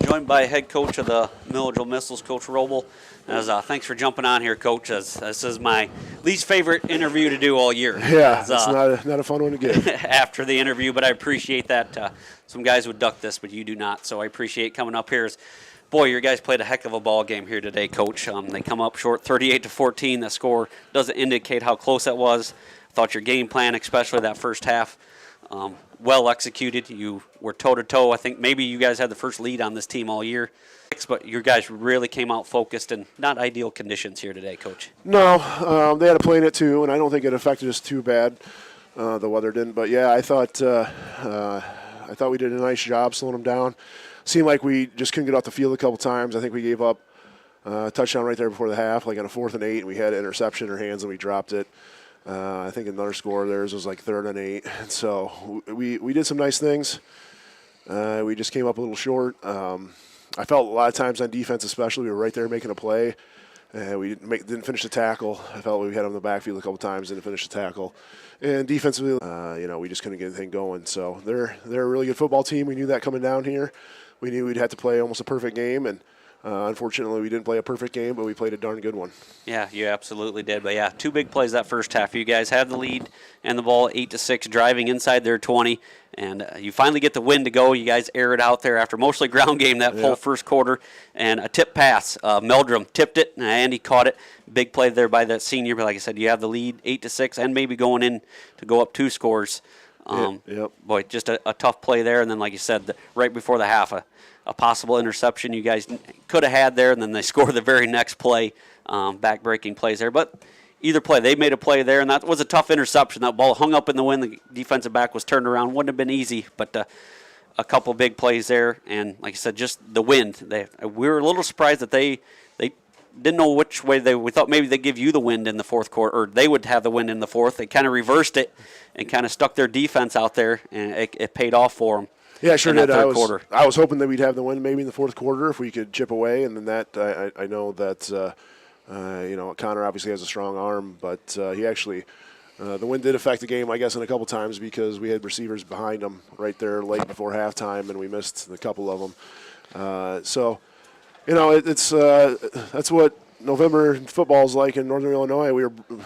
A: joined by head coach of the Milledgeville Missiles, Coach Roble. Thanks for jumping on here, Coach. This is my least favorite interview to do all year.
K: Yeah, it's not a fun one to get.
A: After the interview, but I appreciate that. Some guys would duck this, but you do not, so I appreciate coming up here. Boy, your guys played a heck of a ball game here today, Coach. They come up short 38-14. The score doesn't indicate how close it was. I thought your game plan, especially that first half, well executed. You were toe-to-toe. I think maybe you guys had the first lead on this team all year, but your guys really came out focused in not ideal conditions here today, Coach.
K: No, they had a play in it too, and I don't think it affected us too bad. The weather didn't, but yeah, I thought we did a nice job slowing them down. Seemed like we just couldn't get off the field a couple times. I think we gave up a touchdown right there before the half, like on a 4th and 8, and we had an interception in our hands and we dropped it. I think another score of theirs was like 3rd and 8. And so we did some nice things. We just came up a little short. I felt a lot of times on defense especially, we were right there making a play. We didn't finish the tackle. I felt we had them in the backfield a couple times, didn't finish the tackle. And defensively, we just couldn't get anything going. So they're a really good football team. We knew that coming down here. We knew we'd have to play almost a perfect game, and unfortunately we didn't play a perfect game, but we played a darn good one.
A: Yeah, you absolutely did. But, yeah, 2 big plays that first half. You guys had the lead and the ball 8-6, driving inside their 20, and you finally get the win to go. You guys air it out there after mostly ground game that whole first quarter, and a tip pass. Meldrum tipped it, and Andy caught it. Big play there by that senior. But, like I said, you have the lead 8-6 and maybe going in to go up 2 scores. Boy, just a tough play there. And then, like you said, right before the half, a possible interception you guys could have had there, and then they score the very next play, back-breaking plays there. But either play, they made a play there, and that was a tough interception. That ball hung up in the wind. The defensive back was turned around. Wouldn't have been easy, but a couple big plays there. And, like I said, just the wind. We were a little surprised that they didn't know which way we thought maybe they'd give you the wind in the fourth quarter, or they would have the wind in the fourth. They kind of reversed it and kind of stuck their defense out there, and it paid off for them.
K: Yeah, sure did.
A: I was
K: hoping that we'd have the win maybe in the fourth quarter if we could chip away, and then that I know that Connor obviously has a strong arm, but he actually the wind did affect the game, I guess, in a couple times because we had receivers behind him right there late before halftime, and we missed a couple of them. That's what November football is like in Northern Illinois.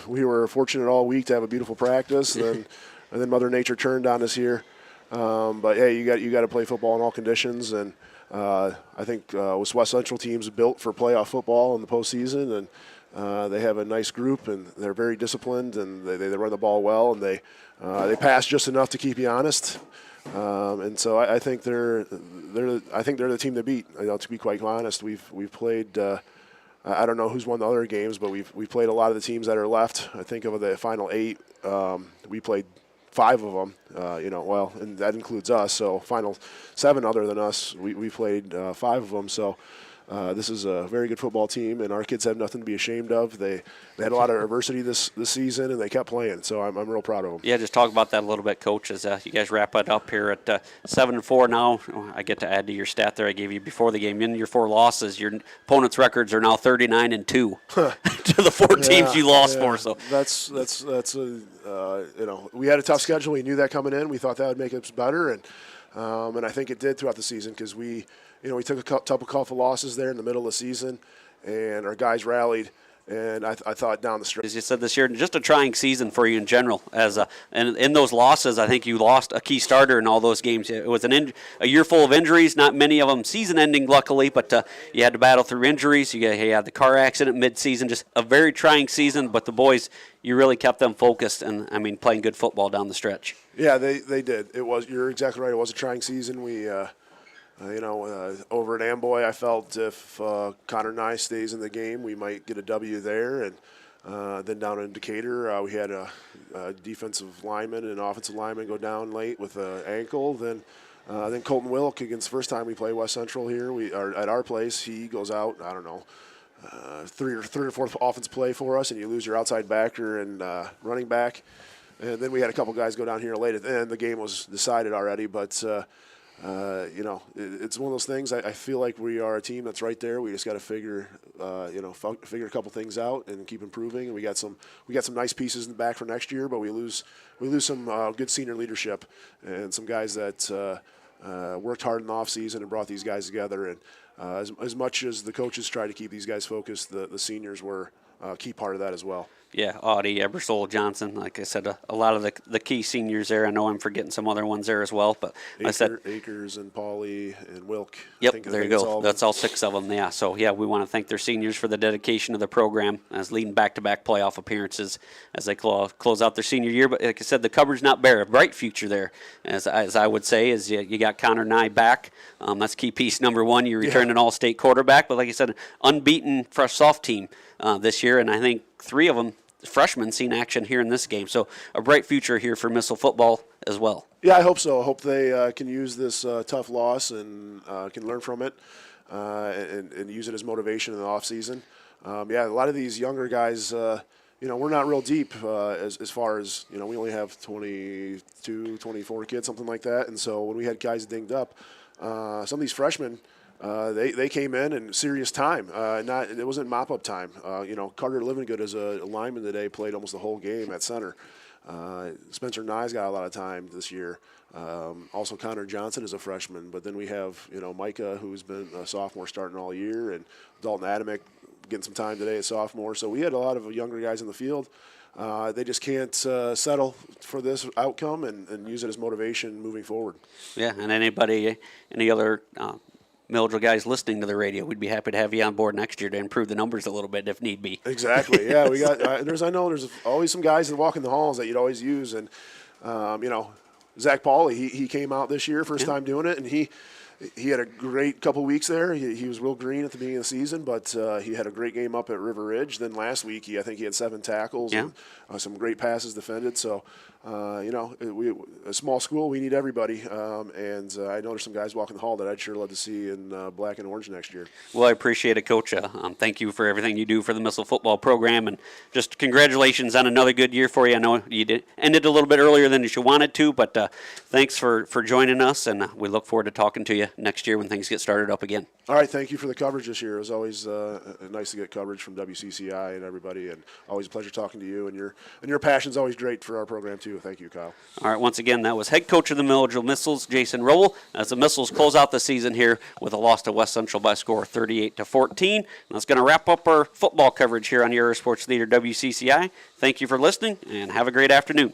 K: We were fortunate all week to have a beautiful practice, and then Mother Nature turned on us here. But yeah, you got to play football in all conditions, and I think West Central team's built for playoff football in the postseason, and they have a nice group, and they're very disciplined, and they run the ball well, and they pass just enough to keep you honest. And so I think they're the team to beat. To be quite honest, we've played. I don't know who's won the other games, but we've played a lot of the teams that are left. I think of the final 8, we played 5 of them. And that includes us. So final 7 other than us, we played 5 of them. So this is a very good football team, and our kids have nothing to be ashamed of. They had a lot of adversity this season, and they kept playing. So I'm real proud of them.
A: Yeah, just talk about that a little bit, Coach. As you guys wrap it up here at 7-4 now, I get to add to your stat there I gave you before the game. In your 4 losses, your opponents' records are now 39-2 to the 4 teams you lost for. So
K: that's we had a tough schedule. We knew that coming in. We thought that would make us better, and I think it did throughout the season because we took a couple of losses there in the middle of the season, and our guys rallied. And I thought down the stretch.
A: As you said this year, just a trying season for you in general. And in those losses, I think you lost a key starter in all those games. It was a year full of injuries, not many of them season-ending, luckily, but you had to battle through injuries. You had the car accident mid-season, just a very trying season. But the boys, you really kept them focused and, playing good football down the stretch.
K: Yeah, they did. You're exactly right. It was a trying season. We over at Amboy, I felt if Connor Nye stays in the game, we might get a W there. And then down in Decatur, we had a defensive lineman and offensive lineman go down late with an ankle. Then Colton Wilk, against the first time we play West Central here, we are at our place. He goes out, I don't know, third or fourth offense play for us, and you lose your outside backer and running back. And then we had a couple guys go down here late at the end. The game was decided already, but it's one of those things. I feel like we are a team that's right there. We just got to figure a couple things out and keep improving. And we got some nice pieces in the back for next year, but we lose some good senior leadership and some guys that worked hard in the off season and brought these guys together. And as much as the coaches tried to keep these guys focused, the seniors were a key part of that as well.
A: Yeah, Audie, Ebersole, Johnson. Like I said, a lot of the key seniors there. I know I'm forgetting some other ones there as well, but I said
K: Akers and Pauly and Wilk.
A: Yep, there you go. That's all 6 of them. Yeah, so yeah, we want to thank their seniors for the dedication of the program as leading back-to-back playoff appearances as they close out their senior year. But like I said, the cover's not bare. A bright future there, as I would say, is you got Connor Nye back. That's key piece number 1. You return an all-state quarterback, but like I said, unbeaten fresh soft team this year, and I think 3 of them freshmen seen action here in this game. So a bright future here for Missile football as well.
K: Yeah, I hope so. I hope they can use this tough loss and can learn from it and use it as motivation in the off season. Yeah, a lot of these younger guys, we're not real deep as far as, we only have 22, 24 kids, something like that. And so when we had guys dinged up, some of these freshmen, they came in serious time. It wasn't mop-up time. Carter Livingood as a lineman today played almost the whole game at center. Spencer Nye's got a lot of time this year. Also Connor Johnson is a freshman. But then we have, Micah, who's been a sophomore starting all year, and Dalton Adamick getting some time today as sophomore. So we had a lot of younger guys in the field. They just can't settle for this outcome and use it as motivation moving forward.
A: Yeah, and any other Milledgeville guys listening to the radio, we'd be happy to have you on board next year to improve the numbers a little bit if need be.
K: Exactly. Yeah, we got. There's always some guys that walk in the halls that you'd always use, and Zach Pauly, he came out this year, first time doing it, and he had a great couple weeks there. He was real green at the beginning of the season, but he had a great game up at River Ridge. Then last week, I think he had 7 tackles and some great passes defended. So, a small school, we need everybody. And I know there's some guys walking the hall that I'd sure love to see in black and orange next year.
A: Well, I appreciate it, Coach. Thank you for everything you do for the Missile football program, and just congratulations on another good year for you. I know you ended a little bit earlier than you wanted to, but thanks for joining us, and we look forward to talking to you next year when things get started up again.
K: All right, thank you for the coverage this year. It was always nice to get coverage from WCCI and everybody, and always a pleasure talking to you. And your passion's always great for our program too. Thank you, Kyle. All
A: right, once again, that was head coach of the Milledgeville Missiles, Jason Rowell, as the Missiles close out the season here with a loss to West Central by a score of 38-14. And that's going to wrap up our football coverage here on your Sports Leader WCCI. Thank you for listening, and have a great afternoon.